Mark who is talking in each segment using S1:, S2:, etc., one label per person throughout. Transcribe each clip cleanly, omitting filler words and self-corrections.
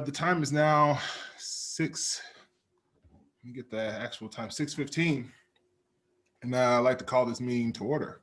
S1: The time is now 6, let me get the actual time, 6:15. And I'd like to call this meeting to order.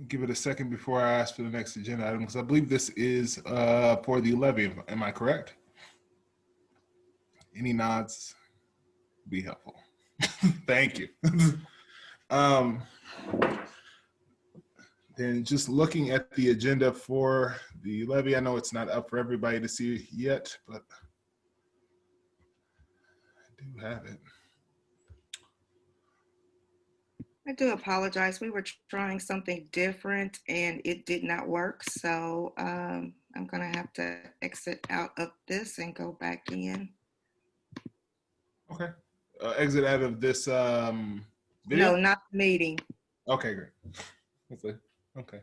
S1: Give it a second before I ask for the next agenda item, because I believe this is for the levy. Am I correct? Any nods would be helpful. Thank you. Then just looking at the agenda for the levy, I know it's not up for everybody to see yet, but I do have it.
S2: I do apologize. We were trying something different and it did not work. So I'm going to have to exit out of this and go back in.
S1: Okay. Exit out of this video?
S2: No, not the meeting.
S1: Okay, great. Okay.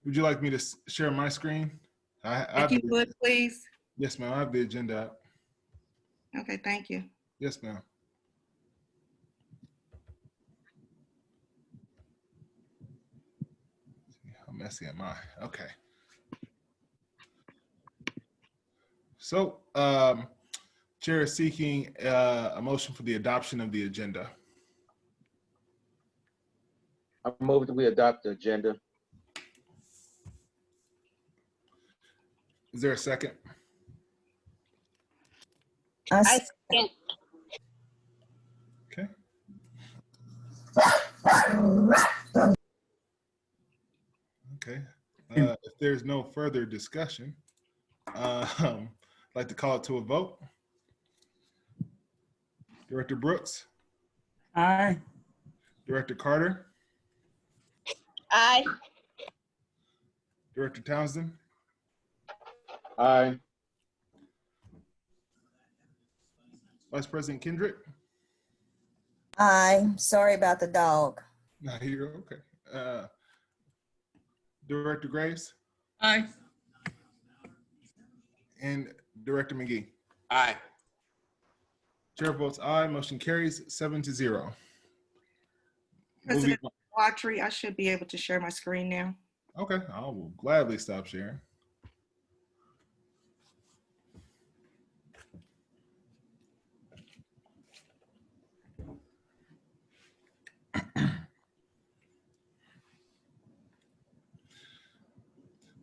S1: Would you like me to share my screen?
S2: If you would, please.
S1: Yes, ma'am. I have the agenda up.
S2: Okay, thank you.
S1: Yes, ma'am. How messy am I? Okay. So, Chair is seeking a motion for the adoption of the agenda.
S3: I move that we adopt the agenda.
S1: Is there a second?
S4: I second.
S1: Okay. Okay. If there's no further discussion, I'd like to call it to a vote. Director Brooks?
S4: Aye.
S1: Director Carter?
S4: Aye.
S1: Director Townsend?
S3: Aye.
S1: Vice President Kendrick?
S5: Aye. Sorry about the dog.
S1: No, you're okay. Director Graves?
S4: Aye.
S1: And Director McGee?
S6: Aye.
S1: Chair votes aye. Motion carries 7-0.
S2: President Watry, I should be able to share my screen now.
S1: Okay, I will gladly stop sharing.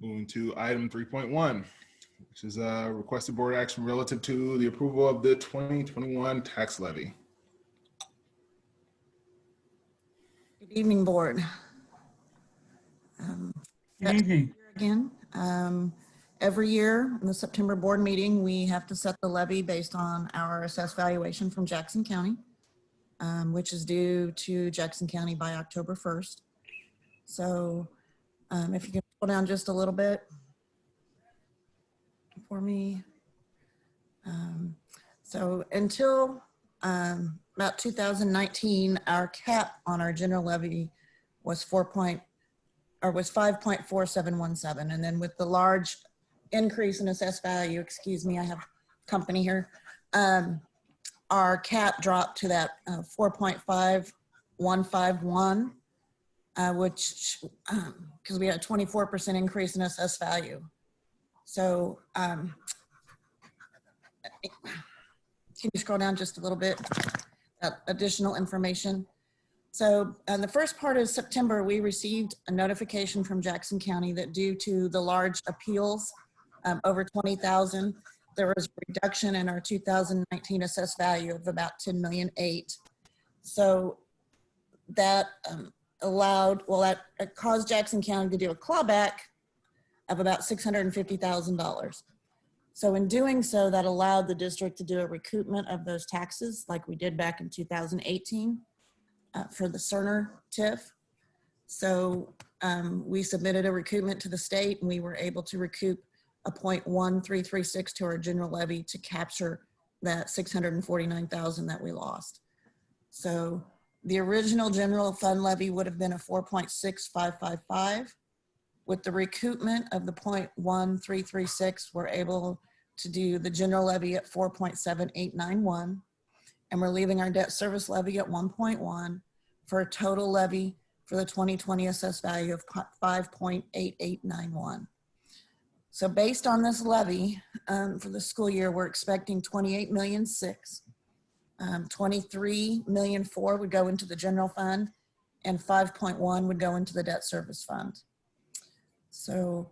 S1: Moving to item 3.1, which is a requested board action relative to the approval of the 2021 tax levy.
S5: Good evening, board.
S4: Good evening.
S5: Again, every year in the September board meeting, we have to set the levy based on our assessed valuation from Jackson County, which is due to Jackson County by October 1st. So if you can scroll down just a little bit for me. So until about 2019, our cap on our general levy was 5.4717. And then with the large increase in assessed value, excuse me, I have company here, our cap dropped to that 4.5151, which, because we had a 24% increase in assessed value. So can you scroll down just a little bit? Additional information. So the first part of September, we received a notification from Jackson County that due to the large appeals, over 20,000, there was a reduction in our 2019 assessed value of about 10.8 million. So that that caused Jackson County to do a clawback of about $650,000. So in doing so, that allowed the district to do a recoupment of those taxes like we did back in 2018 for the Cerner TIF. So We submitted a recoupment to the state and we were able to recoup a 0.1336 to our general levy to capture that 649,000 that we lost. So the original general fund levy would have been a 4.6555. With the recoupment of the 0.1336, we're able to do the general levy at 4.7891. And we're leaving our debt service levy at 1.1 for a total levy for the 2020 assessed value of 5.8891. So based on this levy for the school year, we're expecting 28,600,000. 23,400,000 would go into the general fund and 5.1 would go into the debt service fund. So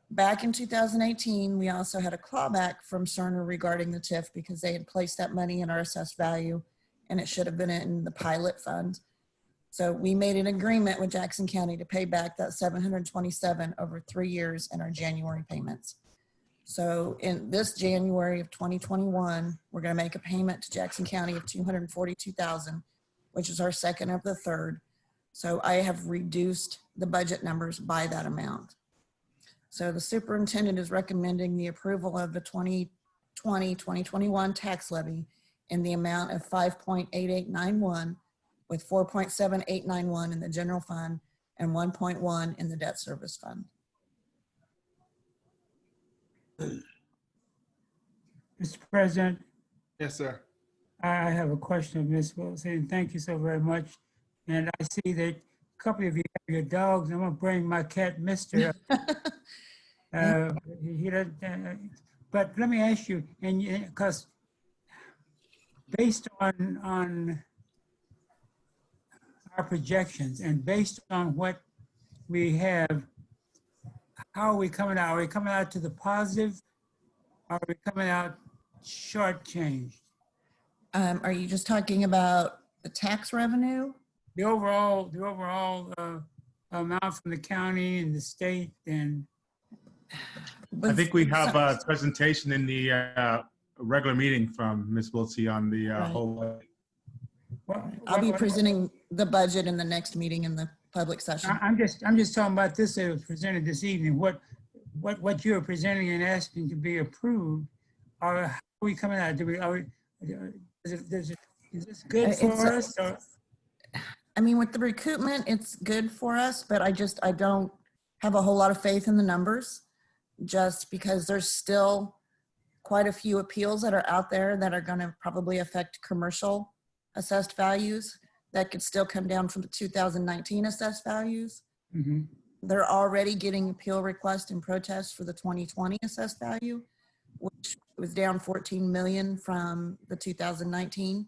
S5: back in 2018, we also had a clawback from Cerner regarding the TIF because they had placed that money in our assessed value and it should have been in the pilot fund. So we made an agreement with Jackson County to pay back that 727 over 3 years in our January payments. So in this January of 2021, we're going to make a payment to Jackson County of 242,000, which is our second of the third. So I have reduced the budget numbers by that amount. So the superintendent is recommending the approval of the 2020-2021 tax levy in the amount of 5.8891 with 4.7891 in the general fund and 1.1 in the debt service fund.
S4: Mr. President,
S1: Yes, sir.
S4: I have a question of Ms. Wilson. Thank you so very much. And I see that a couple of you have your dogs. I'm going to bring my cat, Mr. He doesn't, but let me ask you, and because based on our projections and based on what we have, how are we coming out? Are we coming out to the positive? Or are we coming out shortchanged?
S5: Are you just talking about the tax revenue?
S4: The overall amount from the county and the state and.
S6: I think we have a presentation in the regular meeting from Ms. Wiltsey on the
S5: Right.
S6: whole.
S5: I'll be presenting the budget in the next meeting in the public session.
S4: I'm just talking about this that was presented this evening. What you're presenting and asking to be approved, or how are we coming out? Is this good for us? Or?
S5: I mean, with the recoupment, it's good for us, but I don't have a whole lot of faith in the numbers just because there's still quite a few appeals that are out there that are going to probably affect commercial assessed values that could still come down from the 2019 assessed values.
S4: Mm-hmm.
S5: They're already getting appeal requests and protests for the 2020 assessed value, which was down 14 million from the 2019.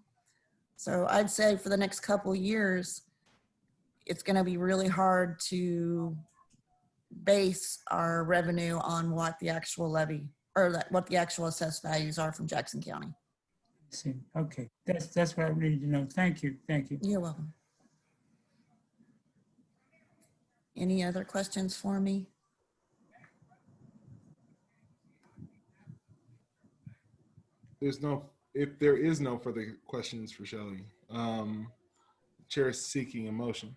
S5: So I'd say for the next couple of years, it's going to be really hard to base our revenue on what the actual levy or what the actual assessed values are from Jackson County.
S4: See, okay, that's what I needed to know. Thank you.
S5: You're welcome. Any other questions for me?
S1: If there is no further questions for Shelley, Chair is seeking a motion.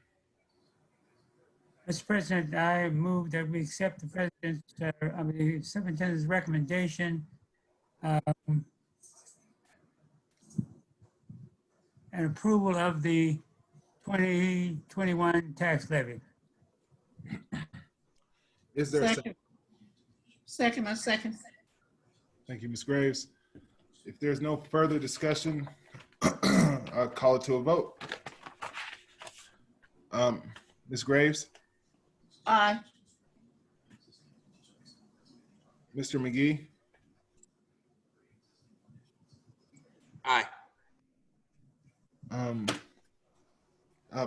S4: Mr. President, I move that we accept the president's, the superintendent's recommendation and approval of the 2021 tax levy.
S1: Is there a second?
S7: Second, I second.
S1: Thank you, Ms. Graves. If there's no further discussion, I'll call it to a vote. Ms. Graves,
S7: Aye.
S1: Mr. McGee,
S3: Aye.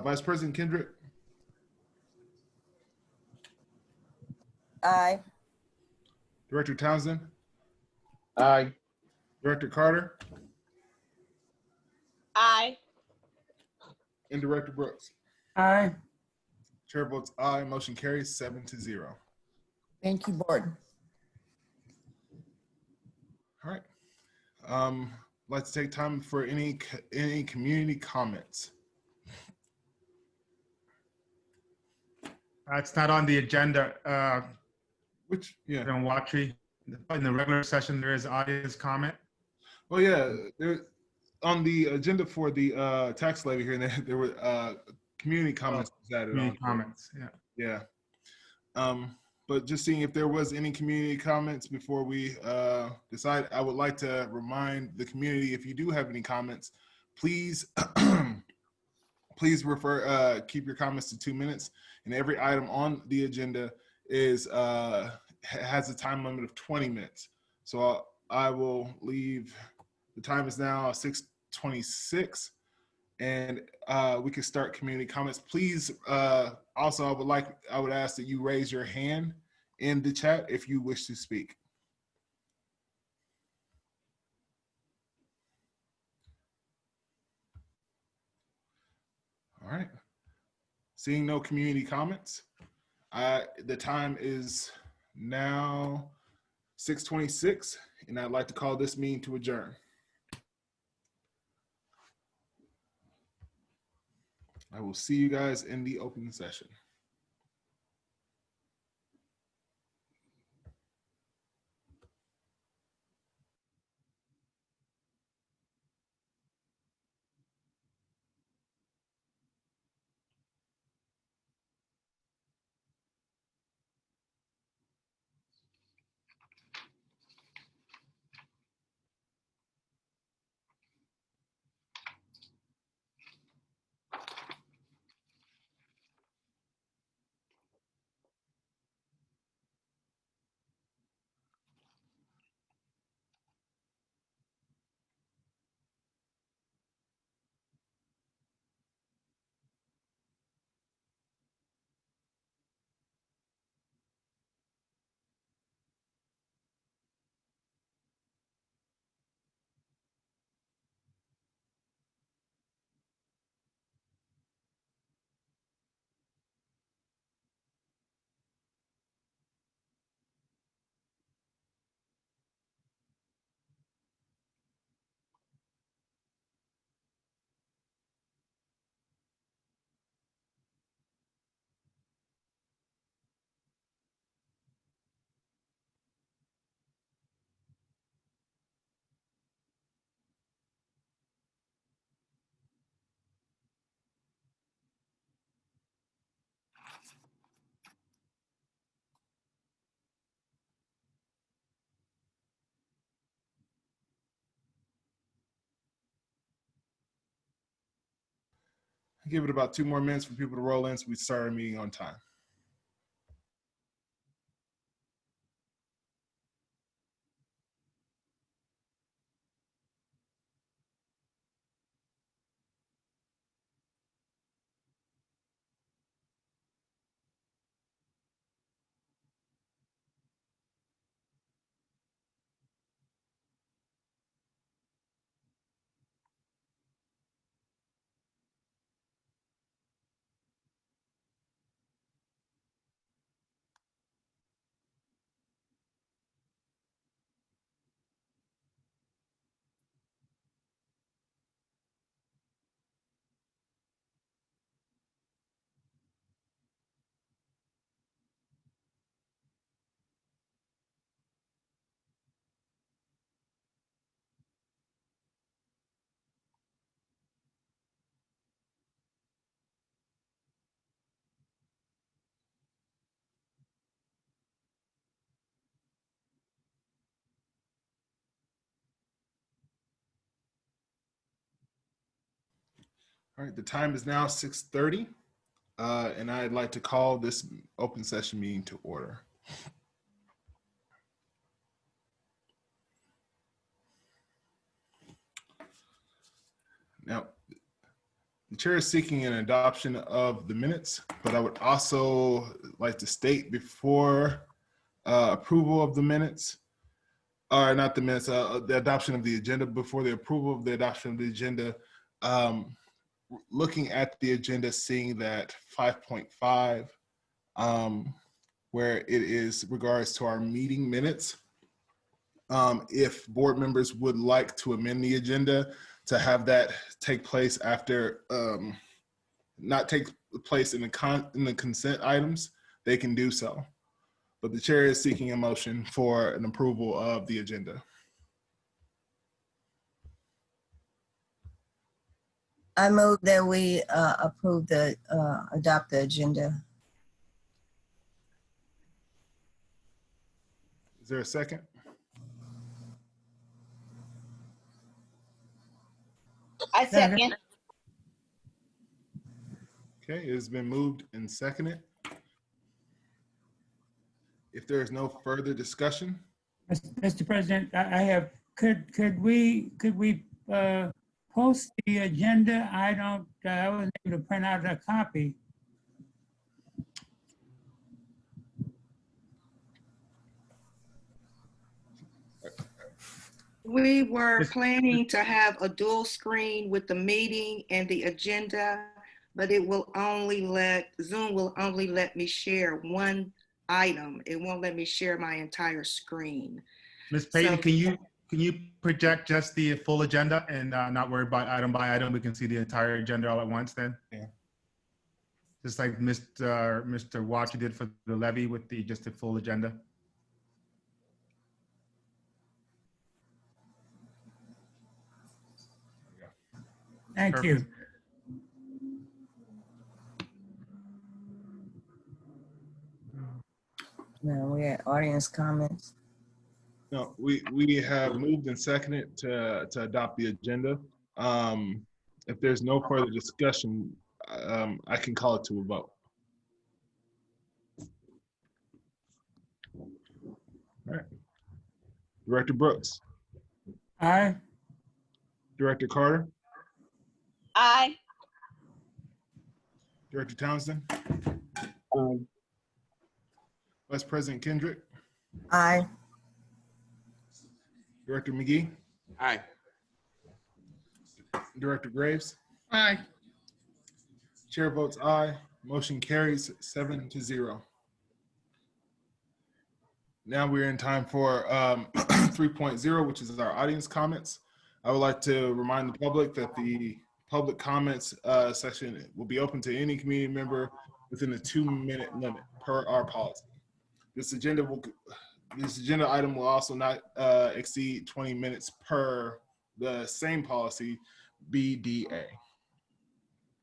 S1: Vice President Kendrick,
S5: Aye.
S1: Director Townsend,
S3: Aye.
S1: Director Carter,
S4: Aye.
S1: and Director Brooks.
S4: Aye.
S1: Chair votes aye. Motion carries 7-0.
S5: Thank you, board.
S1: All right. I'd like to take time for any community comments.
S6: It's not on the agenda.
S1: Which, yeah.
S6: In Watry, in the regular session, there is audience comment.
S1: Well, yeah, there on the agenda for the tax levy here, there were community comments added on.
S6: Community comments, yeah.
S1: Yeah. But just seeing if there was any community comments before we decide, I would like to remind the community, if you do have any comments, please please keep your comments to 2 minutes, and every item on the agenda is has a time limit of 20 minutes. So I will leave, the time is now 6:26, and we can start community comments. Please, also, I would ask that you raise your hand in the chat if you wish to speak. All right. Seeing no community comments, the time is now 6:26, and I'd like to call this meeting to adjourn. I will see you guys in the open session. Give it about 2 more minutes for people to roll in so we start our meeting on time. All right, the time is now 6:30, and I'd like to call this open session meeting to order. Now, the chair is seeking an adoption of the minutes, but I would also like to state before approval of the minutes, or not the minutes, the adoption of the agenda, before the approval of the adoption of the agenda, looking at the agenda, seeing that 5.5, where it is regards to our meeting minutes, if board members would like to amend the agenda to have that take place after, not take place in the consent items, they can do so. But the chair is seeking a motion for an approval of the agenda.
S8: I move that we approve adopt the agenda.
S1: Is there a second?
S7: I second.
S1: Okay, it has been moved and seconded. If there is no further discussion,
S4: Mr. President, I have, could we post the agenda? I wasn't able to print out a copy.
S2: We were
S6: Yes.
S2: planning to have a dual screen with the meeting and the agenda, but it will only Zoom will only let me share one item. It won't let me share my entire screen.
S6: Ms. Payton,
S2: So-
S6: can you project just the full agenda and not worry about item by item? We can see the entire agenda all at once then?
S1: Yeah.
S6: Just like Mr. Watch did for the levy with just the full agenda?
S4: Thank you.
S8: Now we had audience comments.
S1: no, we have moved and seconded to adopt the agenda. If there's no further discussion, I can call it to a vote. All right. Director Brooks,
S4: Aye.
S1: Director Carter,
S7: Aye.
S1: Director Townsend, Vice President Kendrick,
S8: Aye.
S1: Director McGee,
S3: Aye.
S1: Director Graves.
S7: Aye.
S1: Chair votes aye. Motion carries 7-0. Now we're in time for 3.0, which is our audience comments. I would like to remind the public that the public comments section will be open to any community member within a 2-minute limit per our policy. This agenda item will also not exceed 20 minutes per the same policy, BDA.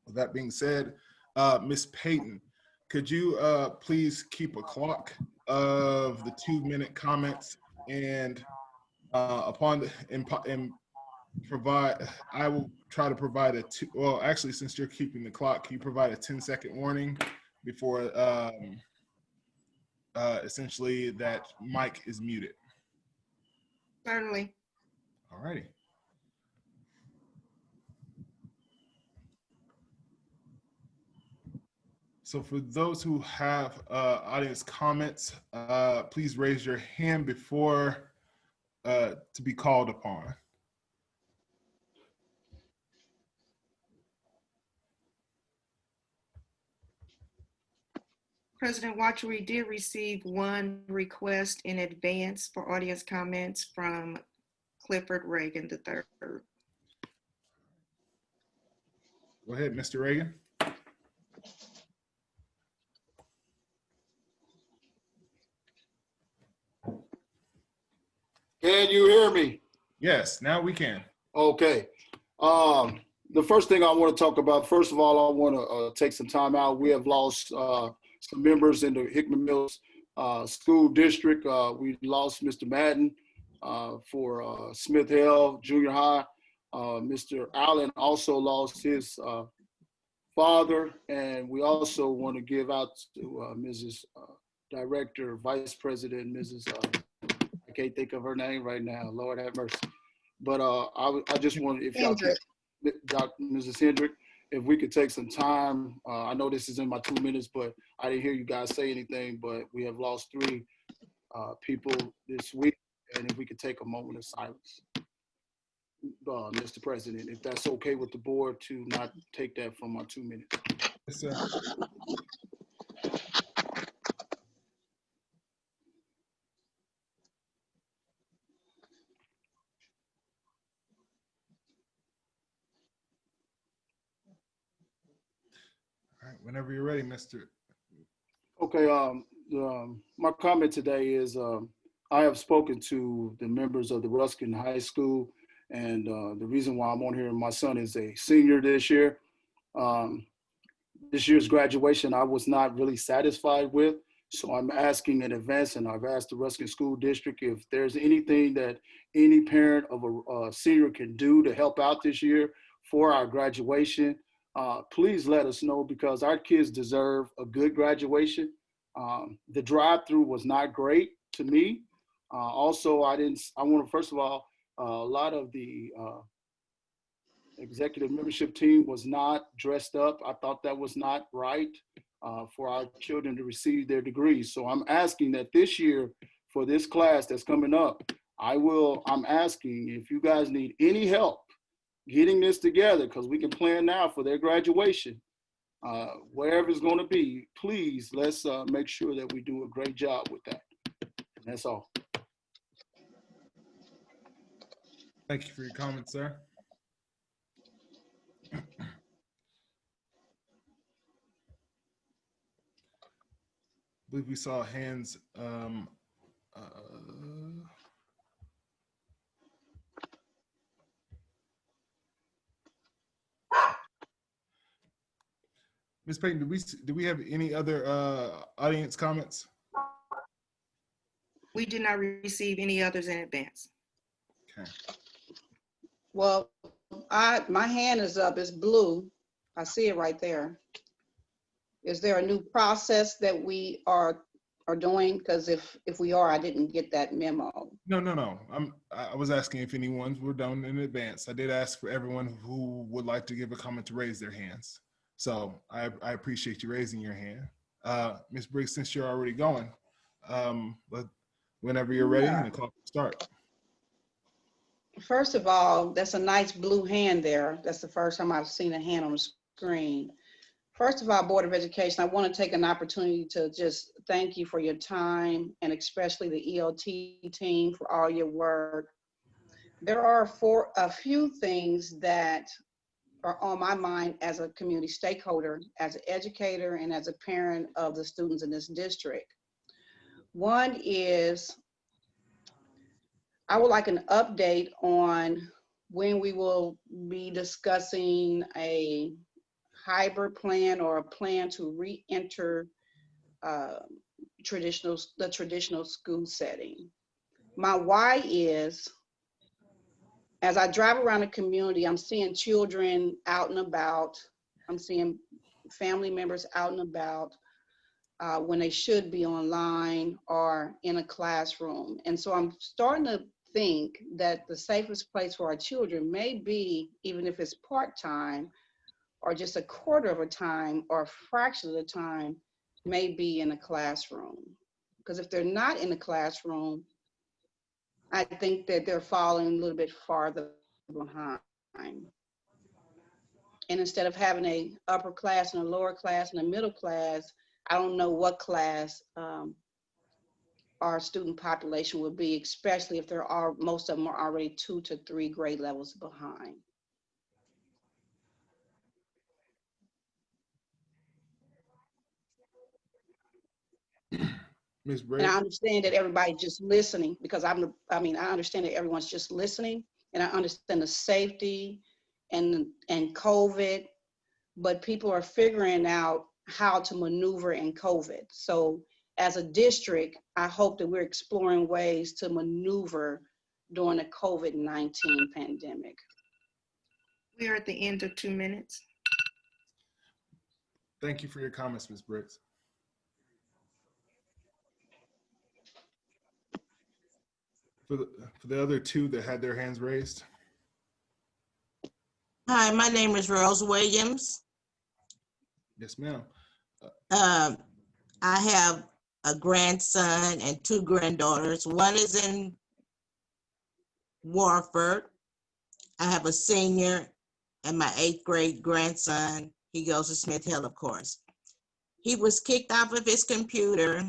S1: With that being said, Ms. Payton, could you please keep a clock of the 2-minute comments and provide, I will try to provide actually, since you're keeping the clock, can you provide a 10-second warning before essentially that mic is muted?
S2: Certainly.
S1: All righty. So for those who have audience comments, please raise your hand before to be called upon.
S2: President Watcher, we did receive one request in advance for audience comments from Clifford Reagan III.
S1: Go ahead, Mr. Reagan.
S9: Can you hear me?
S1: Yes, now we can.
S9: Okay. The first thing I want to talk about, first of all, I want to take some time out. We have lost some members in the Hickman Mills School District. We lost Mr. Madden for Smith Hill Junior High. Mr. Allen also lost his father. And we also want to give out to Mrs. Director, Vice President, Mrs. I can't think of her name right now. Lord have mercy. But I just wanted, if y'all could, Mrs. Hendrick, if we could take some time. I know this is in my 2 minutes, but I didn't hear you guys say anything, but we have lost 3 people this week. And if we could take a moment of silence, Mr. President, if that's okay with the board to not take that from my 2 minutes.
S1: Yes, sir. All right, whenever you're ready, Mr.
S9: Okay, my comment today is I have spoken to the members of the Ruskin High School, and the reason why I'm on here, my son is a senior this year. Um, this year's graduation, I was not really satisfied with, so I'm asking in advance, and I've asked the Ruskin School District if there's anything that any parent of a senior can do to help out this year for our graduation. Please let us know because our kids deserve a good graduation. The drive-through was not great to me. Also, I want to, first of all, a lot of the executive membership team was not dressed up. I thought that was not right for our children to receive their degrees. So I'm asking that this year for this class that's coming up, I'm asking if you guys need any help getting this together because we can plan now for their graduation. Wherever it's going to be, please let's make sure that we do a great job with that. And that's all.
S1: Thank you for your comments, sir. I believe we saw hands. Ms. Payton, do we have any other audience comments?
S2: We did not receive any others in advance.
S1: Okay.
S10: Well, my hand is up, it's blue. I see it right there. Is there a new process that we are doing? Because if we are, I didn't get that memo.
S1: No. I was asking if anyone's were done in advance. I did ask for everyone who would like to give a comment to raise their hands. So I appreciate you raising your hand. Ms. Briggs, since you're already going, but whenever you're ready, the clock will start.
S10: First of all, that's a nice blue hand there. That's the first time I've seen a hand on the screen. First of all, Board of Education, I want to take an opportunity to just thank you for your time and especially the ELT team for all your work. There are a few things that are on my mind as a community stakeholder, as an educator, and as a parent of the students in this district. One is, I would like an update on when we will be discussing a hybrid plan or a plan to re-enter the traditional school setting. My why is, as I drive around the community, I'm seeing children out and about. I'm seeing family members out and about when they should be online or in a classroom. And so I'm starting to think that the safest place for our children may be, even if it's part-time or just a quarter of a time or a fraction of the time, may be in a classroom. Because if they're not in the classroom, I think that they're falling a little bit farther behind. And instead of having a upper class and a lower class and a middle class, I don't know what class our student population would be, especially if most of them are already 2 to 3 grade levels behind.
S1: Ms.
S10: And
S1: Briggs?
S10: I understand that everybody's just listening because I understand that everyone's just listening, and I understand the safety and COVID, but people are figuring out how to maneuver in COVID. So as a district, I hope that we're exploring ways to maneuver during the COVID-19 pandemic.
S2: We are at the end of 2 minutes.
S1: Thank you for your comments, Ms. Briggs. For the other two that had their hands raised.
S11: Hi, my name is Rose Williams.
S1: Yes, ma'am.
S11: I have a grandson and 2 granddaughters. One is in Warford. I have a senior and my 8th grade grandson. He goes to Smith Hill, of course. He was kicked off of his computer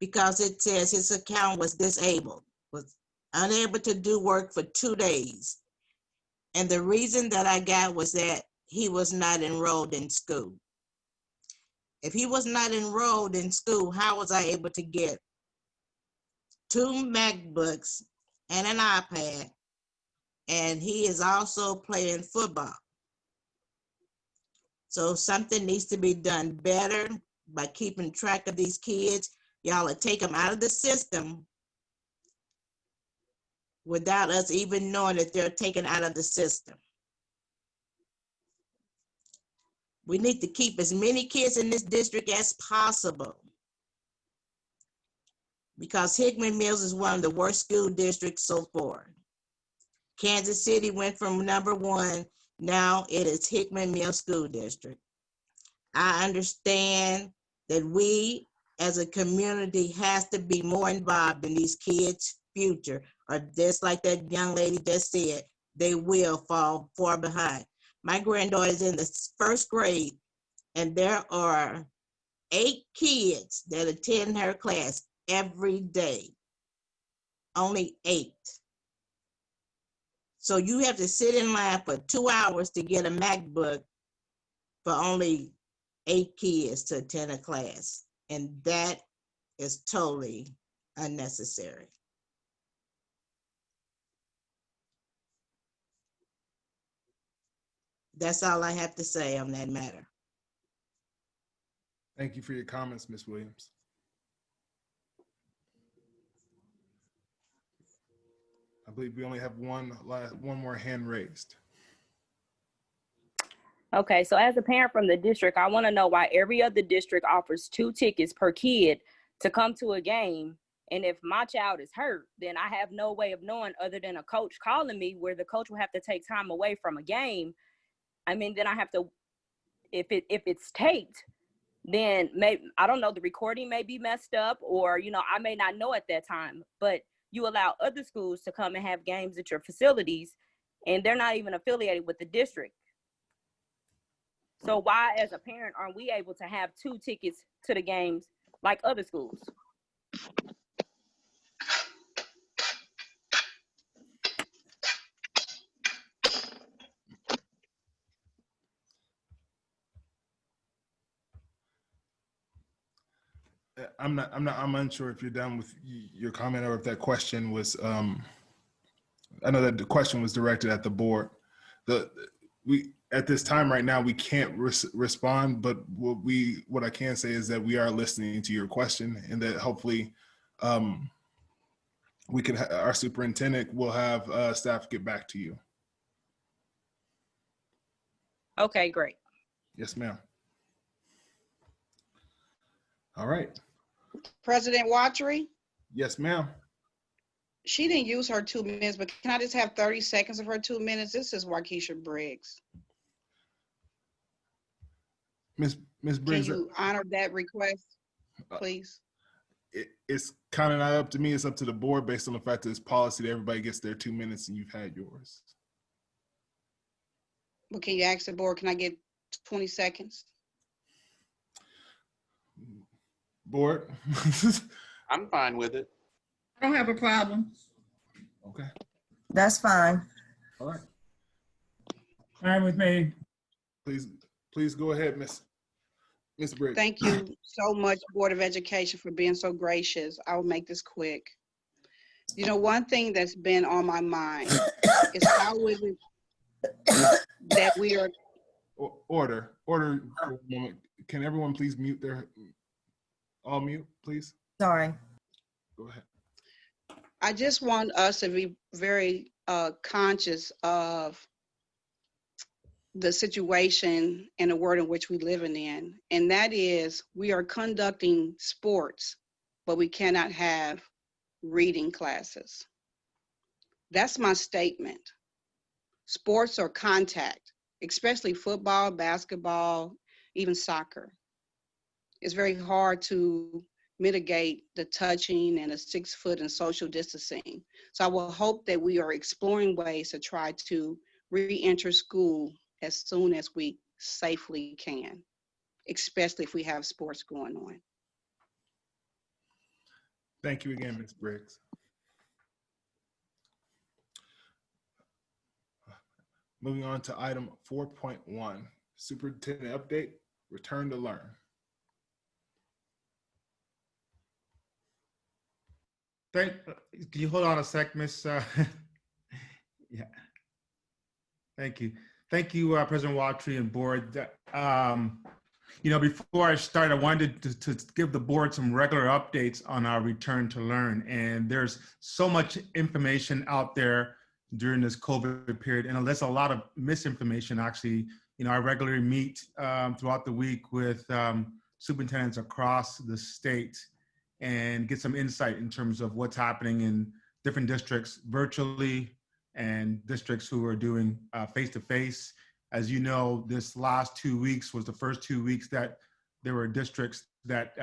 S11: because it says his account was disabled, was unable to do work for 2 days. And the reason that I got was that he was not enrolled in school. If he was not enrolled in school, how was I able to get 2 MacBooks and an iPad? And he is also playing football. So something needs to be done better by keeping track of these kids. Y'all will take them out of the system without us even knowing that they're taken out of the system. We need to keep as many kids in this district as possible, because Hickman Mills is one of the worst school districts so far. Kansas City went from #1, now it is Hickman Mills School District. I understand that we as a community has to be more involved in these kids' future, or just like that young lady just said, they will fall far behind. My granddaughter is in the 1st grade, and there are 8 kids that attend her class every day. Only 8. So you have to sit in line for 2 hours to get a MacBook for only 8 kids to attend a class. And that is totally unnecessary. That's all I have to say on that matter.
S1: Thank you for your comments, Ms. Williams. I believe we only have one more hand raised.
S12: Okay, so as a parent from the district, I want to know why every other district offers 2 tickets per kid to come to a game. And if my child is hurt, then I have no way of knowing other than a coach calling me, where the coach will have to take time away from a game. I mean, then I have to, if it's taped, then maybe, I don't know, the recording may be messed up, or, you know, I may not know at that time, but you allow other schools to come and have games at your facilities, and they're not even affiliated with the district. So why, as a parent, aren't we able to have 2 tickets to the games like other schools?
S1: I'm unsure if you're done with your comment, or if that question was, I know that the question was directed at the board. We at this time right now, we can't respond, but what I can say is that we are listening to your question, and that hopefully we can, our superintendent will have staff get back to you.
S12: Okay, great.
S1: Yes, ma'am. All right.
S10: President Watry,
S1: Yes, ma'am.
S10: she didn't use her 2 minutes, but can I just have 30 seconds of her 2 minutes? This is Waukesha Briggs.
S1: Miss
S10: Can
S1: Briggs,
S10: you honor that request, please?
S1: it's kind of not up to me. It's up to the board, based on the fact that it's policy that everybody gets their 2 minutes and you've had yours.
S10: Well, can you ask the board, can I get 20 seconds?
S1: Board?
S3: I'm fine with it.
S13: I don't have a problem.
S1: Okay.
S8: That's fine.
S1: All right.
S4: Fine with me.
S1: Please go ahead, Miss Briggs.
S10: Thank you so much, Board of Education, for being so gracious. I will make this quick. You know, one thing that's been on my mind is how is it that we are—
S1: Order for a moment. Can everyone please mute all mute, please?
S8: Sorry.
S1: Go ahead.
S10: I just want us to be very conscious of the situation and the world in which we living in. And that is, we are conducting sports, but we cannot have reading classes. That's my statement. Sports are contact, especially football, basketball, even soccer. It's very hard to mitigate the touching and the 6 foot and social distancing. So I will hope that we are exploring ways to try to re-enter school as soon as we safely can, especially if we have sports going on.
S1: Thank you again, Ms. Briggs. Moving on to item 4.1, superintendent update, return to learn.
S6: Can you hold on a sec, Miss? Yeah. Thank you. Thank you, President Watry and board. Before I start, I wanted to give the board some regular updates on our return to learn. And there's so much information out there during this COVID period, and there's a lot of misinformation. Actually, I regularly meet throughout the week with superintendents across the state and get some insight in terms of what's happening in different districts virtually and districts who are doing face-to-face. As you know, this last 2 weeks was the first 2 weeks that there were districts that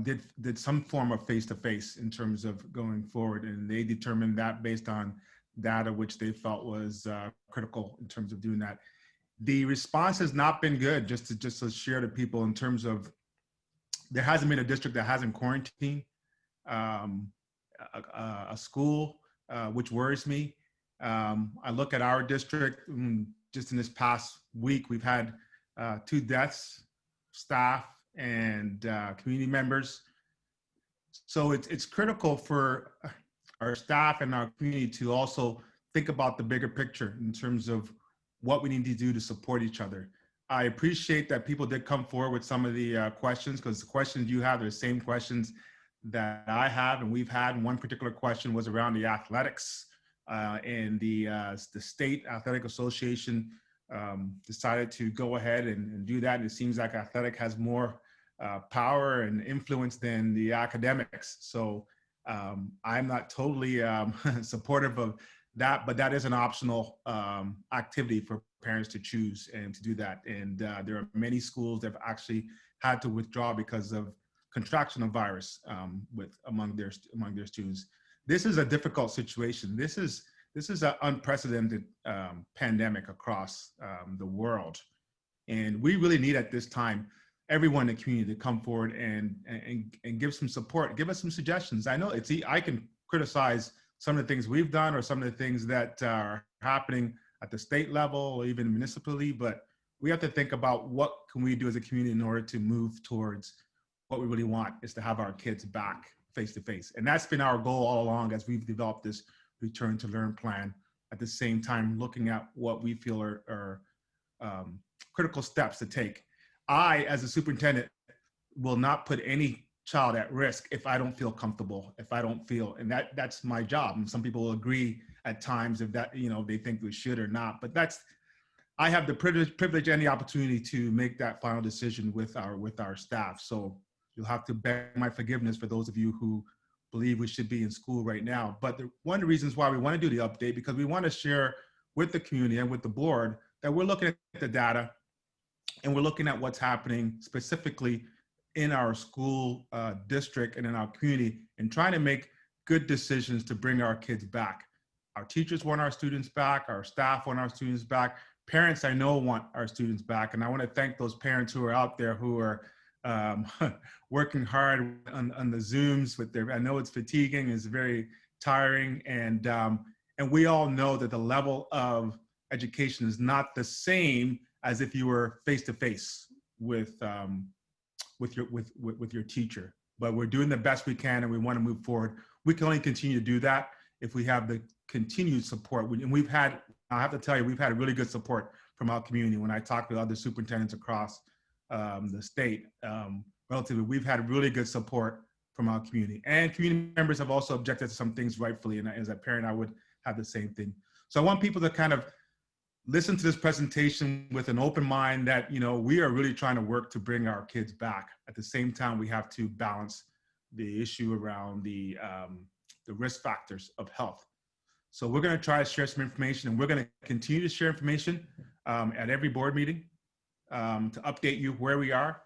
S6: did some form of face-to-face in terms of going forward, and they determined that based on data which they felt was critical in terms of doing that. The response has not been good. Just to share to people in terms of, there hasn't been a district that hasn't quarantined a school, which worries me. I look at our district, just in this past week, we've had 2 deaths, staff and community members. So it's critical for our staff and our community to also think about the bigger picture in terms of what we need to do to support each other. I appreciate that people did come forward with some of the questions, because the questions you have are the same questions that I have and we've had. And one particular question was around the athletics, and the State Athletic Association decided to go ahead and do that. And it seems like athletic has more power and influence than the academics. So I'm not totally supportive of that, but that is an optional activity for parents to choose and to do that. And there are many schools that have actually had to withdraw because of contraction of virus among their students. This is a difficult situation. This is an unprecedented pandemic across the world, and we really need at this time everyone in the community to come forward and give some support, give us some suggestions. I know I can criticize some of the things we've done or some of the things that are happening at the state level or even municipally, but we have to think about what can we do as a community in order to move towards what we really want, is to have our kids back face to face. And that's been our goal all along as we've developed this return to learn plan, at the same time looking at what we feel are critical steps to take. I, as a superintendent, will not put any child at risk if I don't feel comfortable, if I don't feel, and that's my job. And some people will agree at times if that, they think we should or not, but I have the privilege and the opportunity to make that final decision with our staff. So you'll have to beg my forgiveness for those of you who believe we should be in school right now. But one of the reasons why we want to do the update, because we want to share with the community and with the board that we're looking at the data and we're looking at what's happening specifically in our school district and in our community, and trying to make good decisions to bring our kids back. Our teachers want our students back, our staff want our students back, parents I know want our students back, and I want to thank those parents who are out there who are working hard on the Zooms with I know it's fatiguing, it's very tiring, and we all know that the level of education is not the same as if you were face to face with your teacher. But we're doing the best we can, and we want to move forward. We can only continue to do that if we have the continued support. And I have to tell you, we've had really good support from our community. When I talk to other superintendents across the state, relatively, we've had really good support from our community. And community members have also objected to some things rightfully, and as a parent, I would have the same thing. So I want people to kind of listen to this presentation with an open mind that, we are really trying to work to bring our kids back. At the same time, we have to balance the issue around the risk factors of health. So we're going to try to share some information, and we're going to continue to share information at every board meeting to update you where we are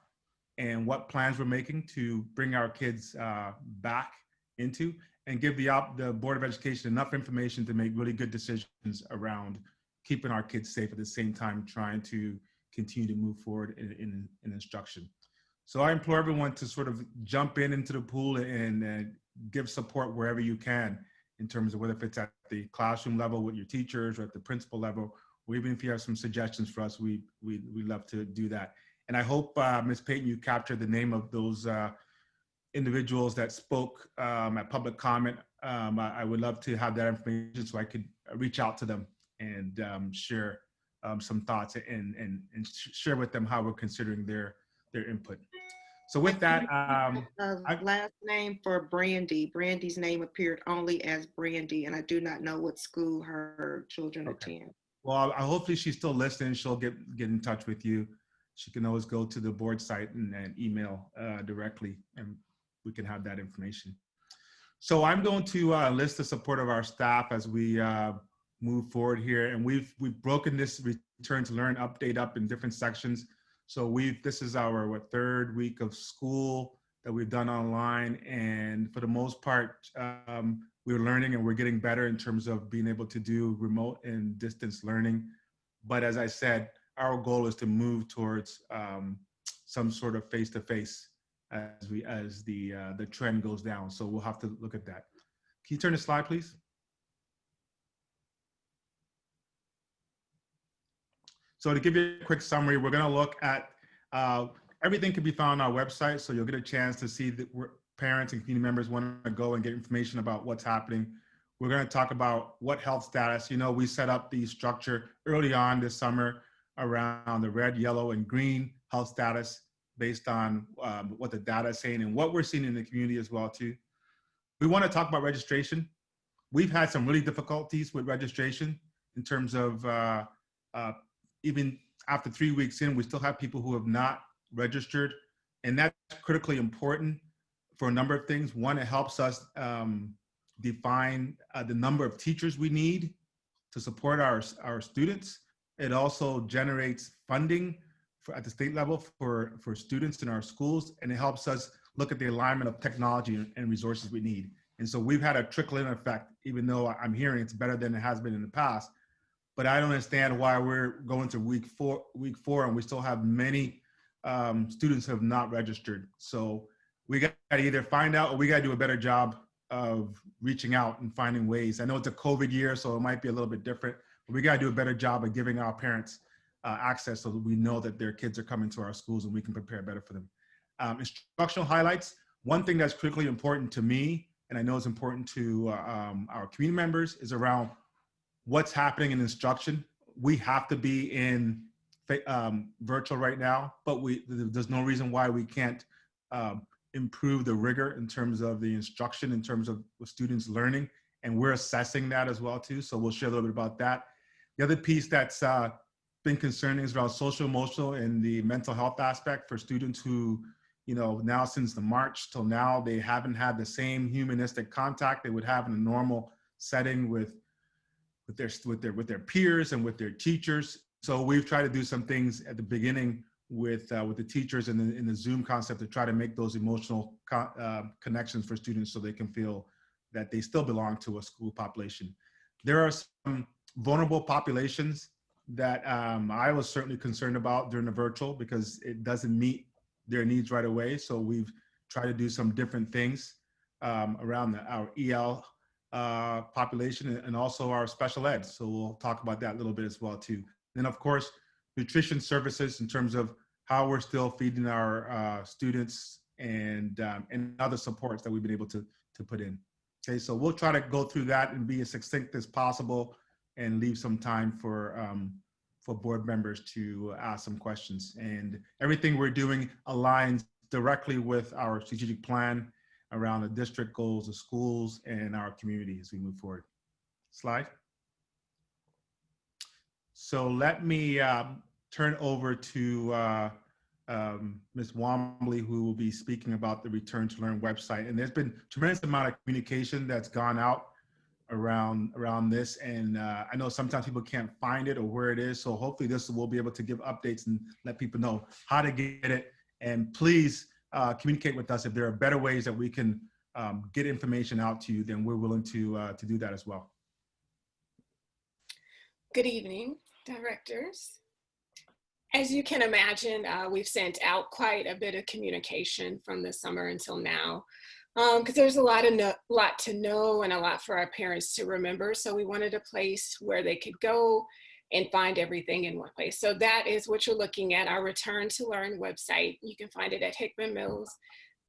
S6: and what plans we're making to bring our kids back into, and give the Board of Education enough information to make really good decisions around keeping our kids safe, at the same time trying to continue to move forward in instruction. So I implore everyone to sort of jump into the pool and give support wherever you can, in terms of whether if it's at the classroom level with your teachers or at the principal level, or even if you have some suggestions for us, we love to do that. And I hope, Ms. Payton, you captured the name of those individuals that spoke at public comment. I would love to have that information so I could reach out to them and share some thoughts and share with them how we're considering their input. So with that,
S2: last name for Brandy. Brandy's name appeared only as Brandy, and I do not know what school her children attend.
S6: Well, hopefully she's still listening. She'll get in touch with you. She can always go to the board site and email directly, and we can have that information. So I'm going to list the support of our staff as we move forward here, and we've broken this return to learn update up in different sections. So this is our third week of school that we've done online, and for the most part, we're learning and we're getting better in terms of being able to do remote and distance learning. But as I said, our goal is to move towards some sort of face-to-face as the trend goes down. So we'll have to look at that. Can you turn the slide, please? So to give you a quick summary, we're going to look at everything can be found on our website. So you'll get a chance to see that parents and community members want to go and get information about what's happening. We're going to talk about what health status. You know, we set up the structure early on this summer around the red, yellow, and green health status based on what the data is saying and what we're seeing in the community as well too. We want to talk about registration. We've had some really difficulties with registration in terms of even after 3 weeks in, we still have people who have not registered, and that's critically important for a number of things. One, it helps us define the number of teachers we need to support our students. It also generates funding at the state level for students in our schools, and it helps us look at the alignment of technology and resources we need. And so we've had a trickle-in effect, even though I'm hearing it's better than it has been in the past. But I don't understand why we're going to week four and we still have many students who have not registered. So we got to either find out, or we got to do a better job of reaching out and finding ways. I know it's a COVID year, so it might be a little bit different, but we got to do a better job of giving our parents access so that we know that their kids are coming to our schools and we can prepare better for them. Instructional highlights. One thing that's critically important to me, and I know it's important to our community members, is around what's happening in instruction. We have to be in virtual right now, but there's no reason why we can't improve the rigor in terms of the instruction, in terms of students learning, and we're assessing that as well too. So we'll share a little bit about that. The other piece that's been concerning is around social, emotional, and the mental health aspect for students who, you know, now since the March till now, they haven't had the same humanistic contact they would have in a normal setting with their peers and with their teachers. So we've tried to do some things at the beginning with the teachers in the Zoom concept to try to make those emotional connections for students so they can feel that they still belong to a school population. There are some vulnerable populations that I was certainly concerned about during the virtual because it doesn't meet their needs right away. So we've tried to do some different things around our EL population and also our special ed. So we'll talk about that a little bit as well too. And of course, nutrition services in terms of how we're still feeding our students and other supports that we've been able to put in. Okay, so we'll try to go through that and be as succinct as possible and leave some time for board members to ask some questions. And everything we're doing aligns directly with our strategic plan around the district goals, the schools, and our community as we move forward. Slide. So let me turn over to Ms. Wombly, who will be speaking about the Return to Learn website. And there's been a tremendous amount of communication that's gone out around this. And I know sometimes people can't find it or where it is. So hopefully this will be able to give updates and let people know how to get it. And please communicate with us if there are better ways that we can get information out to you, then we're willing to do that as well.
S14: Good evening, directors. As you can imagine, we've sent out quite a bit of communication from the summer until now, because there's a lot to know and a lot for our parents to remember. So we wanted a place where they could go and find everything in one place. So that is what you're looking at, our Return to Learn website. You can find it at hickmanmills.edu.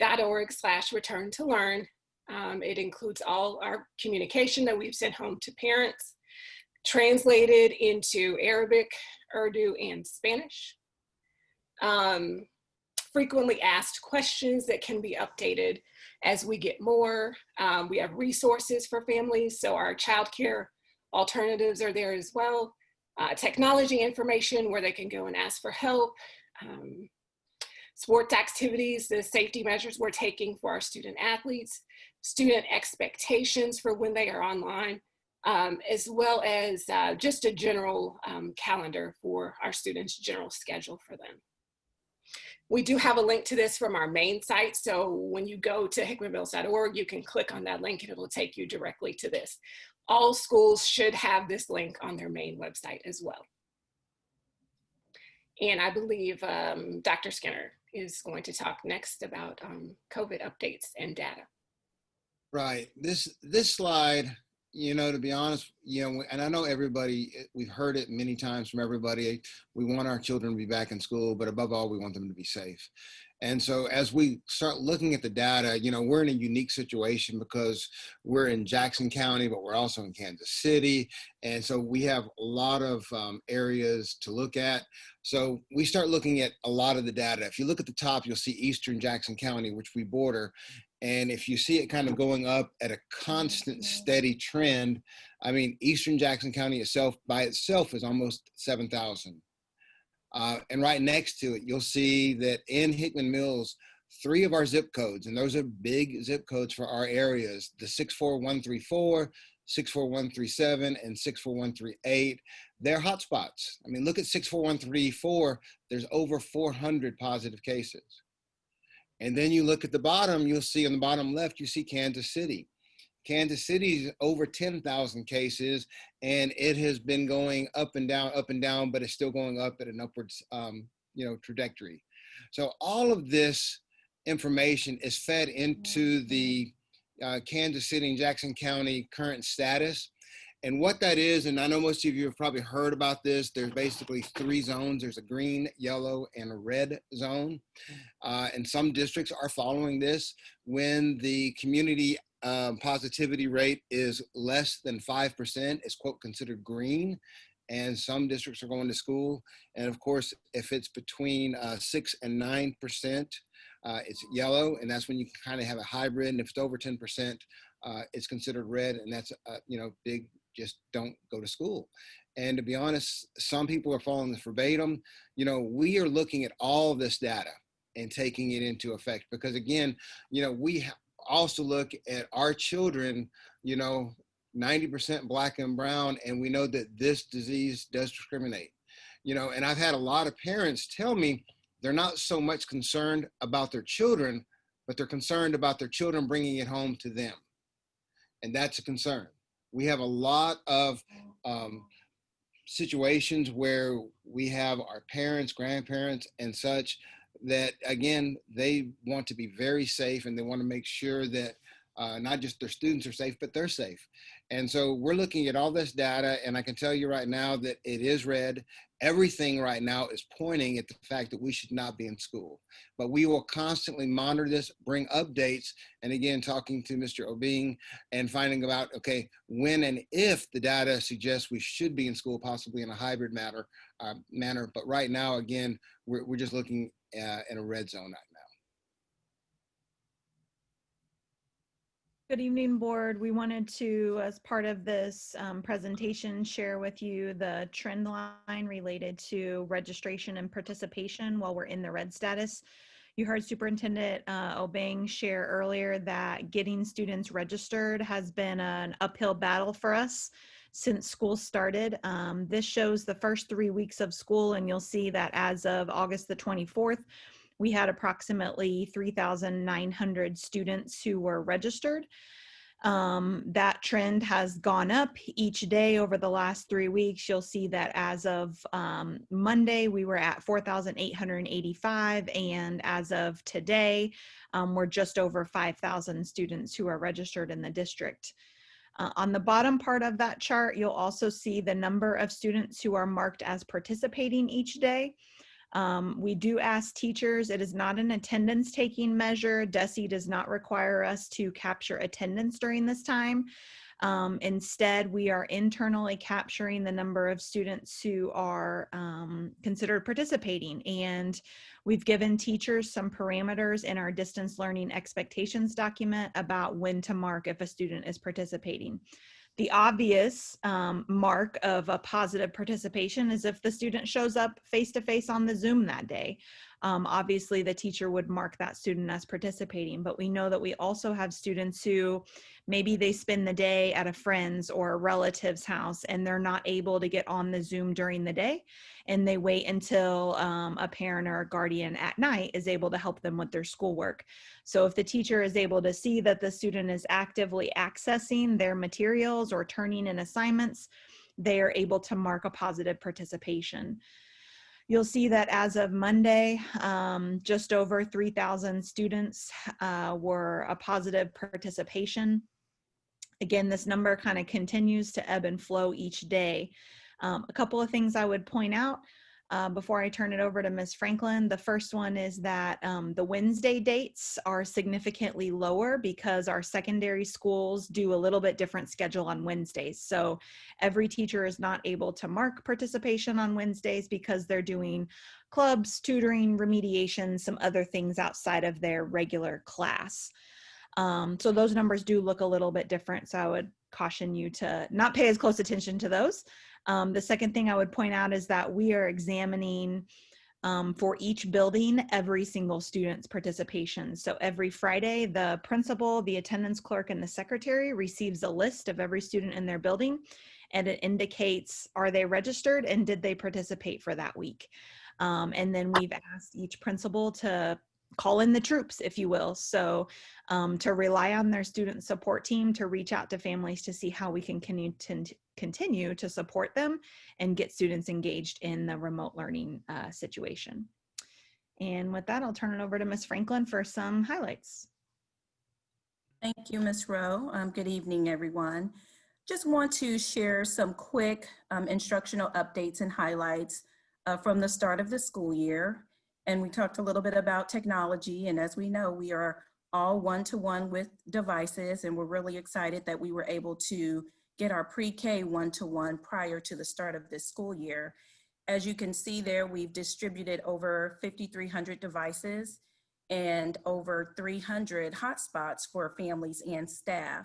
S14: hickmanmills.org/return to learn. It includes all our communication that we've sent home to parents, translated into Arabic, Urdu, and Spanish. Frequently asked questions that can be updated as we get more. We have resources for families, so our childcare alternatives are there as well. Technology information where they can go and ask for help. Sports activities, the safety measures we're taking for our student athletes, student expectations for when they are online, as well as just a general calendar for our students' general schedule for them. We do have a link to this from our main site, so when you go to hickmanmills.org, you can click on that link and it will take you directly to this. All schools should have this link on their main website as well. And I believe Dr. Skinner is going to talk next about COVID updates and data.
S15: Right. This slide, you know, to be honest, you know, and I know everybody, we've heard it many times from everybody. We want our children to be back in school, but above all, we want them to be safe. And so as we start looking at the data, you know, we're in a unique situation because we're in Jackson County, but we're also in Kansas City. And so we have a lot of areas to look at. So we start looking at a lot of the data. If you look at the top, you'll see Eastern Jackson County, which we border. And if you see it kind of going up at a constant, steady trend, I mean, Eastern Jackson County itself by itself is almost 7,000. And right next to it, you'll see that in Hickman Mills, 3 of our zip codes, and those are big zip codes for our areas, the 64134, 64137, and 64138, they're hotspots. I mean, look at 64134, there's over 400 positive cases. And then you look at the bottom, you'll see on the bottom left, you see Kansas City. Kansas City's over 10,000 cases, and it has been going up and down, but it's still going up at an upwards, you know, trajectory. So all of this information is fed into the Kansas City and Jackson County current status. And what that is, and I know most of you have probably heard about this, there's basically 3 zones. There's a green, yellow, and a red zone. And some districts are following this. When the community positivity rate is less than 5%, it's quote considered green, and some districts are going to school. And of course, if it's between 6 and 9%, it's yellow, and that's when you kind of have a hybrid. And if it's over 10%, it's considered red, and that's you know, big, just don't go to school. And to be honest, some people are following this verbatim. You know, we are looking at all of this data and taking it into effect, because again, you know, we also look at our children, you know, 90% Black and brown, and we know that this disease does discriminate. You know, and I've had a lot of parents tell me they're not so much concerned about their children, but they're concerned about their children bringing it home to them. And that's a concern. We have a lot of situations where we have our parents, grandparents, and such that, again, they want to be very safe, and they want to make sure that not just their students are safe, but they're safe. And so we're looking at all this data, and I can tell you right now that it is red. Everything right now is pointing at the fact that we should not be in school. But we will constantly monitor this, bring updates, and again, talking to Mr. Obing and finding out, okay, when and if the data suggests we should be in school, possibly in a hybrid manner. But right now, again, we're just looking in a red zone right now.
S16: Good evening, board. We wanted to, as part of this presentation, share with you the trend line related to registration and participation while we're in the red status. You heard Superintendent Obeng share earlier that getting students registered has been an uphill battle for us since school started. This shows the first 3 weeks of school, and you'll see that as of August the 24th, we had approximately 3,900 students who were registered. That trend has gone up each day over the last 3 weeks. You'll see that as of Monday, we were at 4,885. And as of today, we're just over 5,000 students who are registered in the district. On the bottom part of that chart, you'll also see the number of students who are marked as participating each day. We do ask teachers, it is not an attendance taking measure. DESE does not require us to capture attendance during this time. Instead, we are internally capturing the number of students who are considered participating. And we've given teachers some parameters in our distance learning expectations document about when to mark if a student is participating. The obvious mark of a positive participation is if the student shows up face-to-face on the Zoom that day. Obviously, the teacher would mark that student as participating, but we know that we also have students who maybe they spend the day at a friend's or a relative's house and they're not able to get on the Zoom during the day, and they wait until a parent or a guardian at night is able to help them with their schoolwork. So if the teacher is able to see that the student is actively accessing their materials or turning in assignments, they are able to mark a positive participation. You'll see that as of Monday, just over 3,000 students were a positive participation. Again, this number kind of continues to ebb and flow each day. A couple of things I would point out before I turn it over to Ms. Franklin. The first one is that the Wednesday dates are significantly lower because our secondary schools do a little bit different schedule on Wednesdays. So every teacher is not able to mark participation on Wednesdays because they're doing clubs, tutoring, remediation, some other things outside of their regular class. So those numbers do look a little bit different. So I would caution you to not pay as close attention to those. The second thing I would point out is that we are examining for each building every single student's participation. So every Friday, the principal, the attendance clerk, and the secretary receives a list of every student in their building, and it indicates, are they registered and did they participate for that week? And then we've asked each principal to call in the troops, if you will. So to rely on their student support team to reach out to families to see how we can continue to support them and get students engaged in the remote learning situation. And with that, I'll turn it over to Ms. Franklin for some highlights.
S17: Thank you, Ms. Rowe. Good evening, everyone. Just want to share some quick instructional updates and highlights from the start of the school year. And we talked a little bit about technology, and as we know, we are all one-to-one with devices, and we're really excited that we were able to get our pre-K one-to-one prior to the start of this school year. As you can see there, we've distributed over 5,300 devices and over 300 hotspots for families and staff.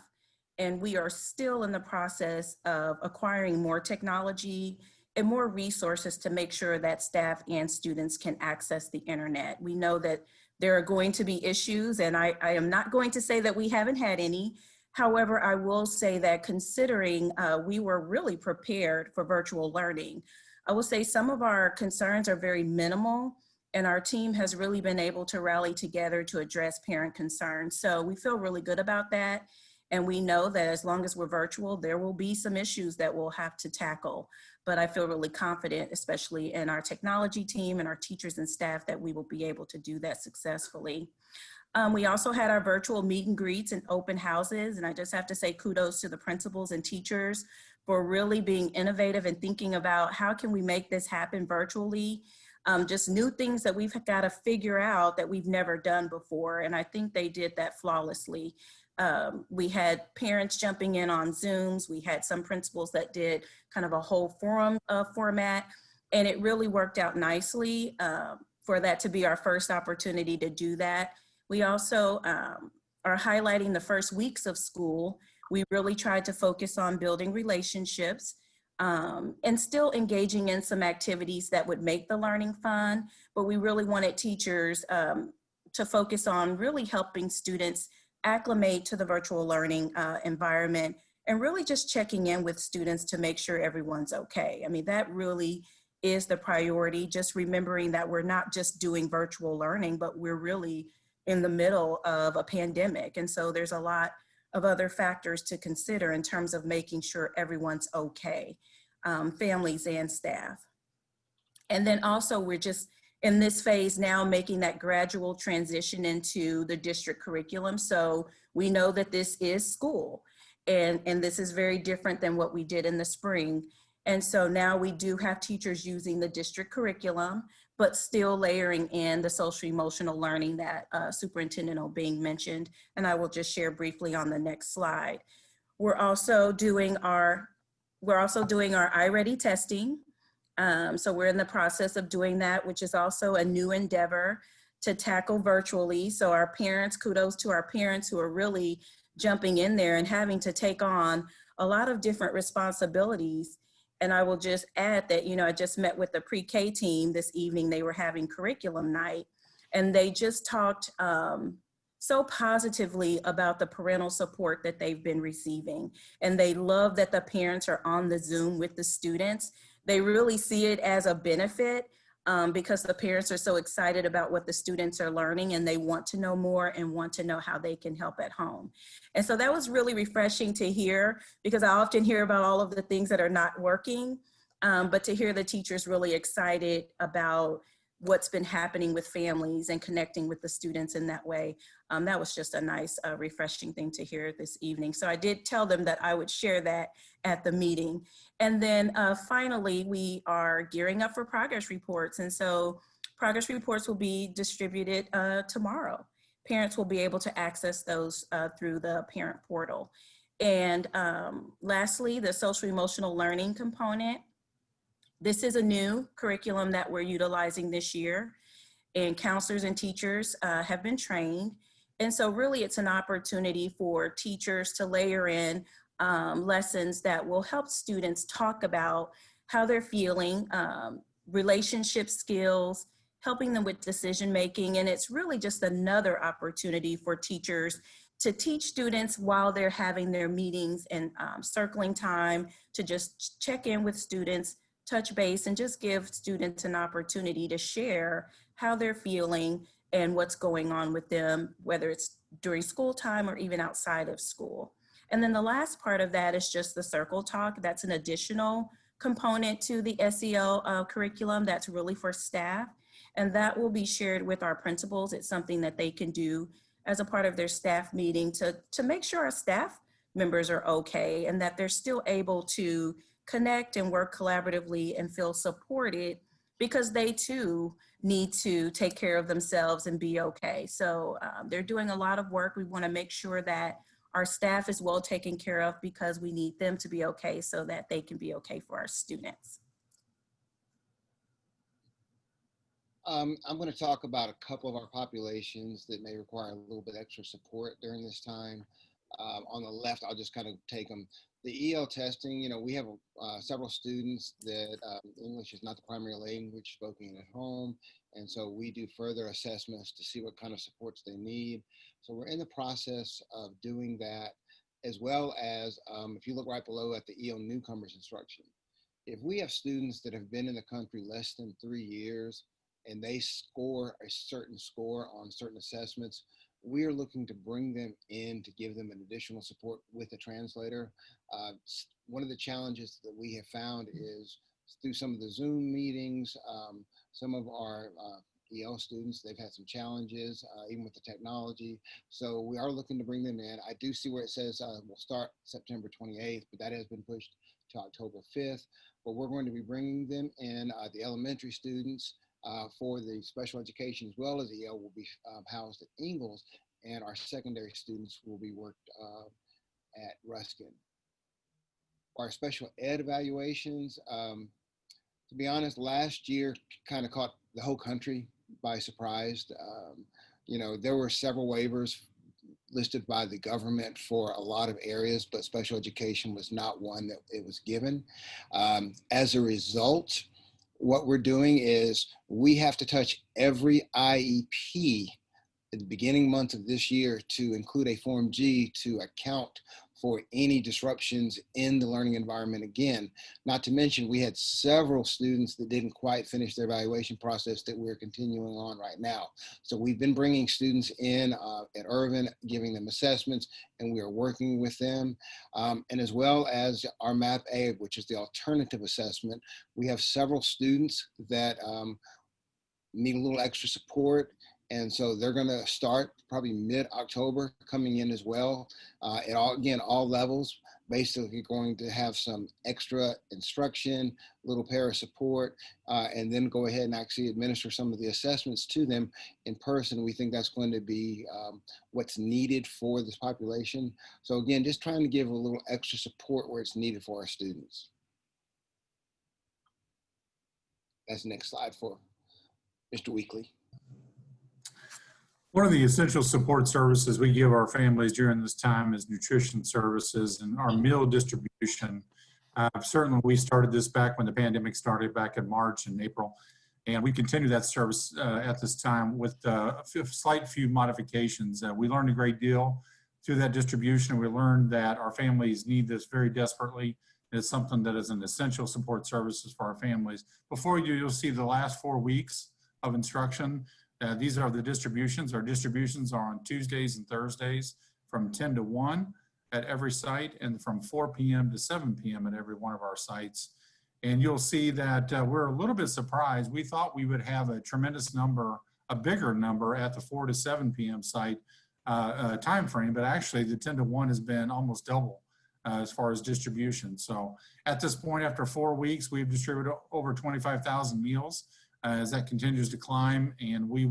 S17: And we are still in the process of acquiring more technology and more resources to make sure that staff and students can access the internet. We know that there are going to be issues, and I am not going to say that we haven't had any. However, I will say that considering we were really prepared for virtual learning, I will say some of our concerns are very minimal, and our team has really been able to rally together to address parent concerns. So we feel really good about that. And we know that as long as we're virtual, there will be some issues that we'll have to tackle. But I feel really confident, especially in our technology team and our teachers and staff, that we will be able to do that successfully. We also had our virtual meet and greets and open houses. And I just have to say kudos to the principals and teachers for really being innovative and thinking about how can we make this happen virtually. Just new things that we've got to figure out that we've never done before. And I think they did that flawlessly. We had parents jumping in on Zooms. We had some principals that did kind of a whole forum format, and it really worked out nicely for that to be our first opportunity to do that. We also are highlighting the first weeks of school. We really tried to focus on building relationships and still engaging in some activities that would make the learning fun, but we really wanted teachers to focus on really helping students acclimate to the virtual learning environment and really just checking in with students to make sure everyone's okay. I mean, that really is the priority, just remembering that we're not just doing virtual learning, but we're really in the middle of a pandemic. And so there's a lot of other factors to consider in terms of making sure everyone's okay, families and staff. And then also we're just in this phase now making that gradual transition into the district curriculum. So we know that this is school and this is very different than what we did in the spring. And so now we do have teachers using the district curriculum, but still layering in the social emotional learning that Superintendent Obeng mentioned. And I will just share briefly on the next slide. We're also doing our iReady testing. So we're in the process of doing that, which is also a new endeavor to tackle virtually. So our parents, kudos to our parents who are really jumping in there and having to take on a lot of different responsibilities. And I will just add that, I just met with the pre-K team this evening. They were having curriculum night, and they just talked so positively about the parental support that they've been receiving. And they love that the parents are on the Zoom with the students. They really see it as a benefit because the parents are so excited about what the students are learning, and they want to know more and want to know how they can help at home. And so that was really refreshing to hear, because I often hear about all of the things that are not working, but to hear the teachers really excited about what's been happening with families and connecting with the students in that way. That was just a nice, refreshing thing to hear this evening. So I did tell them that I would share that at the meeting. And then finally, we are gearing up for progress reports. And so progress reports will be distributed tomorrow. Parents will be able to access those through the parent portal. And lastly, the social emotional learning component. This is a new curriculum that we're utilizing this year, and counselors and teachers have been trained. And so really it's an opportunity for teachers to layer in lessons that will help students talk about how they're feeling, relationship skills, helping them with decision making. And it's really just another opportunity for teachers to teach students while they're having their meetings and circling time to just check in with students, touch base, and just give students an opportunity to share how they're feeling and what's going on with them, whether it's during school time or even outside of school. And then the last part of that is just the circle talk. That's an additional component to the SEL curriculum that's really for staff. And that will be shared with our principals. It's something that they can do as a part of their staff meeting to make sure our staff members are okay and that they're still able to connect and work collaboratively and feel supported, because they too need to take care of themselves and be okay. So they're doing a lot of work. We want to make sure that our staff is well taken care of, because we need them to be okay so that they can be okay for our students.
S15: I'm going to talk about a couple of our populations that may require a little bit extra support during this time. On the left, I'll just kind of take them. The EL testing, we have several students that English is not the primary language spoken at home. And so we do further assessments to see what kind of supports they need. So we're in the process of doing that, as well as if you look right below at the EL newcomers instruction. If we have students that have been in the country less than 3 years and they score a certain score on certain assessments, we are looking to bring them in to give them an additional support with a translator. One of the challenges that we have found is through some of the Zoom meetings, some of our EL students, they've had some challenges, even with the technology. So we are looking to bring them in. I do see where it says we'll start September 28th, but that has been pushed to October 5th. But we're going to be bringing them in. The elementary students for the special education as well as EL will be housed at Ingalls, and our secondary students will be worked at Ruskin. Our special ed evaluations, to be honest, last year kind of caught the whole country by surprise. There were several waivers listed by the government for a lot of areas, but special education was not one that it was given. As a result, what we're doing is we have to touch every IEP at the beginning month of this year to include a Form G to account for any disruptions in the learning environment again. Not to mention, we had several students that didn't quite finish their evaluation process that we're continuing on right now. So we've been bringing students in at Irvin, giving them assessments, and we are working with them. And as well as our MAP-A, which is the alternative assessment, we have several students that need a little extra support. And so they're going to start probably mid-October coming in as well at all levels. basically going to have some extra instruction, little para support, and then go ahead and actually administer some of the assessments to them in person. We think that's going to be what's needed for this population. So again, just trying to give a little extra support where it's needed for our students. That's the next slide for Mr. Weekly.
S18: One of the essential support services we give our families during this time is nutrition services and our meal distribution. Certainly we started this back when the pandemic started back in March and April, and we continue that service at this time with a slight few modifications. We learned a great deal through that distribution. We learned that our families need this very desperately. It's something that is an essential support services for our families. Before you'll see the last 4 weeks of instruction. These are the distributions. Our distributions are on Tuesdays and Thursdays from 10 to 1 at every site and from 4 p.m. to 7 p.m. at every one of our sites. And you'll see that we're a little bit surprised. We thought we would have a tremendous number, a bigger number at the 4 to 7 p.m. site time frame, but actually the 10 to 1 has been almost double as far as distribution. So at this point, after 4 weeks, we've distributed over 25,000 meals. As that continues to climb, and we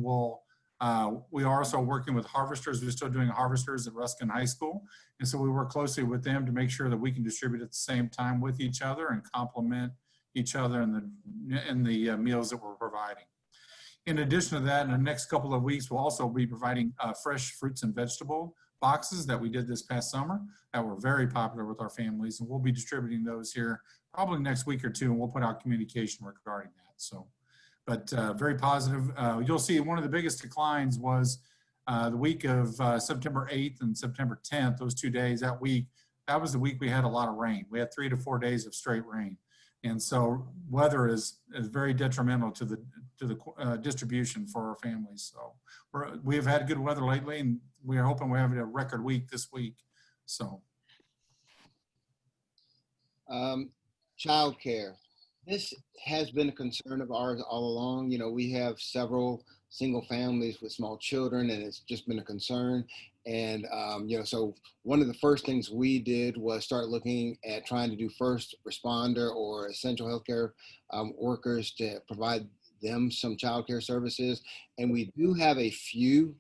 S18: are also working with harvesters. We're still doing harvesters at Ruskin High School. And so we work closely with them to make sure that we can distribute at the same time with each other and complement each other in the meals that we're providing. In addition to that, in the next couple of weeks, we'll also be providing fresh fruits and vegetable boxes that we did this past summer that were very popular with our families. And we'll be distributing those here probably next week or two, and we'll put out communication regarding that. So. But very positive. You'll see one of the biggest declines was the week of September 8th and September 10th, those 2 days, that week, that was the week we had a lot of rain. We had 3 to 4 days of straight rain. And so weather is very detrimental to the distribution for our families. So we have had good weather lately, and we are hoping we're having a record week this week. So.
S15: Childcare. This has been a concern of ours all along. You know, we have several single families with small children, and it's just been a concern. And, you know, so one of the first things we did was start looking at trying to do first responder or essential healthcare workers to provide them some childcare services. And we do have a few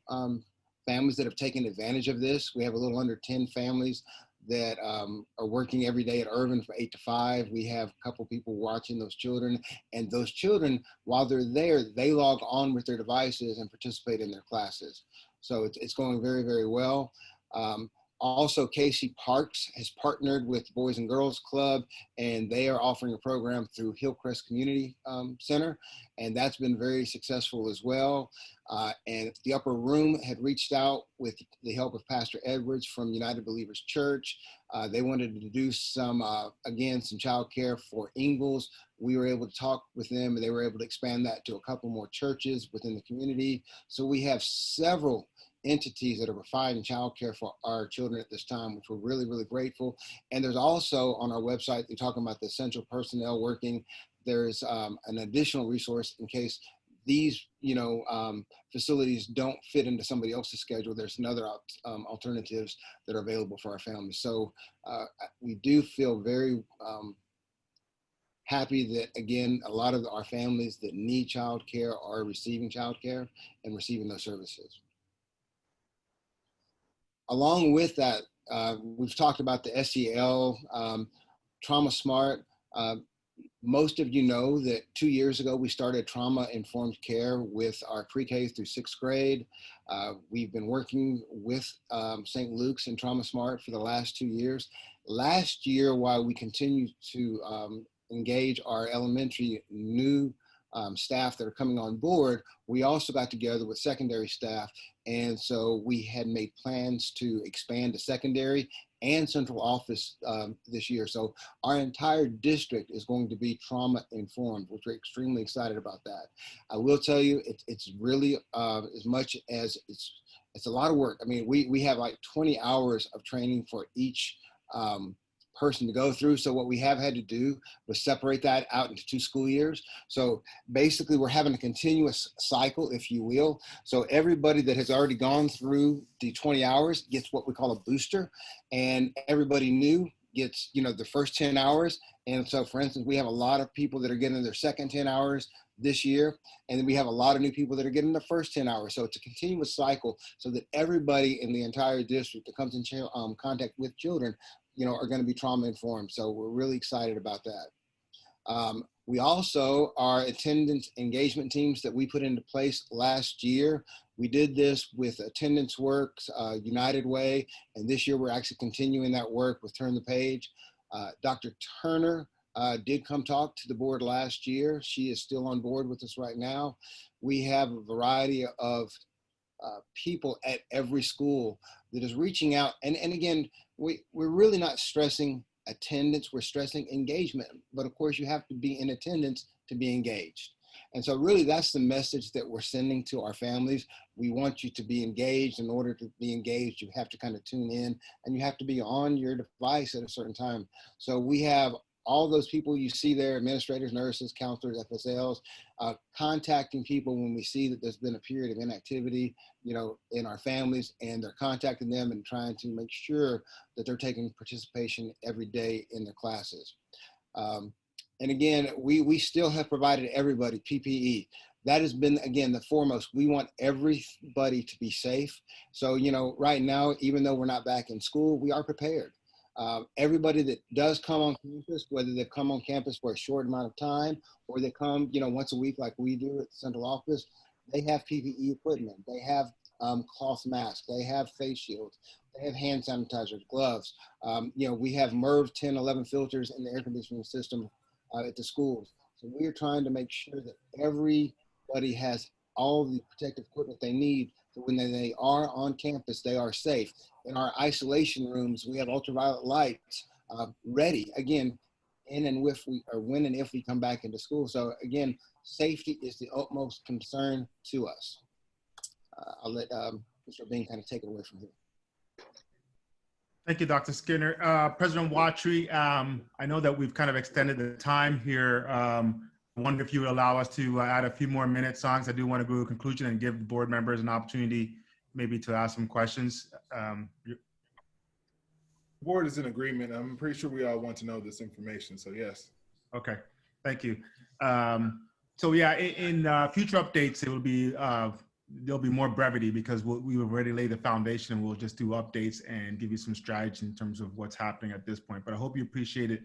S15: families that have taken advantage of this. We have a little under 10 families that are working every day at Irvin from 8 to 5. We have a couple people watching those children, and those children, while they're there, they log on with their devices and participate in their classes. So it's going very, very well. Also, Casey Parks has partnered with Boys and Girls Club, and they are offering a program through Hillcrest Community Center, and that's been very successful as well. And the Upper Room had reached out with the help of Pastor Edwards from United Believers Church. They wanted to do some, again, some childcare for Ingalls. We were able to talk with them, and they were able to expand that to a couple more churches within the community. So we have several entities that are providing childcare for our children at this time, which we're really, really grateful. And there's also on our website, they're talking about the essential personnel working. There's an additional resource in case these, you know, facilities don't fit into somebody else's schedule. There's another alternatives that are available for our families. So we do feel very happy that, again, a lot of our families that need childcare are receiving childcare and receiving those services. Along with that, we've talked about the SEL, Trauma Smart. Most of you know that 2 years ago, we started trauma-informed care with our pre-K through 6th grade. We've been working with St. Luke's and Trauma Smart for the last 2 years. Last year, while we continued to engage our elementary new staff that are coming on board, we also got together with secondary staff. And so we had made plans to expand to secondary and central office this year. So our entire district is going to be trauma informed, which we're extremely excited about that. I will tell you, it's really as much as it's a lot of work. I mean, we have like 20 hours of training for each person to go through. So what we have had to do was separate that out into 2 school years. So basically we're having a continuous cycle, if you will. So everybody that has already gone through the 20 hours gets what we call a booster, and everybody new gets, the first 10 hours. And so, for instance, we have a lot of people that are getting their second 10 hours this year. And then we have a lot of new people that are getting the first 10 hours. So it's a continuous cycle so that everybody in the entire district that comes in contact with children, are going to be trauma informed. So we're really excited about that. We also, our attendance engagement teams that we put into place last year, we did this with Attendance Works, United Way, and this year we're actually continuing that work with Turn the Page. Dr. Turner did come talk to the board last year. She is still on board with us right now. We have a variety of people at every school that is reaching out. And again, we're really not stressing attendance, we're stressing engagement. But of course, you have to be in attendance to be engaged. And so really that's the message that we're sending to our families. We want you to be engaged. In order to be engaged, you have to kind of tune in and you have to be on your device at a certain time. So we have all those people you see there, administrators, nurses, counselors, FSLs, contacting people when we see that there's been a period of inactivity, in our families, and they're contacting them and trying to make sure that they're taking participation every day in their classes. And again, we still have provided everybody PPE. That has been, again, the foremost. We want everybody to be safe. So, right now, even though we're not back in school, we are prepared. Everybody that does come on campus, whether they come on campus for a short amount of time or they come, once a week like we do at the central office, they have PPE equipment. They have cloth masks. They have face shields. They have hand sanitizers, gloves. We have MERV 10, 11 filters in the air conditioning system at the schools. So we are trying to make sure that everybody has all the protective equipment they need. So when they are on campus, they are safe. In our isolation rooms, we have ultraviolet lights ready, again, when and if we come back into school. So again, safety is the utmost concern to us. I'll let Mr. Bean kind of take it away from here.
S6: Thank you, Dr. Skinner. President Watry, I know that we've kind of extended the time here. I wonder if you would allow us to add a few more minutes on, because I do want to go to a conclusion and give board members an opportunity maybe to ask some questions.
S1: The board is in agreement. I'm pretty sure we all want to know this information, so yes.
S6: Okay, thank you. So yeah, in future updates, it will be, there'll be more brevity because we already laid the foundation. We'll just do updates and give you some strategy in terms of what's happening at this point. But I hope you appreciated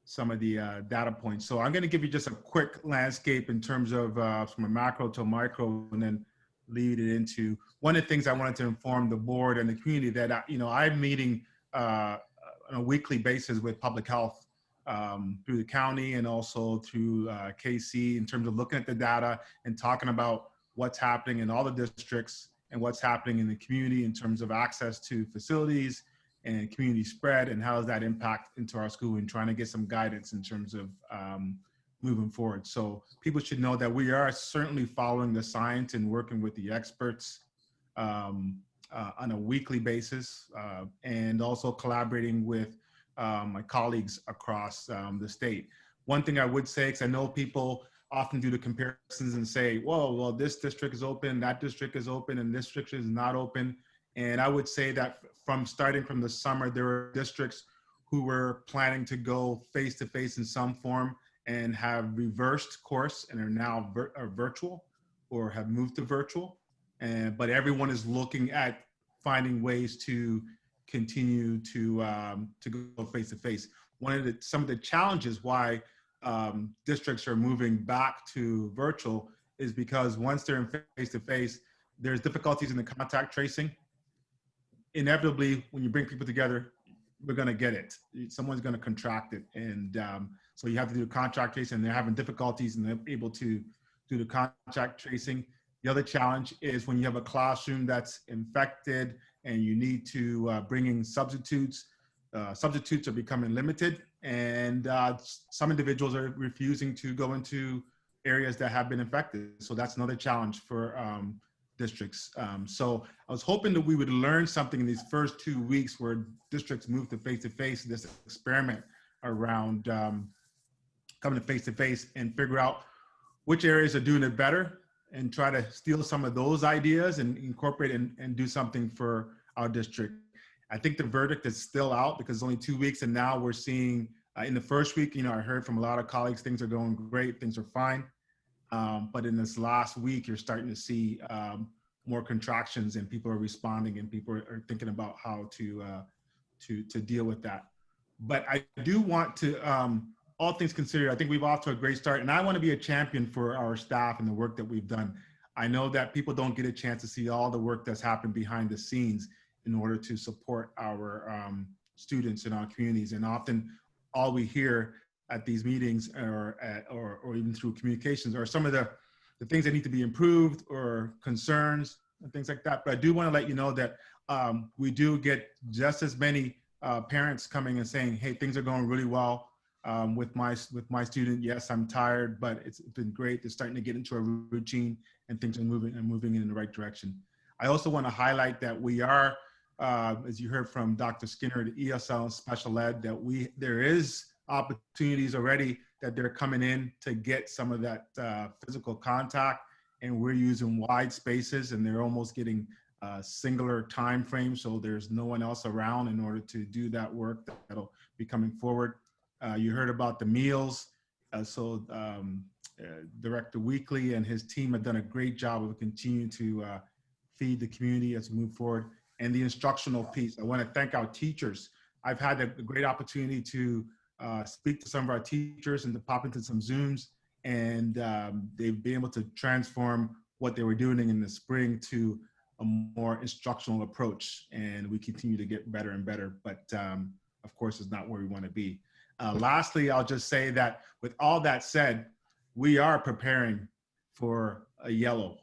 S6: some of the data points. So I'm going to give you just a quick landscape in terms of from a macro to a micro, and then lead it into one of the things I wanted to inform the board and the community that, I'm meeting on a weekly basis with public health through the county and also through KC in terms of looking at the data and talking about what's happening in all the districts and what's happening in the community in terms of access to facilities and community spread, and how does that impact into our school, and trying to get some guidance in terms of moving forward. So people should know that we are certainly following the science and working with the experts on a weekly basis, and also collaborating with my colleagues across the state. One thing I would say, because I know people often do the comparisons and say, well, this district is open, that district is open, and this district is not open. And I would say that starting from the summer, there were districts who were planning to go face-to-face in some form and have reversed course and are now virtual or have moved to virtual. But everyone is looking at finding ways to continue to go face-to-face. Some of the challenges why districts are moving back to virtual is because once they're in face-to-face, there's difficulties in the contact tracing. Inevitably, when you bring people together, we're going to get it. Someone's going to contract it. And so you have to do contact tracing, and they're having difficulties and they're able to do the contact tracing. The other challenge is when you have a classroom that's infected and you need to bring in substitutes. Substitutes are becoming limited, and some individuals are refusing to go into areas that have been infected. So that's another challenge for districts. So I was hoping that we would learn something in these first 2 weeks where districts move to face-to-face, this experiment around coming to face-to-face, and figure out which areas are doing it better and try to steal some of those ideas and incorporate and do something for our district. I think the verdict is still out because it's only 2 weeks, and now we're seeing in the first week, I heard from a lot of colleagues, things are going great, things are fine. But in this last week, you're starting to see more contractions, and people are responding, and people are thinking about how to deal with that. But I do want to, all things considered, I think we've off to a great start, and I want to be a champion for our staff and the work that we've done. I know that people don't get a chance to see all the work that's happened behind the scenes in order to support our students in our communities, and often all we hear at these meetings or even through communications are some of the things that need to be improved or concerns and things like that. But I do want to let you know that we do get just as many parents coming and saying, hey, things are going really well with my student. Yes, I'm tired, but it's been great. They're starting to get into a routine and things are moving in the right direction. I also want to highlight that we are, as you heard from Dr. Skinner, the ESL and special ed, that there is opportunities already that they're coming in to get some of that physical contact, and we're using wide spaces, and they're almost getting singular time frames, so there's no one else around in order to do that work that'll be coming forward. You heard about the meals, so Director Weekly and his team have done a great job of continuing to feed the community as we move forward. And the instructional piece, I want to thank our teachers. I've had a great opportunity to speak to some of our teachers and to pop into some Zooms, and they've been able to transform what they were doing in the spring to a more instructional approach, and we continue to get better and better, but of course it's not where we want to be. Lastly, I'll just say that with all that said, we are preparing for a yellow.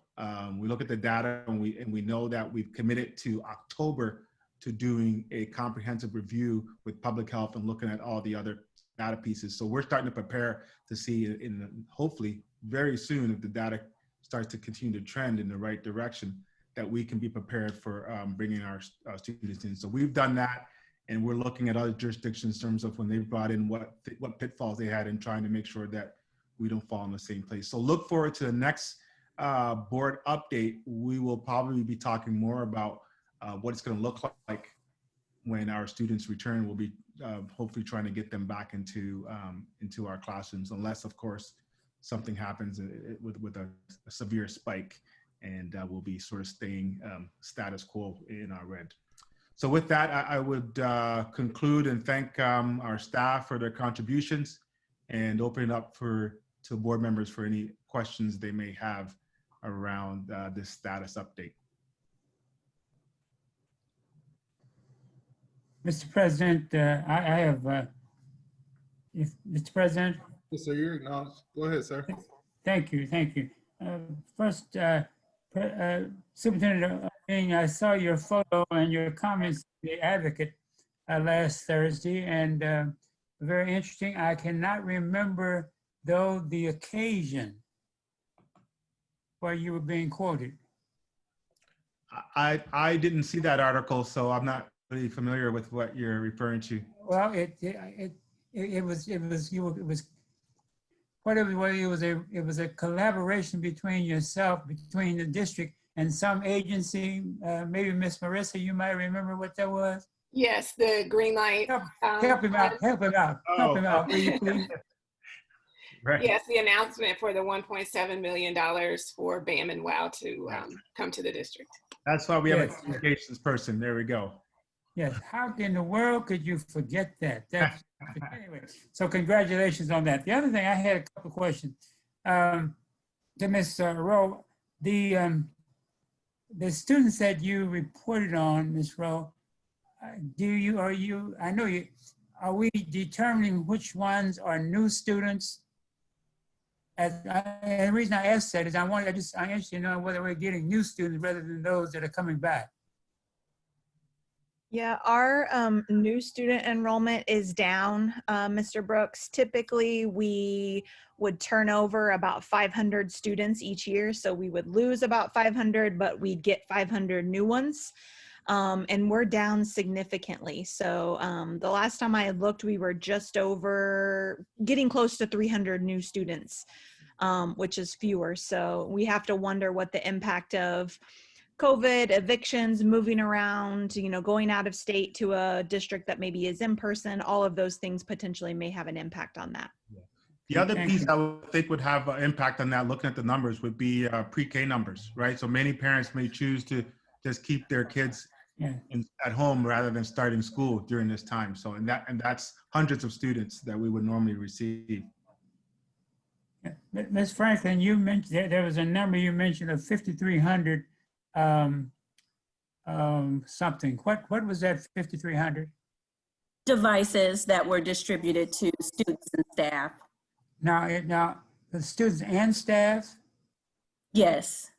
S6: We look at the data, and we know that we've committed to October to doing a comprehensive review with public health and looking at all the other data pieces. So we're starting to prepare to see hopefully very soon, if the data starts to continue to trend in the right direction, that we can be prepared for bringing our students in. So we've done that, and we're looking at other jurisdictions in terms of when they've brought in what pitfalls they had in trying to make sure that we don't fall in the same place. So look forward to the next board update. We will probably be talking more about what it's going to look like when our students return. We'll be hopefully trying to get them back into our classrooms, unless of course something happens with a severe spike, and we'll be sort of staying status quo in our red. So with that, I would conclude and thank our staff for their contributions, and open it up to board members for any questions they may have around this status update.
S4: Mr. President, I have, Mr. President.
S1: Yes, sir, you're acknowledged. Go ahead, sir.
S4: Thank you, thank you. First, Superintendent King, I saw your photo and your comments, the advocate, last Thursday, and very interesting. I cannot remember, though, the occasion where you were being quoted.
S6: I didn't see that article, so I'm not really familiar with what you're referring to.
S4: Well, it was whatever it was a collaboration between yourself, between the district and some agency. Maybe Miss Marissa, you might remember what that was.
S14: Yes, the green light.
S4: Help him out. Help him out. Help him out, will you please?
S6: Right.
S14: Yes, the announcement for the $1.7 million for BAM and WOW to come to the district.
S6: That's why we have a communications person. There we go.
S4: Yes. How in the world could you forget that? Anyway, so congratulations on that. The other thing, I had a couple of questions to Ms. Rowe. The students that you reported on, Ms. Rowe, are we determining which ones are new students? And the reason I asked that is I'm interested to know whether we're getting new students rather than those that are coming back.
S16: Yeah, our new student enrollment is down, Mr. Brooks. Typically, we would turn over about 500 students each year. So we would lose about 500, but we'd get 500 new ones. And we're down significantly. So the last time I had looked, we were just over getting close to 300 new students, which is fewer. So we have to wonder what the impact of COVID, evictions, moving around, going out of state to a district that maybe is in person, all of those things potentially may have an impact on that.
S6: The other piece I would think would have an impact on that, looking at the numbers, would be pre-K numbers, right? So many parents may choose to just keep their kids at home rather than starting school during this time. So, and that's hundreds of students that we would normally receive.
S4: Ms. Franklin, you mentioned there was a number you mentioned of 5,300 something. What was that 5,300?
S17: Devices that were distributed to students and staff.
S4: Now, the students and staff?
S17: Yes.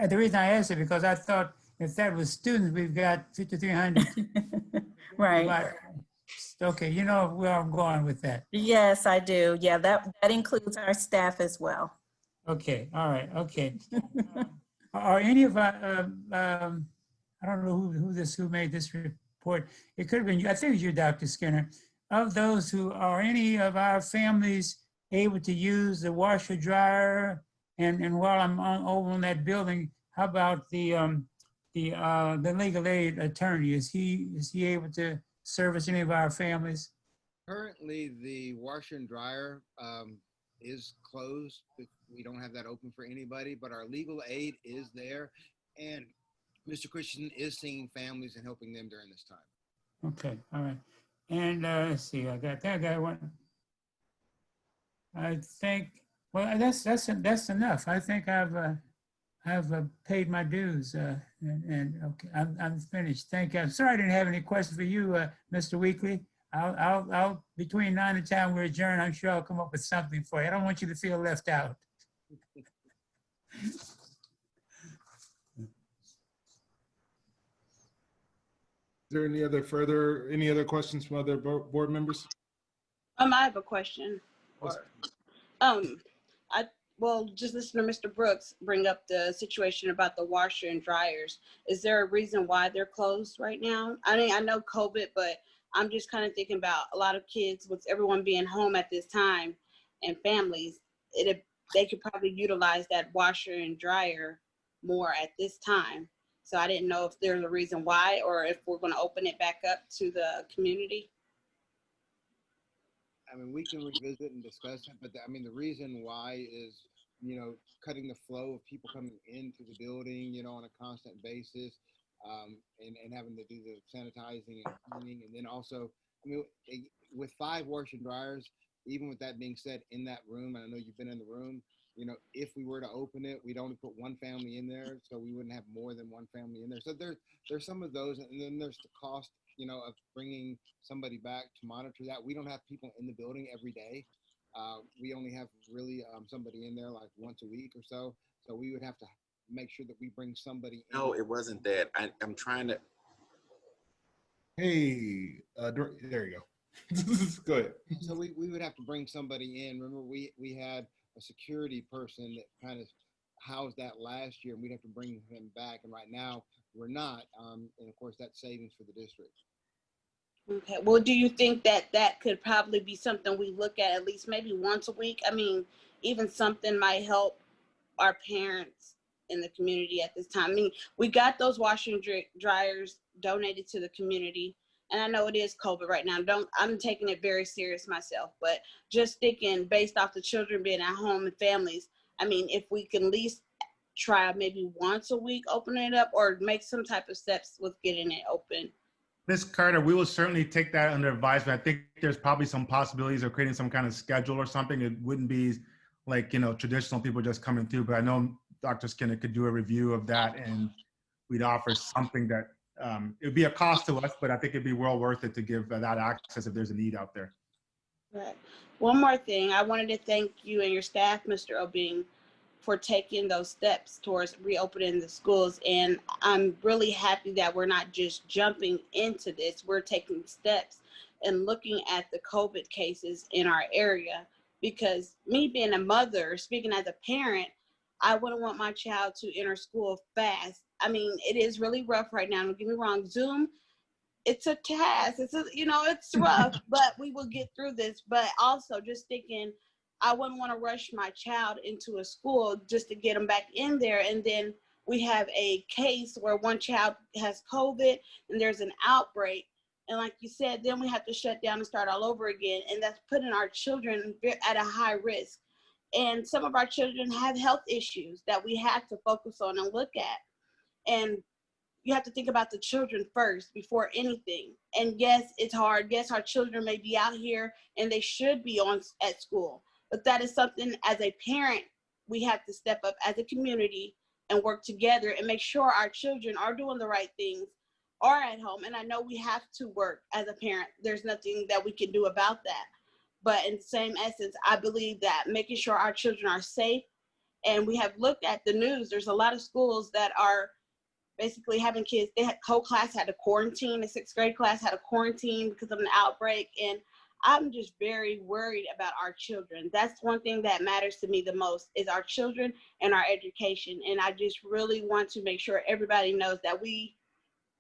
S4: The reason I asked it because I thought if that was students, we've got 5,300.
S17: Right.
S4: Okay, you know where I'm going with that.
S17: Yes, I do. Yeah, that includes our staff as well.
S4: Okay, all right, okay. Are any of our, I don't know who made this report. It could have been you. I think it was you, Dr. Skinner. Of those who are any of our families able to use the washer dryer? And while I'm over on that building, how about the legal aid attorney? Is he able to service any of our families?
S15: Currently, the washer and dryer is closed. We don't have that open for anybody, but our legal aid is there. And Mr. Christian is seeing families and helping them during this time.
S4: Okay, all right. And let's see, I got one. I think, well, that's enough. I think I've paid my dues, and okay, I'm finished. Thank you. I'm sorry I didn't have any questions for you, Mr. Weekly. I'll between 9 and 10 we're adjourned. I'm sure I'll come up with something for you. I don't want you to feel left out.
S1: Is there any other questions from other board members?
S7: I have a question. Just listen to Mr. Brooks bring up the situation about the washer and dryers. Is there a reason why they're closed right now? I mean, I know COVID, but I'm just kind of thinking about a lot of kids with everyone being home at this time and families. They could probably utilize that washer and dryer more at this time. So I didn't know if there's a reason why or if we're going to open it back up to the community.
S15: I mean, we can revisit and discuss it, but the reason why is, cutting the flow of people coming into the building, on a constant basis, and having to do the sanitizing and cleaning. And then also, with 5 wash and dryers, even with that being said, in that room, and I know you've been in the room, if we were to open it, we'd only put 1 family in there, so we wouldn't have more than 1 family in there. So there's some of those, and then there's the cost, of bringing somebody back to monitor that. We don't have people in the building every day. We only have really somebody in there like once a week or so. So we would have to make sure that we bring somebody in.
S3: No, it wasn't that. I'm trying to.
S1: Hey, there you go. Go ahead.
S15: So we would have to bring somebody in. Remember, we had a security person that kind of housed that last year, and we'd have to bring him back. And right now we're not. And of course, that's savings for the district.
S7: Okay. Well, do you think that could probably be something we look at least maybe once a week? I mean, even something might help our parents in the community at this time. I mean, we got those washing dryers donated to the community. And I know it is COVID right now. I'm taking it very serious myself, but just thinking based off the children being at home and families, I mean, if we can at least try maybe once a week opening it up or make some type of steps with getting it open.
S6: Ms. Carter, we will certainly take that under advisement. I think there's probably some possibilities of creating some kind of schedule or something. It wouldn't be like, traditional people just coming through, but I know Dr. Skinner could do a review of that and we'd offer something that it would be a cost to us, but I think it'd be well worth it to give that access if there's a need out there.
S7: Right. One more thing. I wanted to thank you and your staff, Mr. Obing, for taking those steps towards reopening the schools. And I'm really happy that we're not just jumping into this. We're taking steps and looking at the COVID cases in our area, because me being a mother, speaking as a parent, I wouldn't want my child to enter school fast. I mean, it is really rough right now. Don't get me wrong. Zoom, it's a task. It's rough, but we will get through this. But also just thinking, I wouldn't want to rush my child into a school just to get them back in there. And then we have a case where one child has COVID and there's an outbreak. And like you said, then we have to shut down and start all over again. And that's putting our children at a high risk. And some of our children have health issues that we have to focus on and look at. And you have to think about the children first before anything. And yes, it's hard. Yes, our children may be out here and they should be at school. But that is something as a parent, we have to step up as a community and work together and make sure our children are doing the right things, are at home. And I know we have to work as a parent. There's nothing that we can do about that. But in the same essence, I believe that making sure our children are safe, and we have looked at the news, there's a lot of schools that are basically having kids, they had co-class had a quarantine, the 6th grade class had a quarantine because of an outbreak. And I'm just very worried about our children. That's one thing that matters to me the most, is our children and our education. And I just really want to make sure everybody knows that we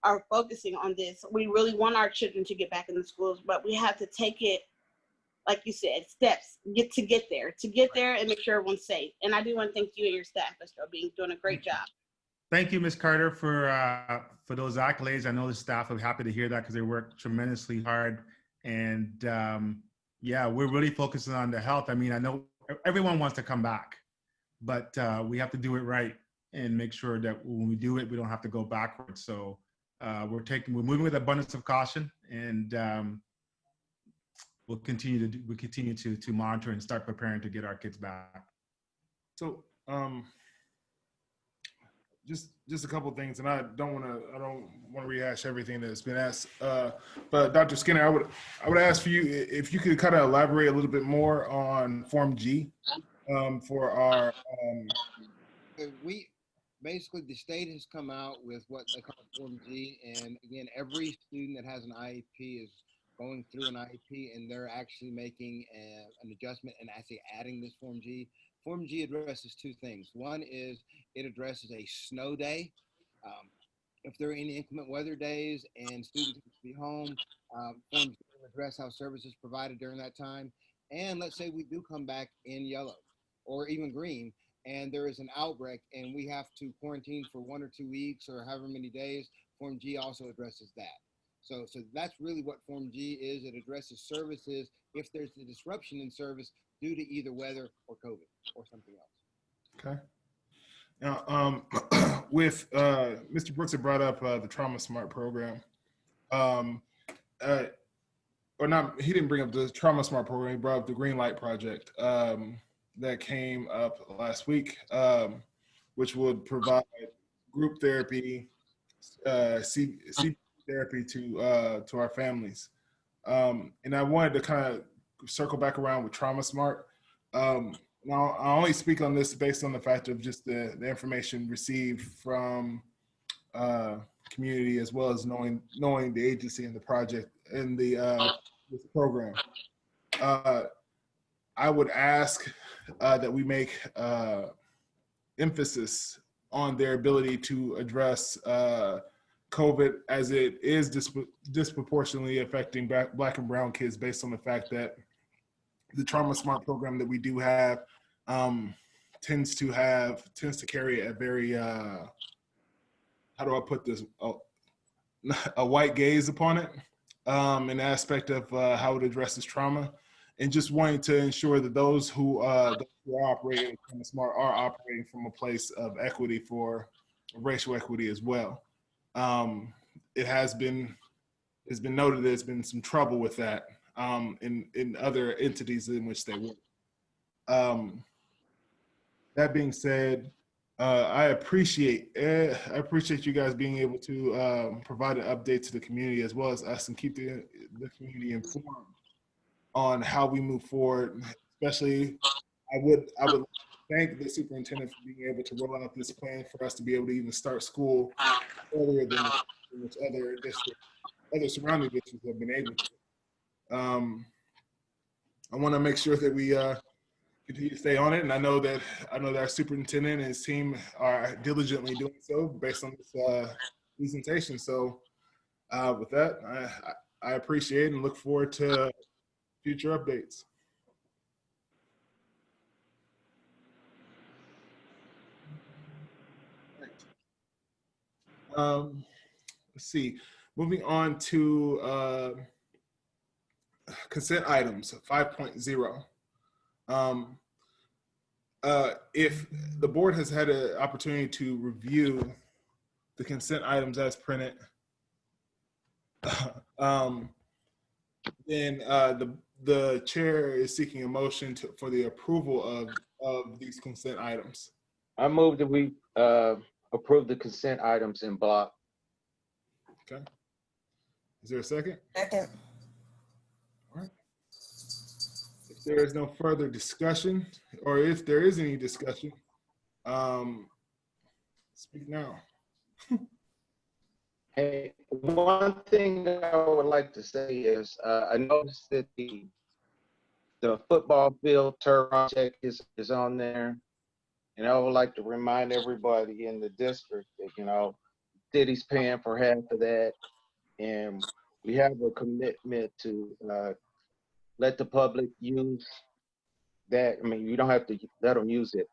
S7: are focusing on this. We really want our children to get back in the schools, but we have to take it, like you said, steps to get there and make sure everyone's safe. And I do want to thank you and your staff, Mr. Obing, doing a great job.
S6: Thank you, Ms. Carter, for those accolades. I know the staff are happy to hear that because they work tremendously hard. And yeah, we're really focusing on the health. I mean, I know everyone wants to come back, but we have to do it right and make sure that when we do it, we don't have to go backwards. So we're moving with abundance of caution, and we'll continue to monitor and start preparing to get our kids back.
S1: So just a couple of things, and I don't want to rehash everything that's been asked. But Dr. Skinner, I would ask for you if you could kind of elaborate a little bit more on Form G for our.
S15: We basically, the state has come out with what they call Form G, and again, every student that has an IEP is going through an IEP, and they're actually making an adjustment and actually adding this Form G. Form G addresses two things. One is it addresses a snow day. If there are any inclement weather days and students have to be home, Form G will address how services provided during that time. And let's say we do come back in yellow or even green, and there is an outbreak and we have to quarantine for 1 or 2 weeks or however many days, Form G also addresses that. So that's really what Form G is. It addresses services if there's a disruption in service due to either weather or COVID or something else.
S1: Okay. Now, with Mr. Brooks had brought up the Trauma Smart program, or not, he didn't bring up the Trauma Smart program, he brought up the Green Light Project that came up last week, which would provide group therapy, CBT therapy to our families. And I wanted to kind of circle back around with Trauma Smart. Now, I only speak on this based on the fact of just the information received from community, as well as knowing the agency and the project and the this program. I would ask that we make emphasis on their ability to address COVID, as it is disproportionately affecting Black and brown kids, based on the fact that the Trauma Smart program that we do have tends to carry a very how do I put this, a white gaze upon it, an aspect of how it addresses trauma, and just wanting to ensure that those who are operating Trauma Smart are operating from a place of equity, for racial equity as well. It's been noted that there's been some trouble with that in other entities in which they work. That being said, I appreciate you guys being able to provide an update to the community, as well as us, and keep the community informed on how we move forward. Especially, I would thank the superintendent for being able to roll out this plan for us to be able to even start school earlier than which other surrounding districts have been able to. I want to make sure that we continue to stay on it, and I know that our superintendent and his team are diligently doing so based on this presentation. So with that, I appreciate it and look forward to future updates. Let's see. Moving on to consent items 5.0. If the board has had an opportunity to review the consent items as printed, then the chair is seeking a motion for the approval of these consent items.
S3: I move that we approve the consent items in block.
S1: Okay. Is there a second?
S8: Second.
S1: All right. If there is no further discussion, or if there is any discussion, speak now.
S3: Hey, one thing that I would like to say is I noticed that the football field turf project is on there. And I would like to remind everybody in the district that, you know, city's paying for half of that. And we have a commitment to let the public use that. I mean, you don't have to let them use it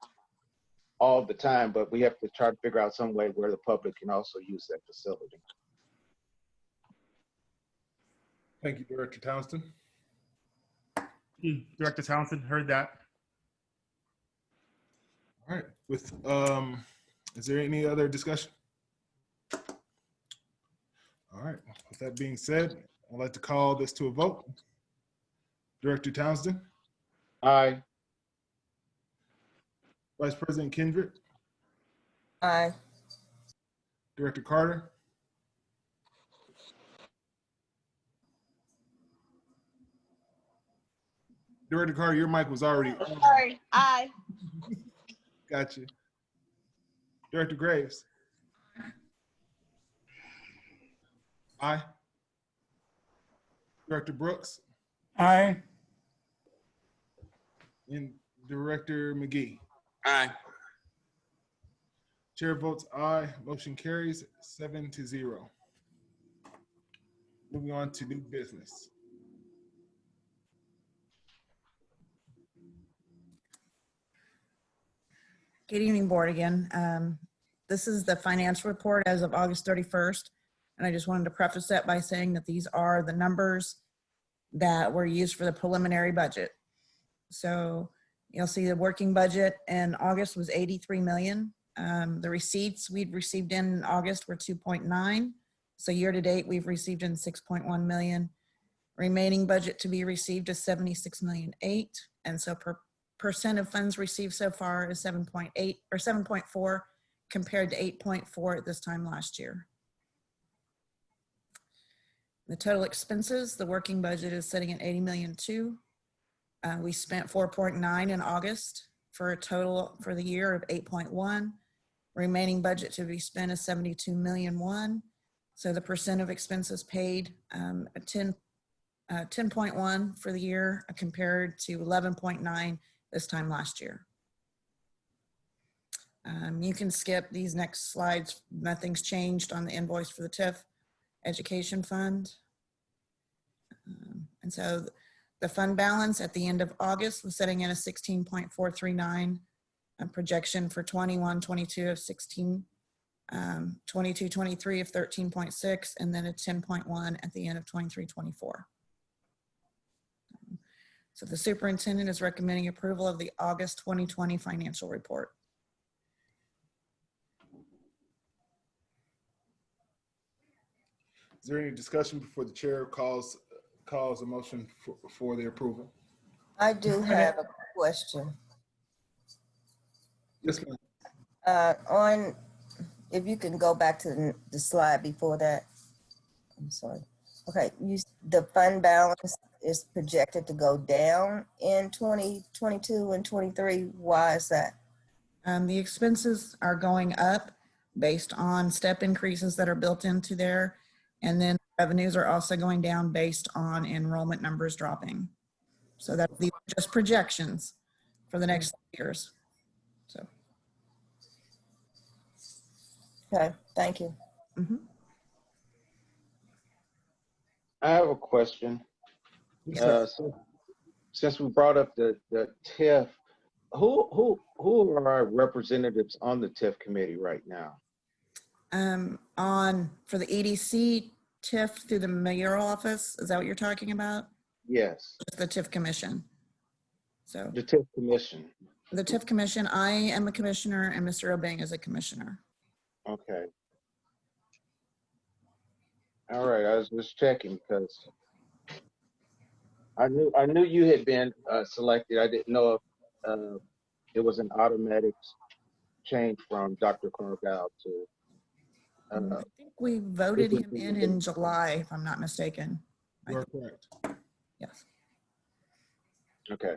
S3: all the time, but we have to try to figure out some way where the public can also use that facility.
S1: Thank you, Director Townsend.
S6: Director Townsend, heard that.
S1: All right. With is there any other discussion? All right. With that being said, I'd like to call this to a vote. Director Townsend.
S3: Aye.
S1: Vice President Kendrick.
S8: Aye.
S1: Director Carter. Director Carter, your mic was already on.
S7: Sorry, aye.
S1: Gotcha. Director Graves. Aye. Director Brooks.
S4: Aye.
S1: And Director McGee.
S3: Aye.
S1: Chair votes aye. Motion carries 7-0. Moving on to new business.
S5: Good evening, board again. This is the financial report as of August 31st. And I just wanted to preface that by saying that these are the numbers that were used for the preliminary budget. So you'll see the working budget in August was 83 million. The receipts we'd received in August were 2.9. So year to date, we've received in 6.1 million. Remaining budget to be received is 76 million 8. And so percent of funds received so far is 7.8 or 7.4 compared to 8.4 at this time last year. The total expenses, the working budget is sitting at 80 million 2. We spent 4.9 in August for a total for the year of 8.1. Remaining budget to be spent is 72 million 1. So the percent of expenses paid 10.1 for the year compared to 11.9 this time last year. You can skip these next slides. Nothing's changed on the invoice for the TIF education fund. And so the fund balance at the end of August was sitting at a 16.439, a projection for 21-22 of 16, 22-23 of 13.6, and then a 10.1 at the end of 23-24. So the superintendent is recommending approval of the August 2020 financial report.
S1: Is there any discussion before the chair calls a motion for the approval?
S8: I do have a question.
S1: Yes, ma'am.
S8: On, if you can go back to the slide before that. I'm sorry. Okay, the fund balance is projected to go down in 2022 and 23. Why is that?
S5: The expenses are going up based on step increases that are built into there. And then revenues are also going down based on enrollment numbers dropping. So that these are just projections for the next years. So.
S8: Okay, thank you.
S5: Mm-hmm.
S3: I have a question. Since we brought up the TIF, who are our representatives on the TIF committee right now?
S5: For the EDC TIF through the mayoral office, is that what you're talking about?
S3: Yes,
S5: Just the TIF commission. So
S3: the TIF commission.
S5: the TIF commission, I am a commissioner and Mr. Obeng is a commissioner.
S3: Okay. All right, I was just checking because I knew you had been selected. I didn't know if it was an automatic change from Dr. Cargal to.
S5: I think we voted him in July, if I'm not mistaken.
S1: You are correct.
S5: Yes.
S3: Okay.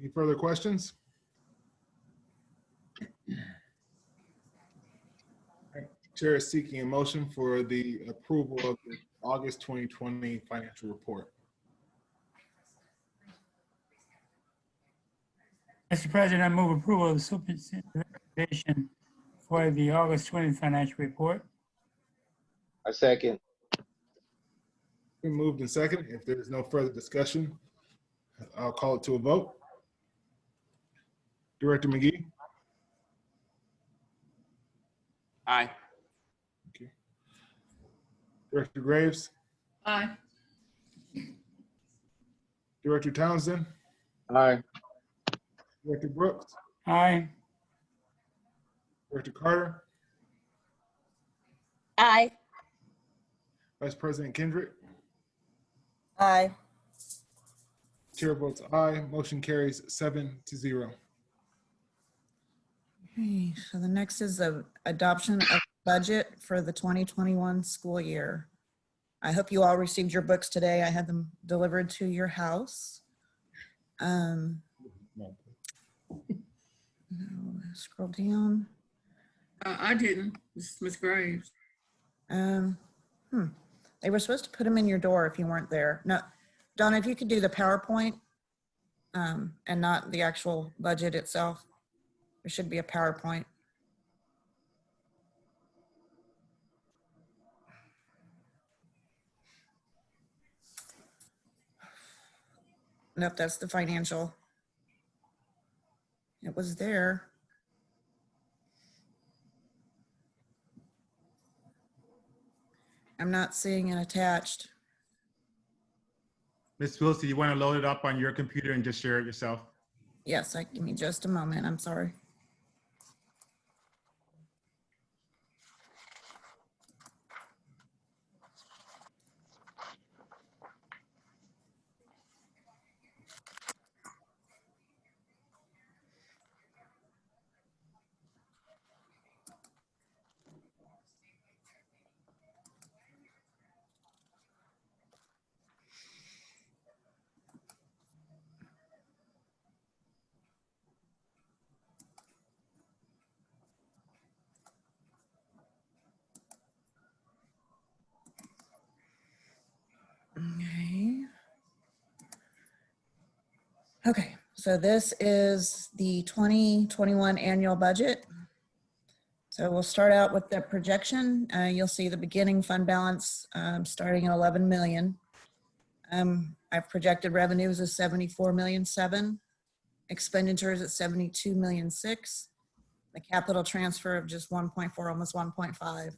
S1: Any further questions? Chair is seeking a motion for the approval of the August 2020 financial report.
S4: Mr. President, I move approval of the superintendent's recommendation for the August 20 financial report.
S3: A second.
S1: Been moved and seconded. If there is no further discussion, I'll call it to a vote. Director McGee?
S19: Aye.
S1: Okay. Director Graves?
S13: Aye.
S1: Director Townsend?
S3: Aye.
S1: Director Brooks?
S4: Aye.
S1: Director Carter?
S11: Aye.
S1: Vice President Kendrick?
S8: Aye.
S1: Chair votes aye. Motion carries 7-0.
S5: Okay, so the next is the adoption of budget for the 2021 school year. I hope you all received your books today. I had them delivered to your house. Scroll down.
S13: I didn't. This is Ms. Graves.
S5: They were supposed to put them in your door if you weren't there. No, Donna, if you could do the PowerPoint and not the actual budget itself. There should be a PowerPoint. Nope, that's the financial. It was there. I'm not seeing it attached.
S6: Ms. Wilson, you want to load it up on your computer and just share it yourself?
S5: Yes, give me just a moment. I'm sorry. Okay, so this is the 2021 annual budget. So we'll start out with the projection. You'll see the beginning fund balance starting at 11 million. I've projected revenues as 74,000,007, expenditures at 72,000,006, the capital transfer of just 1.4, almost 1.5,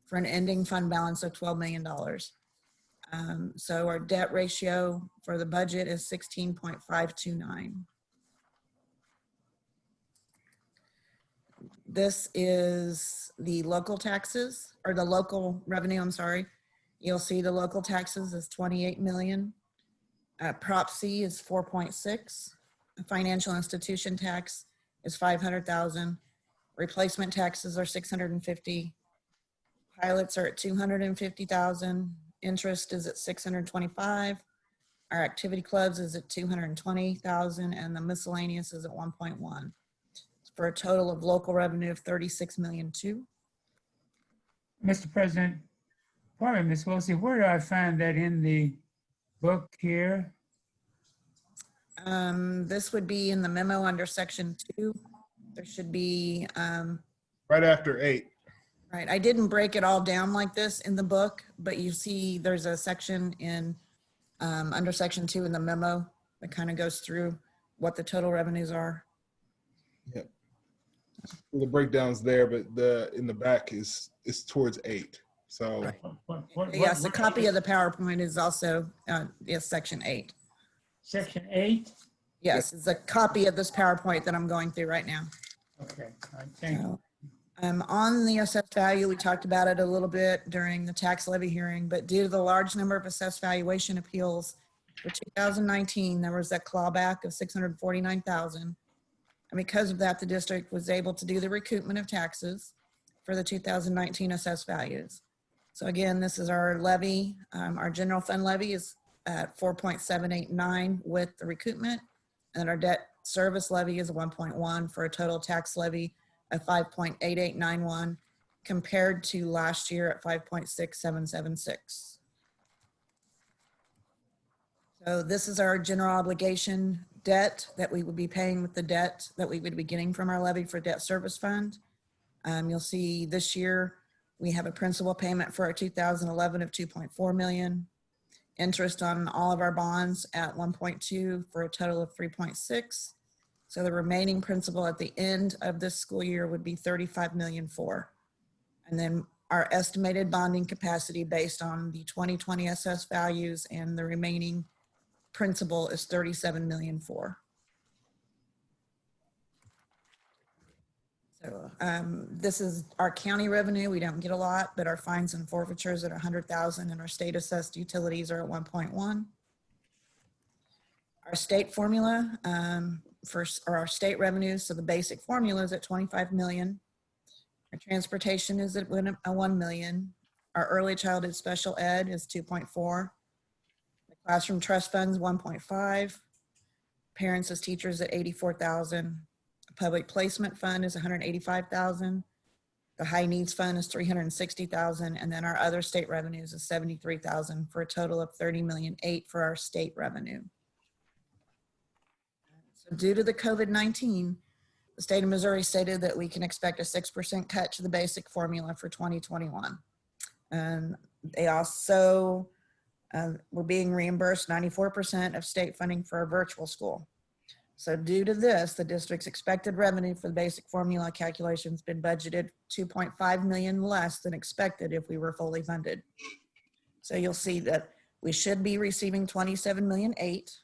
S5: for an ending fund balance of $12 million. So our debt ratio for the budget is 16.529. This is the local taxes, or the local revenue, I'm sorry. You'll see the local taxes is 28 million. Prop C is 4.6. Financial institution tax is 500,000. Replacement taxes are 650. Pilots are at 250,000. Interest is at 625. Our activity clubs is at 220,000, and the miscellaneous is at 1.1. For a total of local revenue of 36,000,002.
S4: Mr. President, pardon me, Ms. Wilson, where do I find that in the book here?
S5: This would be in the memo under section 2. There should be
S1: right after 8.
S5: Right, I didn't break it all down like this in the book, but you see there's a section in under section 2 in the memo that kind of goes through what the total revenues are.
S1: Yep. The breakdown's there, but in the back is towards 8. So
S5: Yes, a copy of the PowerPoint is also, is section 8.
S4: Section 8?
S5: Yes, it's a copy of this PowerPoint that I'm going through right now.
S4: Okay, all right, thank you.
S5: On the assessed value, we talked about it a little bit during the tax levy hearing, but due to the large number of assessed valuation appeals for 2019, there was that clawback of $649,000. And because of that, the district was able to do the recoupment of taxes for the 2019 assessed values. So again, this is our levy. Our general fund levy is at 4.789 with the recoupment, and our debt service levy is 1.1 for a total tax levy of 5.8891 compared to last year at 5.6776. So this is our general obligation debt that we would be paying with the debt that we would be getting from our levy for debt service fund. You'll see this year we have a principal payment for our 2011 of 2.4 million, interest on all of our bonds at 1.2 for a total of 3.6. So the remaining principal at the end of this school year would be 35 million for. And then our estimated bonding capacity based on the 2020 SS values and the remaining principal is 37 million for. So this is our county revenue. We don't get a lot, but our fines and forfeitures at 100,000 and our state assessed utilities are at 1.1. Our state formula or our state revenues, so the basic formula is at 25 million. Our transportation is at 1 million. Our early childhood special ed is 2.4. The classroom trust funds 1.5. Parents as teachers at 84,000. Public placement fund is 185,000. The high needs fund is 360,000, and then our other state revenues is 73,000 for a total of 30,000,008 for our state revenue. So due to the COVID-19, the state of Missouri stated that we can expect a 6% cut to the basic formula for 2021. And they also were being reimbursed 94% of state funding for our virtual school. So due to this, the district's expected revenue for the basic formula calculation has been budgeted 2.5 million less than expected if we were fully funded. So you'll see that we should be receiving 27,000,008.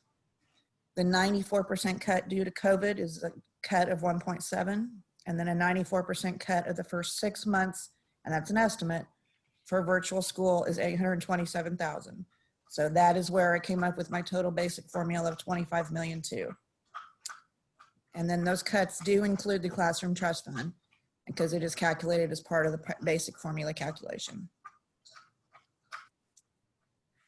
S5: The 94% cut due to COVID is a cut of 1.7, and then a 94% cut of the first 6 months, and that's an estimate, for virtual school is 827,000. So that is where I came up with my total basic formula of 25,000,002. And then those cuts do include the classroom trust fund because it is calculated as part of the basic formula calculation.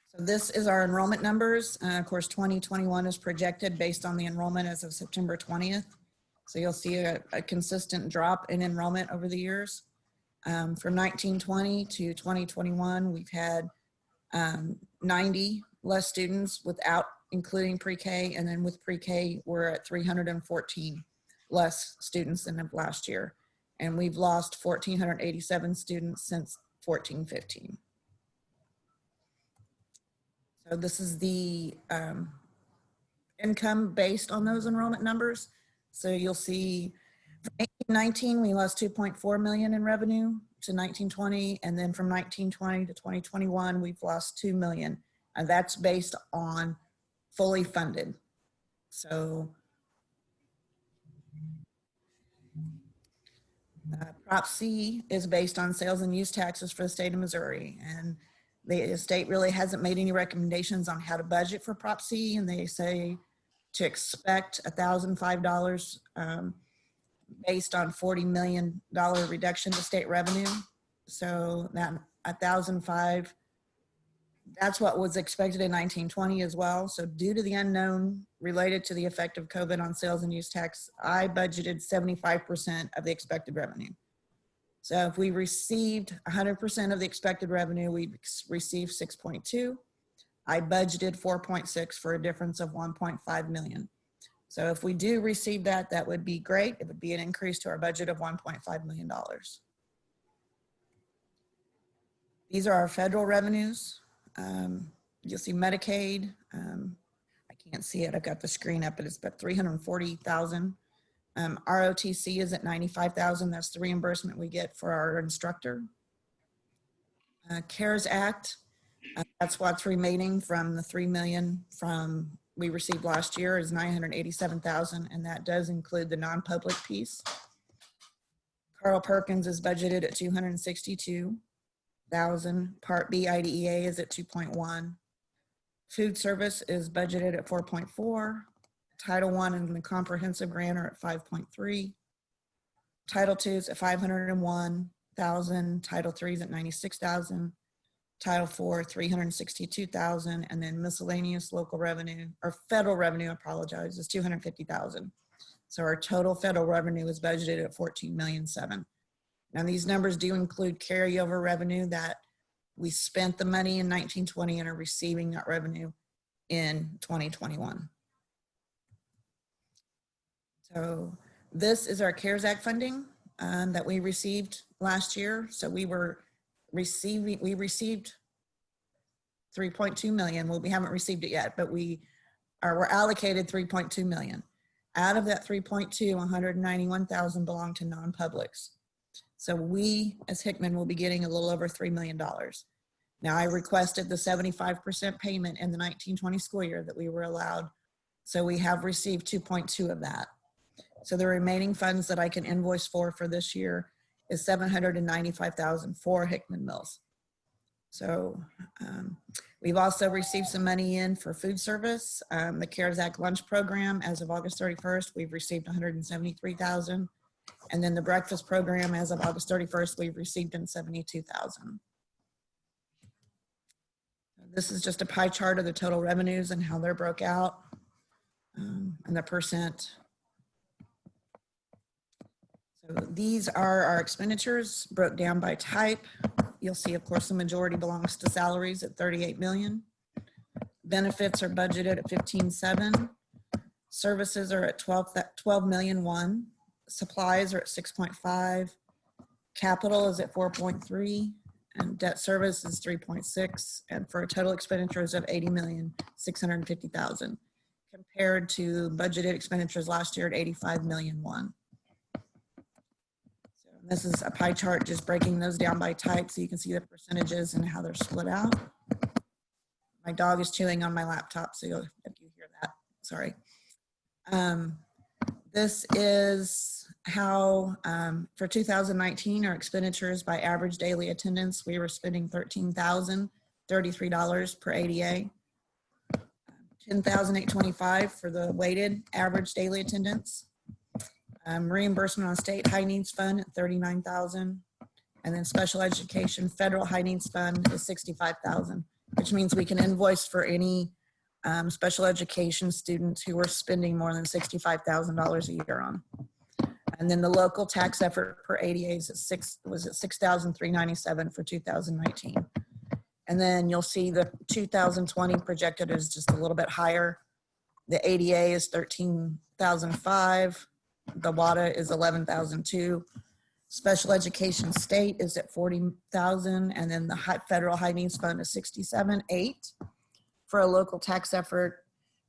S5: So this is our enrollment numbers. Of course, 2021 is projected based on the enrollment as of September 20th. So you'll see a consistent drop in enrollment over the years. From 1920 to 2021, we've had 90 less students without including pre-K, and then with pre-K, we're at 314 less students than of last year. And we've lost 1,487 students since 14-15. So this is the income based on those enrollment numbers. So you'll see from 1819, we lost 2.4 million in revenue to 1920. And then from 1920 to 2021, we've lost 2 million. And that's based on fully funded. So Prop C is based on sales and use taxes for the state of Missouri. And the state really hasn't made any recommendations on how to budget for Prop C. And they say to expect $1,005 based on $40 million reduction to state revenue. So that 1,005, that's what was expected in 1920 as well. So due to the unknown related to the effect of COVID on sales and use tax, I budgeted 75% of the expected revenue. So if we received 100% of the expected revenue, we'd receive 6.2. I budgeted 4.6 for a difference of 1.5 million. So if we do receive that, that would be great. It would be an increase to our budget of $1.5 million. These are our federal revenues. You'll see Medicaid. I can't see it. I've got the screen up, but it's about 340,000. ROTC is at 95,000. That's the reimbursement we get for our instructor. CARES Act, that's what's remaining from the 3 million from we received last year is 987,000, and that does include the non-public piece. Carl Perkins is budgeted at 262,000. Part B IDEA is at 2.1. Food service is budgeted at 4.4. Title I and the comprehensive grant are at 5.3. Title II is at 501,000. Title III is at 96,000. Title IV, 362,000. And then miscellaneous local revenue, or federal revenue, I apologize, is 250,000. So our total federal revenue is budgeted at 14,700,000. Now these numbers do include carryover revenue that we spent the money in 1920 and are receiving that revenue in 2021. So this is our CARES Act funding that we received last year. So we received 3.2 million. Well, we haven't received it yet, but we're allocated 3.2 million. Out of that 3.2, 191,000 belong to non-publics. So we, as Hickman, will be getting a little over $3 million. Now, I requested the 75% payment in the 1920 school year that we were allowed. So we have received 2.2 of that. So the remaining funds that I can invoice for this year is 795,000 for Hickman Mills. So we've also received some money in for food service. The CARES Act lunch program, as of August 31st, we've received 173,000. And then the breakfast program, as of August 31st, we've received in 72,000. This is just a pie chart of the total revenues and how they're broke out and the percent. So these are our expenditures broke down by type. You'll see, of course, the majority belongs to salaries at 38 million. Benefits are budgeted at 15.7. Services are at 12,000,001. Supplies are at 6.5. Capital is at 4.3. And debt service is 3.6. And for a total expenditures of 80,650,000 compared to budgeted expenditures last year at 85,000,001. This is a pie chart just breaking those down by type so you can see the percentages and how they're split out. My dog is chewing on my laptop, so if you hear that, sorry. This is how, for 2019, our expenditures by average daily attendance, we were spending $13,033 per ADA, $10,825 for the weighted average daily attendance. Reimbursement on state high needs fund at 39,000, and then special education federal high needs fund is 65,000, which means we can invoice for any special education students who are spending more than $65,000 a year on. And then the local tax effort per ADA is was at 6,397 for 2019. And then you'll see the 2020 projected is just a little bit higher. The ADA is 13,005. The WADA is 11,002. Special education state is at 40,000, and then the federal high needs fund is 67,800. For a local tax effort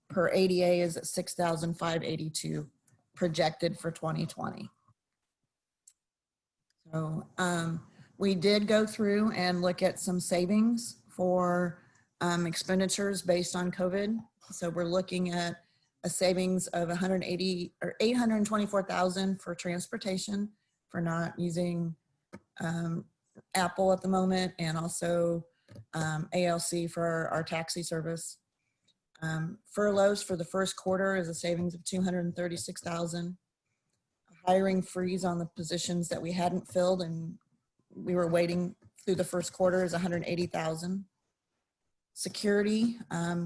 S5: per ADA is at 6,582 projected for 2020. So we did go through and look at some savings for expenditures based on COVID. So we're looking at a savings of 824,000 for transportation for not using Apple at the moment, and also ALC for our taxi service. Furloughs for the first quarter is a savings of 236,000. Hiring freeze on the positions that we hadn't filled and we were waiting through the first quarter is 180,000. Security,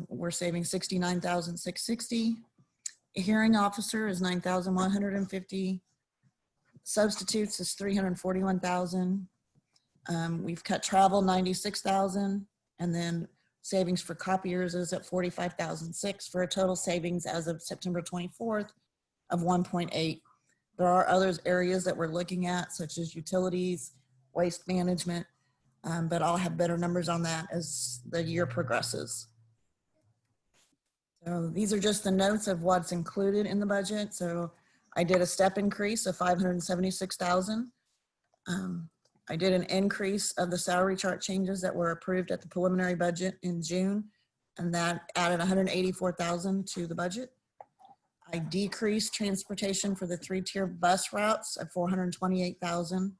S5: we're saving 69,660. A hearing officer is 9,150. Substitutes is 341,000. We've cut travel 96,000, and then savings for copiers is at 45,006 for a total savings as of September 24th of 1.8. There are other areas that we're looking at, such as utilities, waste management, but I'll have better numbers on that as the year progresses. So these are just the notes of what's included in the budget. So I did a step increase of 576,000. I did an increase of the salary chart changes that were approved at the preliminary budget in June, and that added 184,000 to the budget. I decreased transportation for the 3-tier bus routes at 428,000.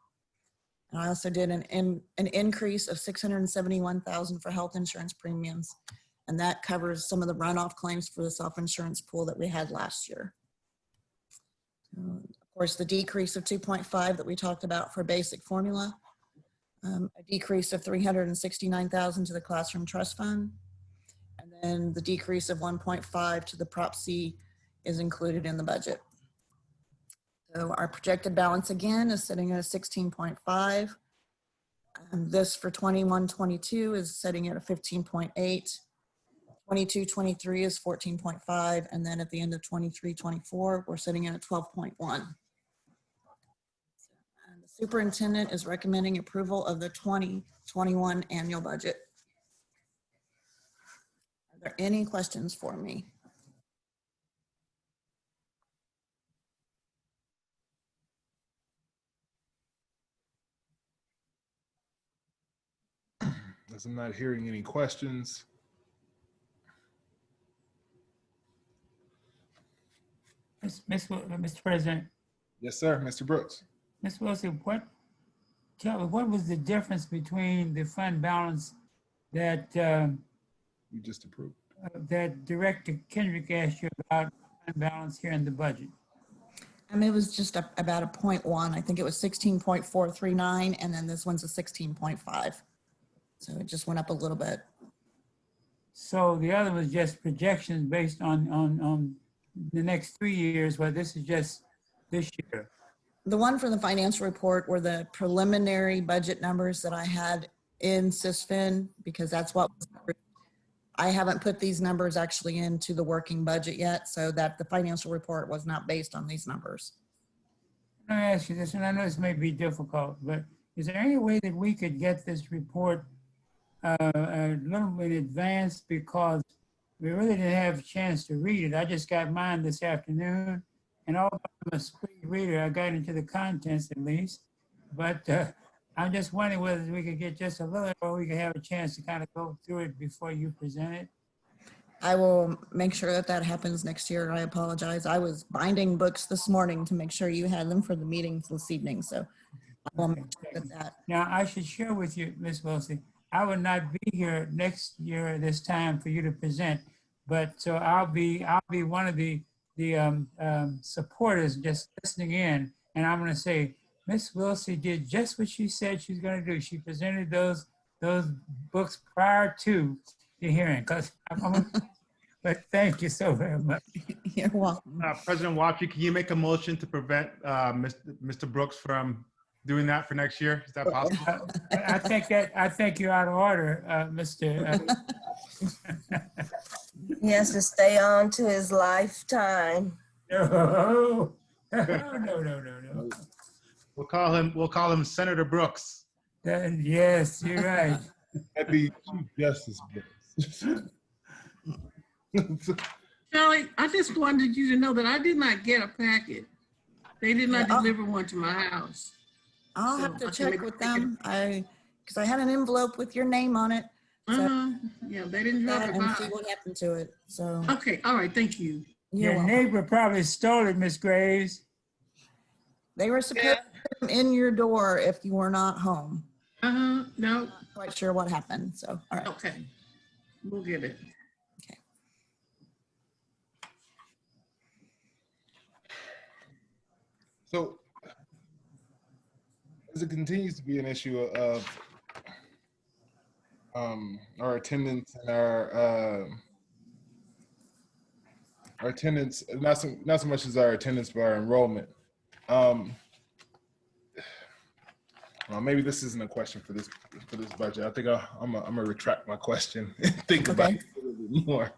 S5: And I also did an increase of 671,000 for health insurance premiums. And that covers some of the runoff claims for the self-insurance pool that we had last year. Of course, the decrease of 2.5 that we talked about for basic formula, a decrease of 369,000 to the classroom trust fund, and then the decrease of 1.5 to the Prop C is included in the budget. So our projected balance again is sitting at a 16.5. This for 21-22 is sitting at a 15.8. 22-23 is 14.5, and then at the end of 23-24, we're sitting at a 12.1. And the superintendent is recommending approval of the 2021 annual budget. Are there any questions for me?
S1: As I'm not hearing any questions.
S4: Mr. President.
S1: Yes, sir, Mr. Brooks.
S4: Ms. Wilson, what was the difference between the fund balance that
S1: you just approved?
S4: That Director Kendrick asked you about fund balance here in the budget?
S5: It was just about a 0.1. I think it was 16.439, and then this one's a 16.5. So it just went up a little bit.
S4: So the other was just projections based on the next 3 years, while this is just this year.
S5: The one for the financial report were the preliminary budget numbers that I had in SysFin, because that's what I haven't put these numbers actually into the working budget yet, so that the financial report was not based on these numbers.
S4: Let me ask you this, and I know this may be difficult, but is there any way that we could get this report a little bit in advance, because we really didn't have a chance to read it? I just got mine this afternoon, and although I'm a speed reader, I got into the contents at least, but I'm just wondering whether we could get just a little, or we could have a chance to kind of go through it before you present it.
S5: I will make sure that that happens next year. I apologize. I was binding books this morning to make sure you had them for the meetings this evening, so I will make sure that.
S4: Now, I should share with you, Ms. Wilson, I will not be here next year this time for you to present, but so I'll be one of the supporters just listening in, and I'm going to say, Ms. Wilson did just what she said she's going to do. She presented those books prior to the hearing. But thank you so very much.
S5: You're welcome.
S6: President Wapke, can you make a motion to prevent Mr. Brooks from doing that for next year? Is that possible?
S4: I think you're out of order, Mr.
S8: He has to stay on to his lifetime.
S4: No. No.
S6: We'll call him Senator Brooks.
S4: Yes, you're right.
S1: That'd be Chief Justice Brooks.
S13: Charlie, I just wanted you to know that I did not get a packet. They did not deliver one to my house.
S5: I'll have to check with them. Because I had an envelope with your name on it. So
S13: yeah, they didn't drop it
S5: and
S13: by.
S5: see what happened to it. So
S13: okay, all right, thank you.
S4: Your neighbor probably stole it, Miss Graves.
S5: They were supposed to put them in your door if you were not home.
S13: No.
S5: Not quite sure what happened. So all right.
S13: Okay, we'll get it.
S5: Okay.
S1: So, as it continues to be an issue of our attendance and our attendance, not so much as our attendance, but our enrollment. Well, maybe this isn't a question for this budget. I think I'm gonna retract my question and think about it a little bit more.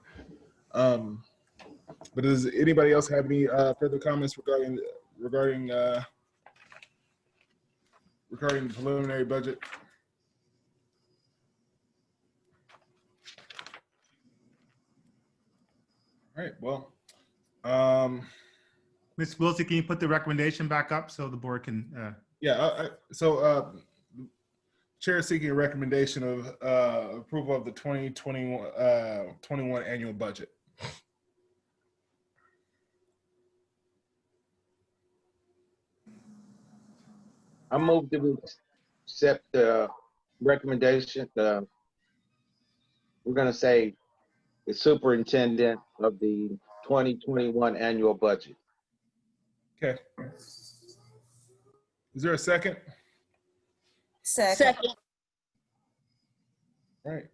S1: But does anybody else have any further comments regarding the preliminary budget? All right. Well,
S6: Ms. Wilson, can you put the recommendation back up so the board can?
S1: Yeah. Chair seeking a recommendation of approval of the 2021 annual budget.
S3: I move that we accept the recommendation. We're going to say the superintendent of the 2021 annual budget.
S1: Okay. Is there a second?
S8: Second.
S1: All right.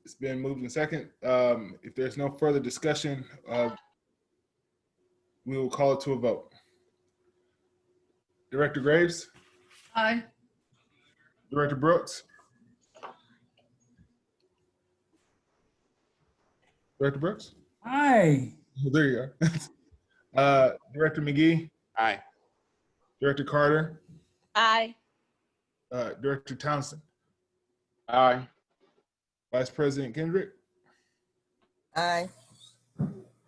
S1: It's been moved in second. If there's no further discussion, we will call it to a vote. Director Graves?
S13: Aye.
S1: Director Brooks? Director Brooks?
S4: Aye.
S1: Oh, there you are. Director McGee?
S19: Aye.
S1: Director Carter?
S12: Aye.
S1: Director Townsend?
S3: Aye.
S1: Vice President Kendrick?
S8: Aye.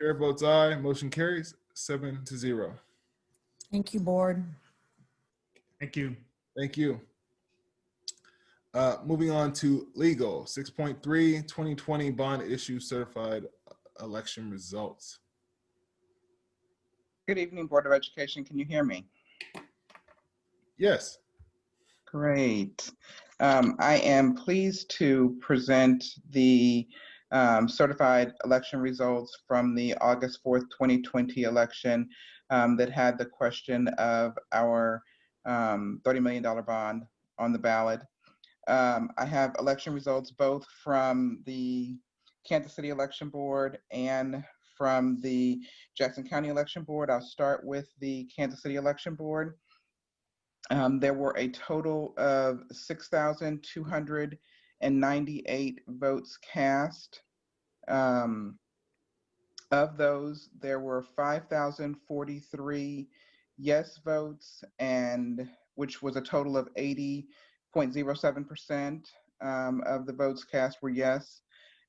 S1: Chair votes aye. Motion carries 7-0.
S5: Thank you, board.
S6: Thank you.
S1: Thank you. Moving on to legal, 6.3, 2020 bond issue certified election results.
S20: Good evening, Board of Education. Can you hear me?
S1: Yes.
S20: Great. I am pleased to present the certified election results from the August 4th, 2020 election that had the question of our $30 million bond on the ballot. I have election results both from the Kansas City Election Board and from the Jackson County Election Board. I'll start with the Kansas City Election Board. There were a total of 6,298 votes cast. Of those, there were 5,043 yes votes, and which was a total of 80.07% of the votes cast were yes,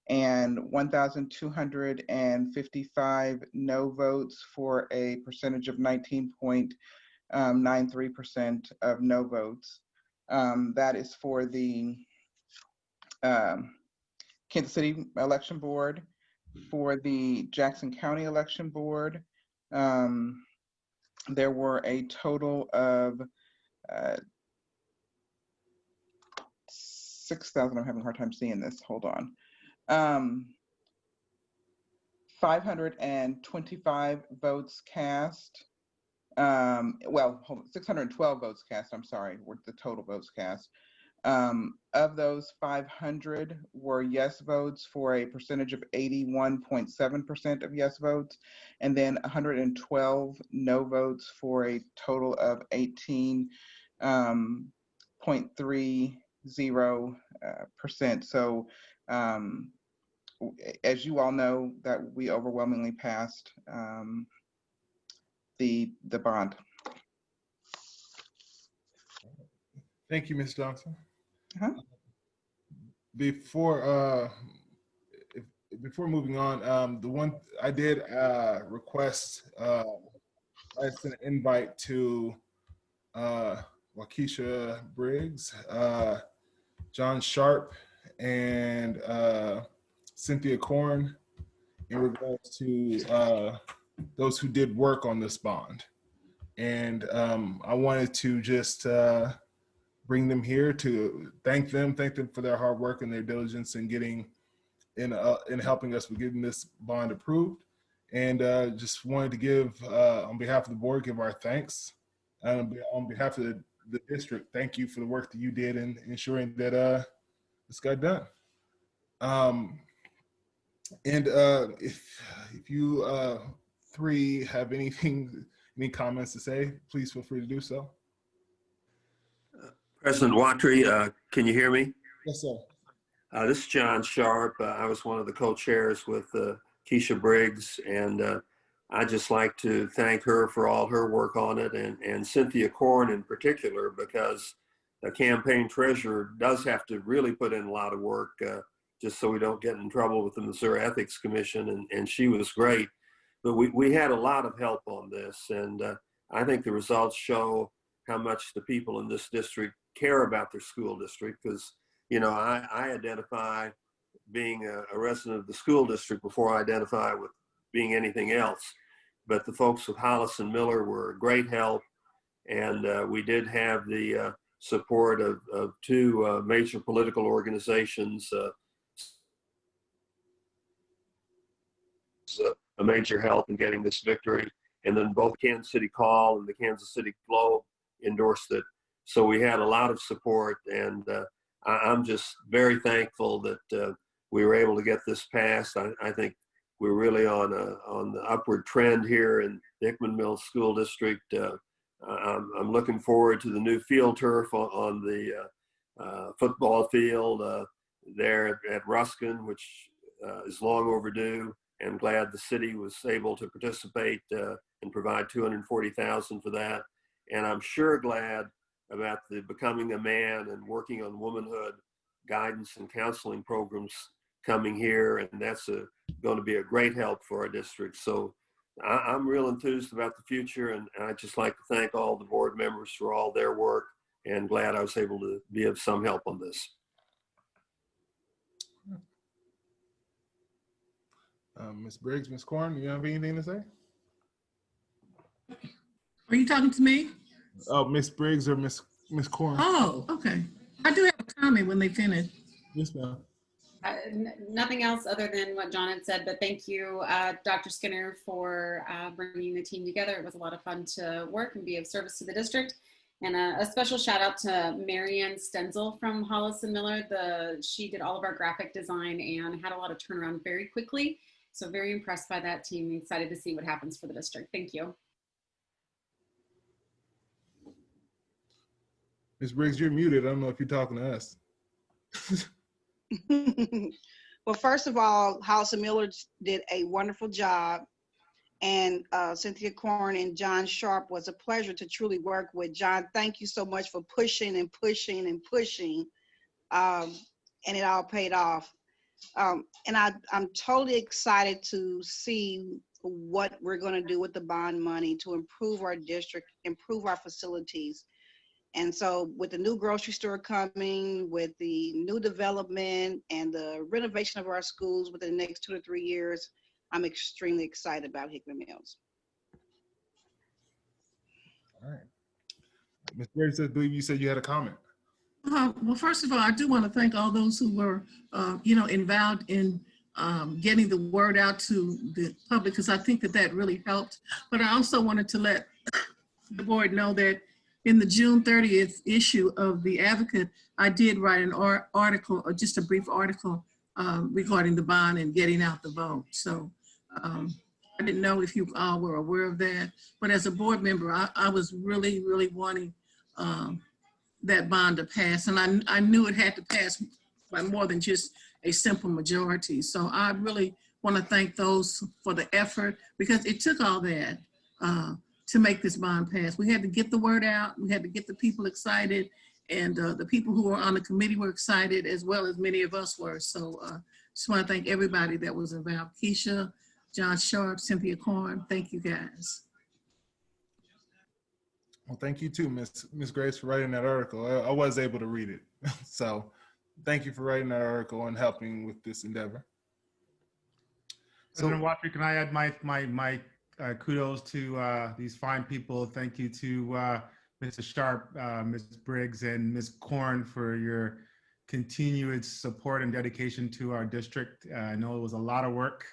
S20: and 1,255 no votes for a percentage of 19.93% of no votes. That is for the Kansas City Election Board. For the Jackson County Election Board, there were a total of 6,000, I'm having a hard time seeing this, hold on. 525 votes cast. Well, 612 votes cast, I'm sorry, were the total votes cast. Of those, 500 were yes votes for a percentage of 81.7% of yes votes, and then 112 no votes for a total of 18.30%. So as you all know, that we overwhelmingly passed the bond.
S1: Thank you, Ms. Johnson.
S20: Uh-huh.
S1: Before moving on, the one I did request, I sent an invite to Waukesha Briggs, John Sharp, and Cynthia Korn in regards to those who did work on this bond. And I wanted to just bring them here to thank them for their hard work and their diligence in getting in helping us with getting this bond approved. And just wanted to give, on behalf of the board, give our thanks. And on behalf of the district, thank you for the work that you did in ensuring that this got done. And if you three have any comments to say, please feel free to do so.
S21: President Watry, can you hear me?
S1: Yes, sir.
S21: This is John Sharp. I was one of the co-chairs with Keisha Briggs, and I'd just like to thank her for all her work on it, and Cynthia Korn in particular, because the campaign treasurer does have to really put in a lot of work just so we don't get in trouble with the Missouri Ethics Commission, and she was great. but we had a lot of help on this, and I think the results show how much the people in this district care about their school district, because, you know, I identify being a resident of the school district before I identify with being anything else. But the folks with Hollis and Miller were a great help, and we did have the support of two major political organizations, a major help in getting this victory. And then both Kansas City Call and the Kansas City Globe endorsed it. So we had a lot of support, and I'm just very thankful that we were able to get this passed. I think we're really on the upward trend here in the Hickman Mills School District. I'm looking forward to the new field turf on the football field there at Ruskin, which is long overdue, and glad the city was able to participate and provide $240,000 for that. And I'm sure glad about the Becoming a Man and working on womanhood guidance and counseling programs coming here, and that's going to be a great help for our district. So I'm real enthused about the future, and I'd just like to thank all the board members for all their work, and glad I was able to be of some help on this.
S1: Ms. Briggs, Ms. Corn, you have anything to say?
S13: Are you talking to me?
S1: Oh, Ms. Briggs or Ms. Corn?
S13: Oh, okay. I do have a comment when they finish.
S1: Yes, ma'am.
S9: Nothing else other than what John had said, but thank you, Dr. Skinner, for bringing the team together. It was a lot of fun to work and be of service to the district. And a special shout out to Marianne Stenzel from Hollis and Miller. She did all of our graphic design and had a lot of turnaround very quickly. So very impressed by that team. Excited to see what happens for the district. Thank you.
S1: Ms. Briggs, you're muted. I don't know if you're talking to us.
S10: Well, first of all, Hollis and Miller did a wonderful job. And Cynthia Corn and John Sharp, was a pleasure to truly work with. John, thank you so much for pushing and pushing and pushing. And it all paid off. And I'm totally excited to see what we're going to do with the bond money to improve our district, improve our facilities. And so with the new grocery store coming, with the new development and the renovation of our schools within the next 2 to 3 years, I'm extremely excited about Hickman Mills.
S1: All right. Ms. Briggs, I believe you said you had a comment.
S13: Well, first of all, I do want to thank all those who were, involved in getting the word out to the public, because I think that really helped. But I also wanted to let the board know that in the June 30th issue of The Advocate, I did write an article, or just a brief article regarding the bond and getting out the vote. So I didn't know if you all were aware of that, but as a board member, I was really, really wanting that bond to pass. And I knew it had to pass by more than just a simple majority. So I really want to thank those for the effort, because it took all that to make this bond pass. We had to get the word out. We had to get the people excited, and the people who were on the committee were excited, as well as many of us were. So just want to thank everybody that was involved. Keisha, John Sharp, Cynthia Corn, thank you guys.
S1: Well, thank you too, Ms. Grace, for writing that article. I was able to read it. So thank you for writing that article and helping with this endeavor.
S6: President Watry, can I add my kudos to these fine people? Thank you to Mr. Sharp, Ms. Briggs, and Ms. Corn for your continued support and dedication to our district. I know it was a lot of work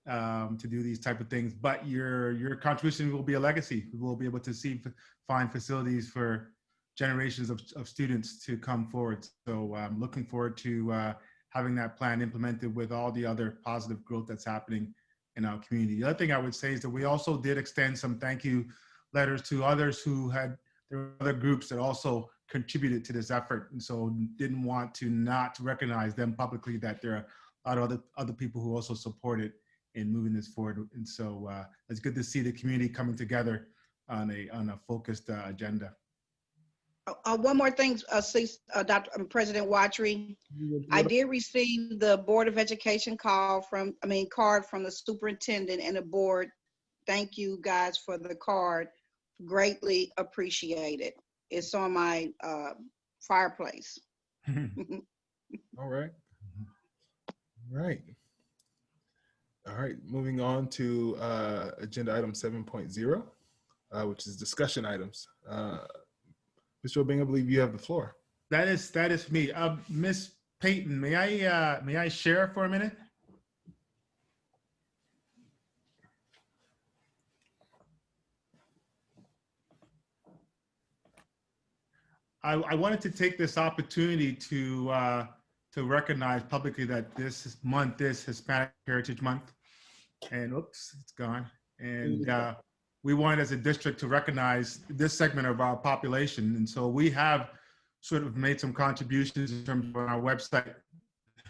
S6: to do these type of things, but your contribution will be a legacy. We will be able to see fine facilities for generations of students to come forward. So I'm looking forward to having that plan implemented with all the other positive growth that's happening in our community. The other thing I would say is that we also did extend some thank you letters to others who there were other groups that also contributed to this effort, and so didn't want to not recognize them publicly, that there are a lot of other people who also supported in moving this forward. And so it's good to see the community coming together on a focused agenda.
S10: One more thing, President Watry. I did receive the Board of Education card from the superintendent and the board thank you guys for the card. Greatly appreciated. It's on my fireplace.
S1: All right. Right. All right. Moving on to agenda item 7.0, which is discussion items. Mr. Obing, I believe you have the floor.
S6: That is me. Miss Payton, may I share for a minute? I wanted to take this opportunity to recognize publicly that this month is Hispanic Heritage Month. And oops, it's gone. And we wanted as a district to recognize this segment of our population. And so we have sort of made some contributions in terms of our website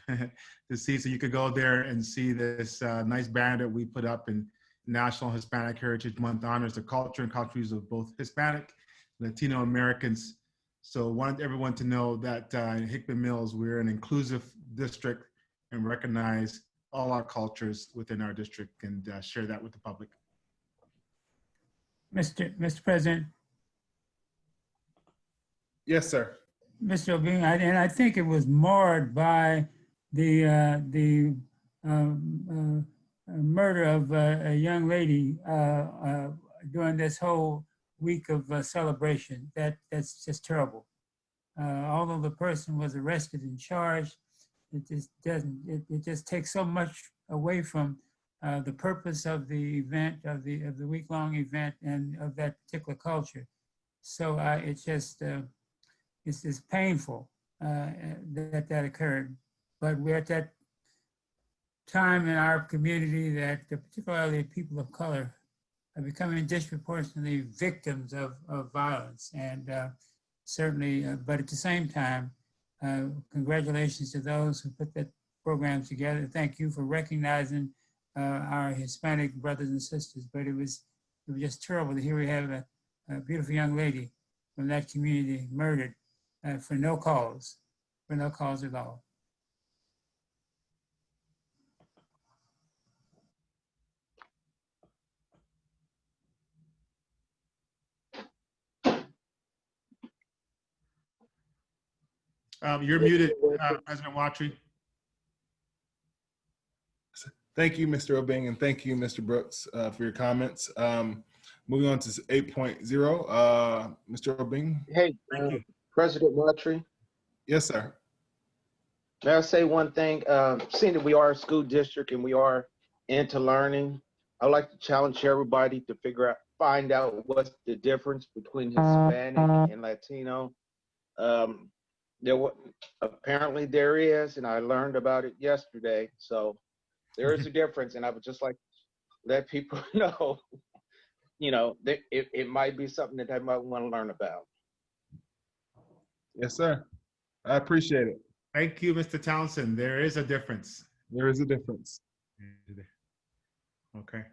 S6: to see, so you could go there and see this nice banner that we put up in National Hispanic Heritage Month honors the culture and countries of both Hispanic, Latino Americans. So wanted everyone to know that in Hickman Mills, we're an inclusive district and recognize all our cultures within our district and share that with the public.
S4: Mr. President.
S1: Yes, sir.
S4: Mr. Obing, and I think it was marred by the murder of a young lady during this whole week of celebration. That's just terrible. Although the person was arrested and charged, it just doesn't. It just takes so much away from the purpose of the event, of the week-long event, and of that particular culture. So it's just painful that occurred. But we're at that time in our community that particularly people of color are becoming disproportionately victims of violence. And certainly, but at the same time, congratulations to those who put that program together. Thank you for recognizing our Hispanic brothers and sisters. But it was just terrible to hear we have a beautiful young lady from that community murdered for no cause at all.
S6: You're muted, President Watry.
S1: Thank you, Mr. Obing, and thank you, Mr. Brooks, for your comments. Moving on to 8.0, Mr. Obing.
S3: Hey, President Watry.
S1: Yes, sir.
S3: May I say one thing? Seeing that we are a school district and we are into learning, I'd like to challenge everybody to find out what's the difference between Hispanic and Latino. Apparently there is, and I learned about it yesterday. So there is a difference, and I would just like to let people know, that it might be something that they might want to learn about.
S1: Yes, sir. I appreciate it.
S6: Thank you, Mr. Townsend. There is a difference.
S1: There is a difference.
S6: Okay.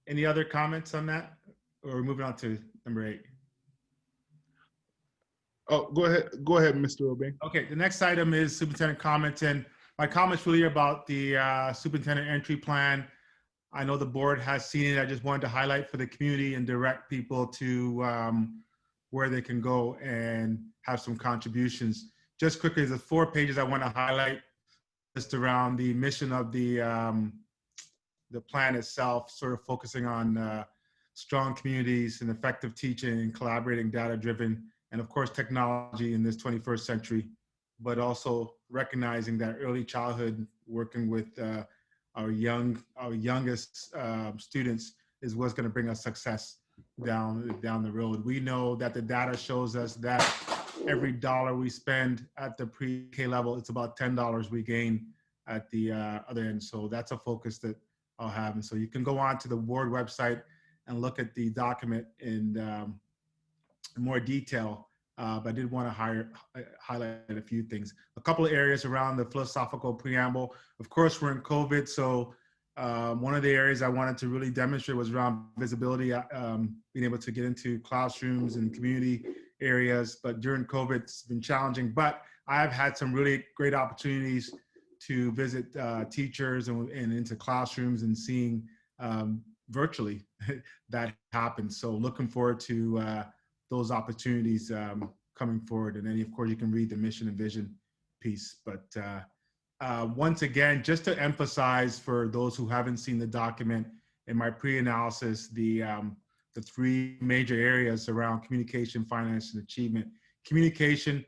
S6: Any other comments on that? Or we're moving on to number 8.
S1: Oh, go ahead, Mr. Obing.
S6: Okay, the next item is superintendent comments, and my comments really are about the superintendent entry plan. I know the board has seen it. I just wanted to highlight for the community and direct people to where they can go and have some contributions. Just quickly, there's 4 pages I want to highlight just around the mission of the plan itself, sort of focusing on strong communities and effective teaching and collaborating data-driven, and of course, technology in this 21st century, but also recognizing that early childhood, working with our youngest students is what's going to bring us success down the road. We know that the data shows us that every dollar we spend at the pre-K level, it's about $10 we gain at the other end. So that's a focus that I'll have. And so you can go on to the board website and look at the document in more detail. But I did want to highlight a few things. A couple of areas around the philosophical preamble. Of course, we're in COVID, so one of the areas I wanted to really demonstrate was around visibility, being able to get into classrooms and community areas. But during COVID, it's been challenging. But I've had some really great opportunities to visit teachers and into classrooms and seeing virtually that happened. So looking forward to those opportunities coming forward. And then, of course, you can read the mission and vision piece. But once again, just to emphasize for those who haven't seen the document, in my pre-analysis, the three major areas around communication, finance, and achievement. Communication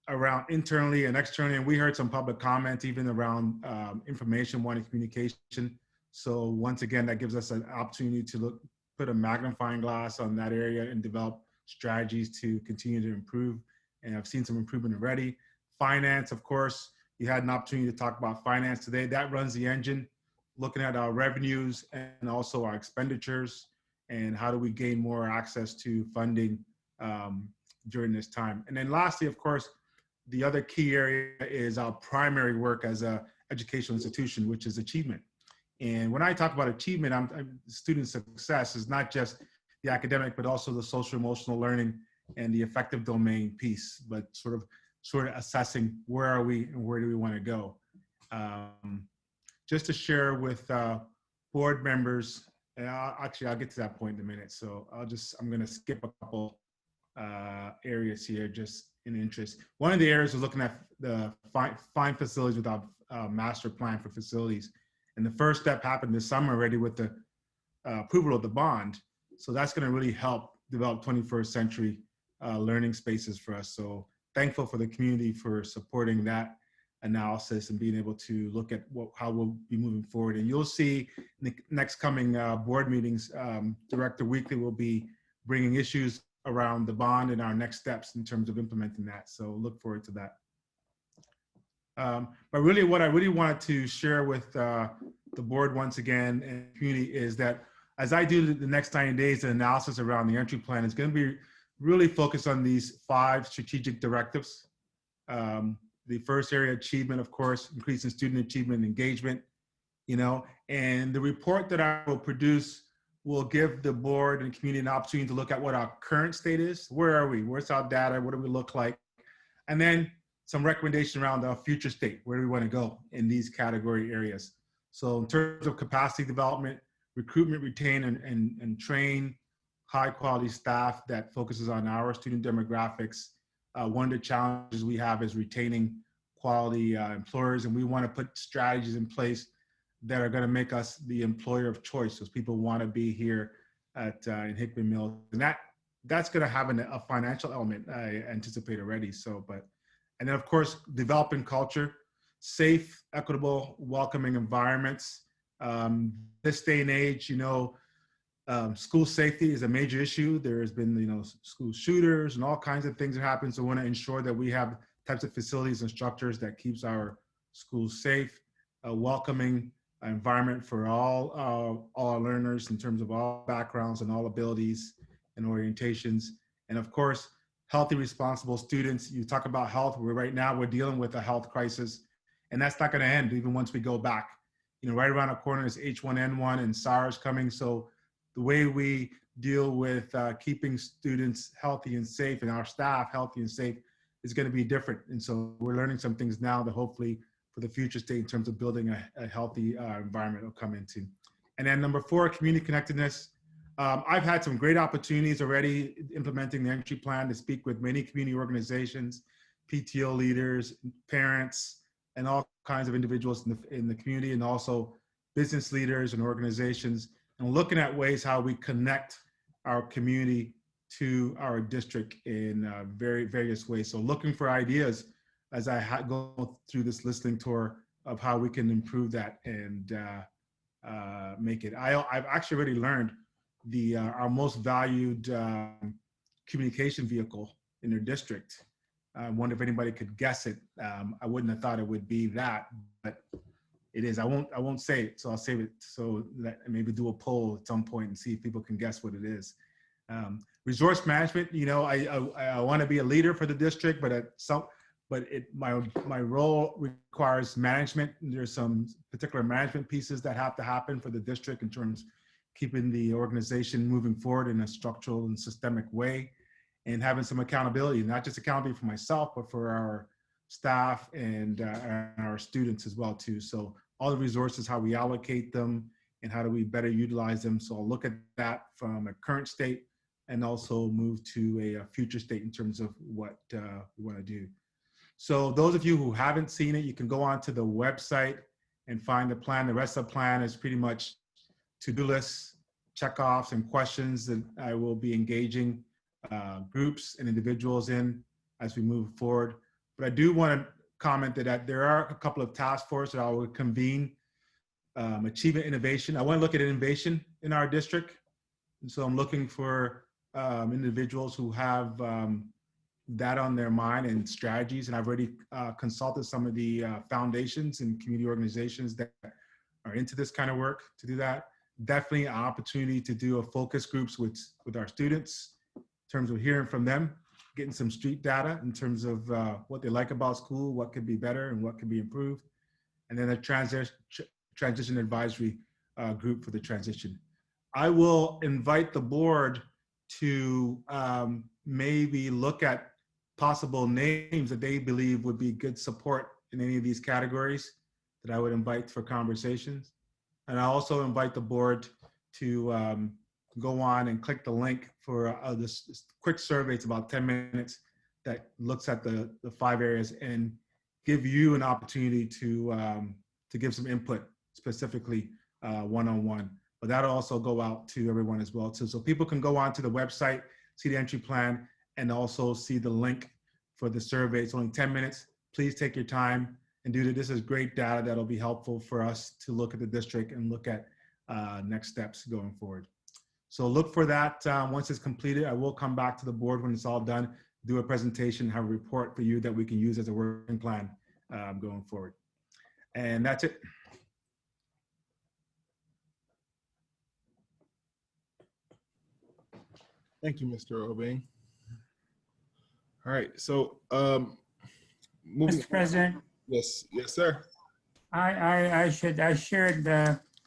S6: around internally and externally, and we heard some public comments even around information wanting communication. So once again, that gives us an opportunity to put a magnifying glass on that area and develop strategies to continue to improve. And I've seen some improvement already. Finance, of course, you had an opportunity to talk about finance today. That runs the engine, looking at our revenues and also our expenditures, and how do we gain more access to funding during this time. And then lastly, of course, the other key area is our primary work as an educational institution, which is achievement. And when I talk about achievement, student success is not just the academic, but also the social emotional learning and the affective domain piece, but sort of assessing where are we and where do we want to go. Just to share with board members, and I'll get to that point in a minute. So I'm going to skip a couple areas here just in interest. One of the areas is looking at the fine facilities without master plan for facilities. And the first step happened this summer already with the approval of the bond. So that's going to really help develop 21st century learning spaces for us. So thankful for the community for supporting that analysis and being able to look at how we'll be moving forward. And you'll see in the next coming board meetings, Director Weekly will be bringing issues around the bond and our next steps in terms of implementing that. So look forward to that. But really what I really wanted to share with the board once again and the community is that as I do the next 90 days, the analysis around the entry plan is going to be really focused on these 5 strategic directives. The first area, achievement, of course, increasing student achievement and engagement, and the report that I will produce will give the board and community an opportunity to look at what our current state is. Where are we? Where's our data? What do we look like? And then some recommendation around our future state. Where do we want to go in these category areas? So in terms of capacity development, recruitment, retain, and train high quality staff that focuses on our student demographics. One of the challenges we have is retaining quality employers, and we want to put strategies in place that are going to make us the employer of choice, so people want to be here at in Hickman Mills, and that's going to have a financial element I anticipate already. So, and then of course developing culture, safe, equitable, welcoming environments. This day and age, school safety is a major issue. There has been, school shooters and all kinds of things that happen. So we want to ensure that we have types of facilities and structures that keeps our schools safe, a welcoming environment for all our learners in terms of all backgrounds and all abilities and orientations. And of course, healthy, responsible students. You talk about health. Right now we're dealing with a health crisis, and that's not going to end even once we go back. Right around the corner is H1N1 and SARS coming. So the way we deal with keeping students healthy and safe and our staff healthy and safe is going to be different. And so we're learning some things now that hopefully for the future state in terms of building a healthy environment will come into. And then number 4, community connectedness. I've had some great opportunities already implementing the entry plan to speak with many community organizations, PTO leaders, parents, and all kinds of individuals in the community, and also business leaders and organizations, and looking at ways how we connect our community to our district in various ways. So looking for ideas as I go through this listening tour of how we can improve that and make it. I've actually already learned our most valued communication vehicle in their district. I wonder if anybody could guess it. I wouldn't have thought it would be that, but it is. I won't say it, so I'll save it so that maybe do a poll at some point and see if people can guess what it is. Resource management. I want to be a leader for the district, but my role requires management. There's some particular management pieces that have to happen for the district in terms of keeping the organization moving forward in a structural and systemic way, and having some accountability, not just accountability for myself, but for our staff and our students as well too. So all the resources, how we allocate them, and how do we better utilize them. So I'll look at that from a current state and also move to a future state in terms of what we want to do. So those of you who haven't seen it, you can go onto the website and find the plan. The rest of the plan is pretty much to-do lists, checkoffs, and questions that I will be engaging groups and individuals in as we move forward. But I do want to comment that there are a couple of task forces that I will convene. Achievement innovation. I want to look at innovation in our district. And so I'm looking for individuals who have that on their mind and strategies. And I've already consulted some of the foundations and community organizations that are into this kind of work to do that. Definitely an opportunity to do a focus groups with our students in terms of hearing from them, getting some street data in terms of what they like about school, what could be better and what could be improved. And then a transition advisory group for the transition. I will invite the board to maybe look at possible names that they believe would be good support in any of these categories that I would invite for conversations. And I also invite the board to go on and click the link for this quick survey. It's about 10 minutes that looks at the 5 areas and give you an opportunity to give some input specifically one-on-one. But that'll also go out to everyone as well too. So people can go onto the website, see the entry plan, and also see the link for the survey. It's only 10 minutes. Please take your time and do that. This is great data that'll be helpful for us to look at the district and look at next steps going forward. So look for that. Once it's completed, I will come back to the board when it's all done, do a presentation, have a report for you that we can use as a working plan going forward. And that's it.
S1: Thank you, Mr. Obeng. All right, so moving
S4: Mr. President.
S1: Yes, yes, sir.
S4: I shared, I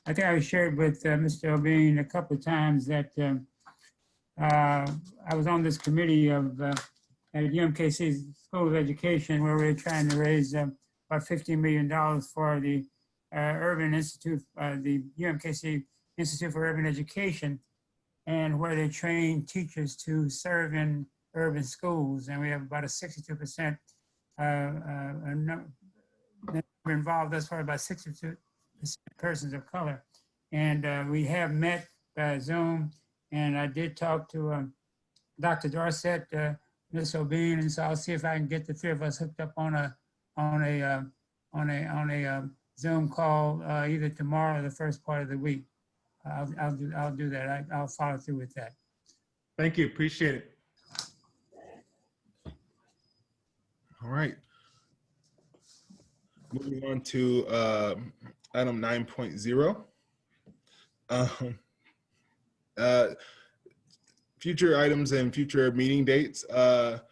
S4: think I shared with Mr. Obeng a couple of times that I was on this committee of at UMKC School of Education where we were trying to raise about $15 million for the Urban Institute, the UMKC Institute for Urban Education, and where they train teachers to serve in urban schools. And we have about a 62% involved thus far, about 62% persons of color. And we have met by Zoom, and I did talk to Dr. Dorset, Ms. Obeng, and so I'll see if I can get the 3 of us hooked up on a Zoom call either tomorrow or the first part of the week. I'll do that. I'll follow through with that.
S6: Thank you. Appreciate it.
S1: All right. Moving on to item 9.0. Future items and future meeting dates. Our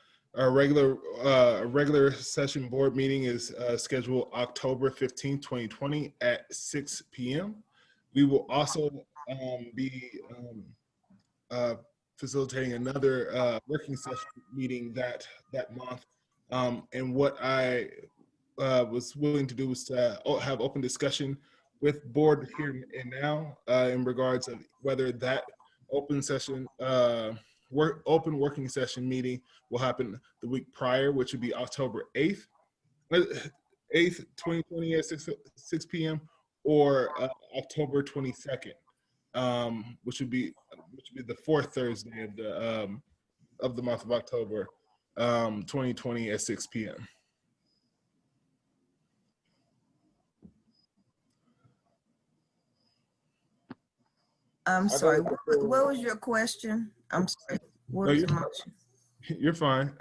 S1: regular session board meeting is scheduled October 15, 2020 at 6 p.m. We will also be facilitating another working session meeting that month. And what I was willing to do was to have open discussion with board here and now in regards of whether that open session, open working session meeting will happen the week prior, which would be October 8th, 2020 at 6 p.m. or October 22nd, which would be the 4th Thursday of the month of October, 2020 at 6 p.m.
S8: I'm sorry, what was your question? I'm sorry. What was the motion?
S1: You're fine.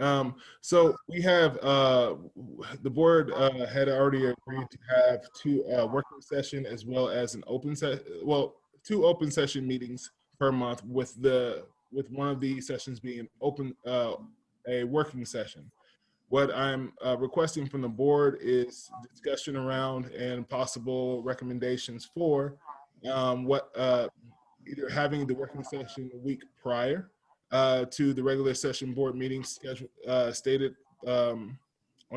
S1: So we have, the board had already agreed to have 2 working session as well as an open session, well, 2 open session meetings per month with one of the sessions being an open, a working session. What I'm requesting from the board is discussion around and possible recommendations for either having the working session a week prior to the regular session board meeting schedule stated on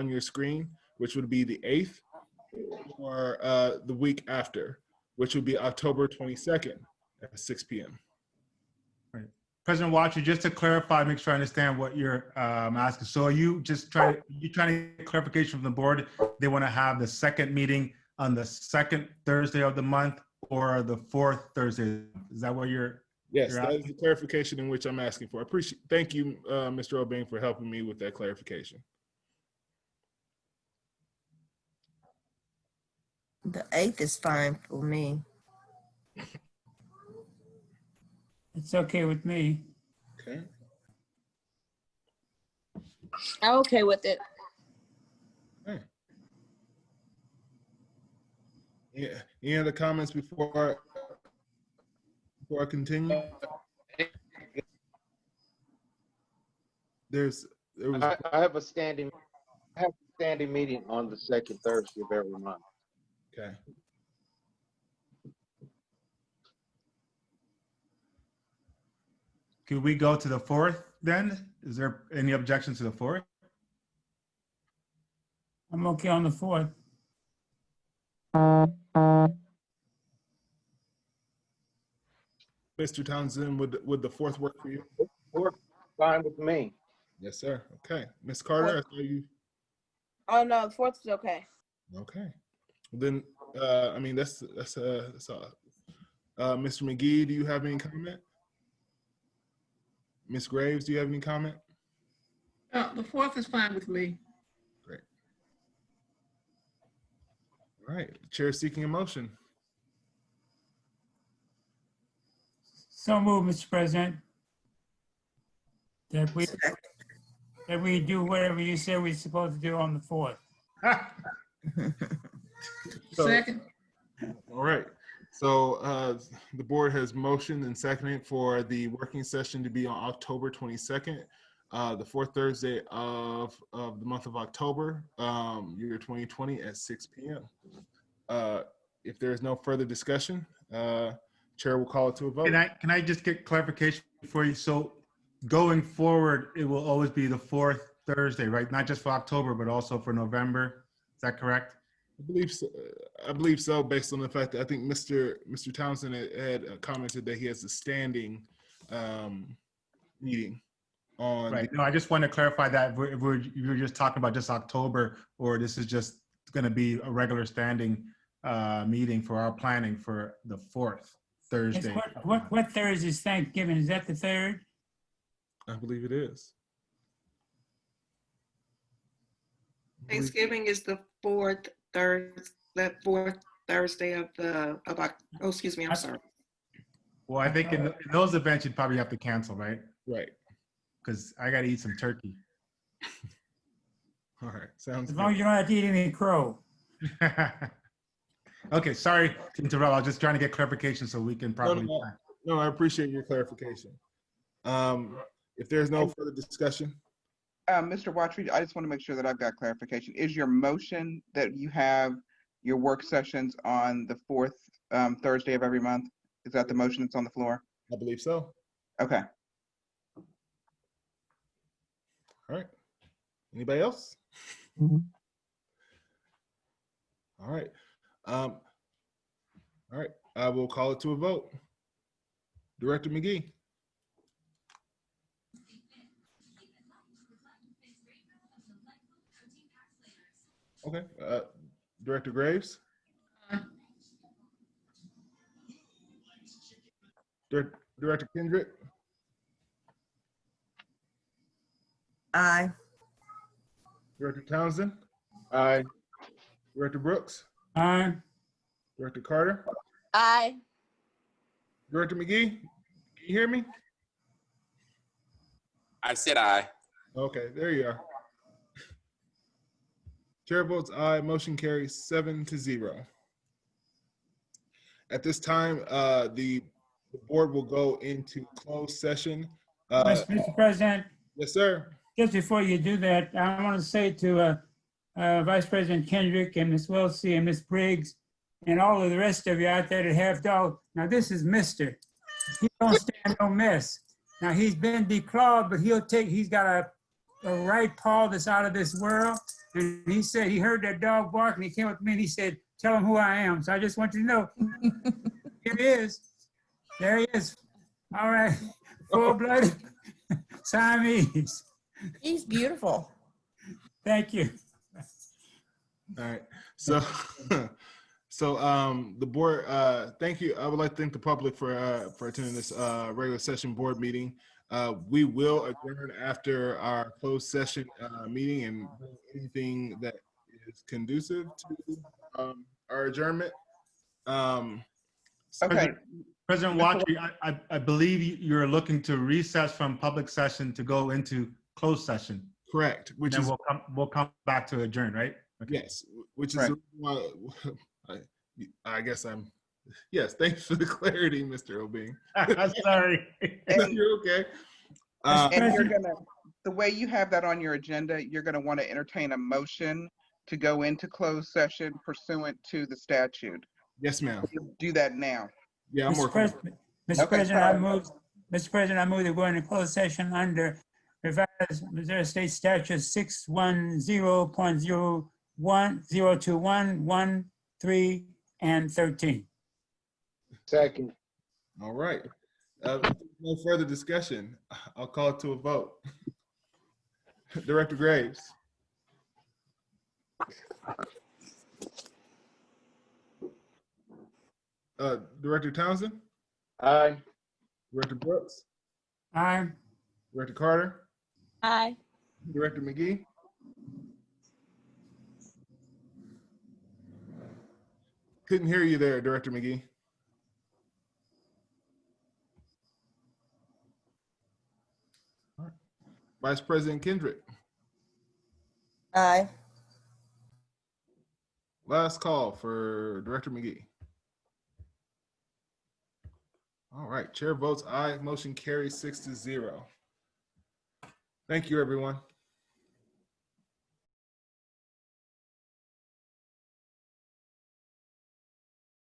S1: your screen, which would be the 8th, or the week after, which would be October 22nd at 6 p.m.
S6: Right. President Watcher, just to clarify, make sure I understand what you're asking. So are you trying to get clarification from the board? They want to have the second meeting on the second Thursday of the month or the fourth Thursday? Is that what you're
S1: Yes, that is the clarification in which I'm asking for. Thank you, Mr. Obeng, for helping me with that clarification.
S8: The 8th is fine for me.
S4: It's okay with me.
S1: Okay.
S12: I'm okay with it.
S1: Okay. Yeah. Any other comments before I continue?
S3: I have a standing meeting on the second Thursday of every month.
S1: Okay.
S6: Could we go to the fourth then? Is there any objections to the fourth?
S4: I'm okay on the 4th.
S1: Mr. Townsend, would the fourth work for you?
S3: Fourth, fine with me.
S1: Yes, sir. Okay. Ms. Carter, I saw you.
S12: Oh no, the 4th is okay.
S1: Okay. Then, I mean, that's all. Mr. McGee, do you have any comment? Ms. Graves, do you have any comment?
S13: The 4th is fine with me.
S1: Great. All right. Chair seeking a motion.
S4: So moved, Mr. President. That we do whatever you said we're supposed to do on the 4th.
S13: Second.
S1: All right. So the board has motioned and seconded for the working session to be on October 22nd, the fourth Thursday of the month of October, year 2020 at 6 p.m. If there is no further discussion, Chair will call it to a vote.
S6: Can I just get clarification for you? So going forward, it will always be the fourth Thursday, right? Not just for October, but also for November. Is that correct?
S1: I believe so, based on the fact that I think Mr. Townsend had commented that he has a standing meeting on.
S6: Right. No, I just want to clarify that you're just talking about just October, or this is just going to be a regular standing meeting for our planning for the fourth Thursday.
S4: What Thursday is Thanksgiving? Is that the 3rd?
S1: I believe it is.
S2: Thanksgiving is the fourth Thursday of oh, excuse me, I'm sorry.
S6: Well, I think in those events, you'd probably have to cancel, right?
S1: Right.
S6: Because I got to eat some turkey.
S1: All right. Sounds
S4: As long as you don't have to eat any crow.
S6: Okay. Sorry to interrupt. I was just trying to get clarification so we can probably.
S1: No, I appreciate your clarification. If there's no further discussion.
S20: Mr. Watry, I just want to make sure that I've got clarification. Is your motion that you have your work sessions on the fourth Thursday of every month? Is that the motion that's on the floor?
S1: I believe so.
S20: Okay.
S1: All right. Anybody else?
S8: Mm-hmm.
S1: All right. All right. I will call it to a vote. Director McGee. Okay. Director Graves. Director Kendrick.
S8: Aye.
S1: Director Townsend.
S3: Aye.
S1: Director Brooks.
S4: Aye.
S1: Director Carter.
S12: Aye.
S1: Director McGee, can you hear me?
S19: I said aye.
S1: Okay, there you are. Chair votes aye, motion carries 7-0. At this time, the board will go into closed session.
S4: Mr. President.
S1: Yes, sir.
S4: Just before you do that, I want to say to Vice President Kendrick and Ms. Wiltsey and Ms. Briggs and all of the rest of you out there that have dogs. Now this is Mr. He don't stand no mess. Now he's been declawed, but he's got a right paw that's out of this world. And he said he heard that dog bark and he came up to me and he said, tell them who I am. So I just want you to know. Here he is. There he is. All right. Full-blooded Siamese.
S5: He's beautiful.
S4: Thank you.
S1: All right. So, the board, thank you. I would like to thank the public for attending this regular session board meeting. We will adjourn after our closed session meeting and anything that is conducive to our adjournment.
S20: Okay.
S6: President Watry, I believe you're looking to recess from public session to go into closed session.
S1: Correct. Which
S6: then
S1: is
S6: we'll come back to adjourn, right? Okay.
S1: Yes, which is why I guess I'm. Yes, thanks for the clarity, Mr. Obing.
S6: Sorry.
S1: You're okay.
S20: And you're gonna, the way you have that on your agenda, you're gonna want to entertain a motion to go into closed session pursuant to the statute.
S1: Yes, ma'am.
S20: Do that now.
S1: Yeah, I'm working.
S4: Mr. President, Mr. President, I move to go into closed session under revised Missouri State Statute 610.01, 1, 3, and 13.
S3: Second.
S1: All right. No further discussion. I'll call it to a vote. Director Graves. Director Townsend.
S3: Aye.
S1: Director Brooks.
S4: Aye.
S1: Director Carter.
S12: Aye.
S1: Director McGee. Couldn't hear you there, Director McGee. All right. Vice President Kendrick.
S8: Aye.
S1: Last call for Director McGee. All right, chair votes aye. Motion carries 6-0. Thank you, everyone.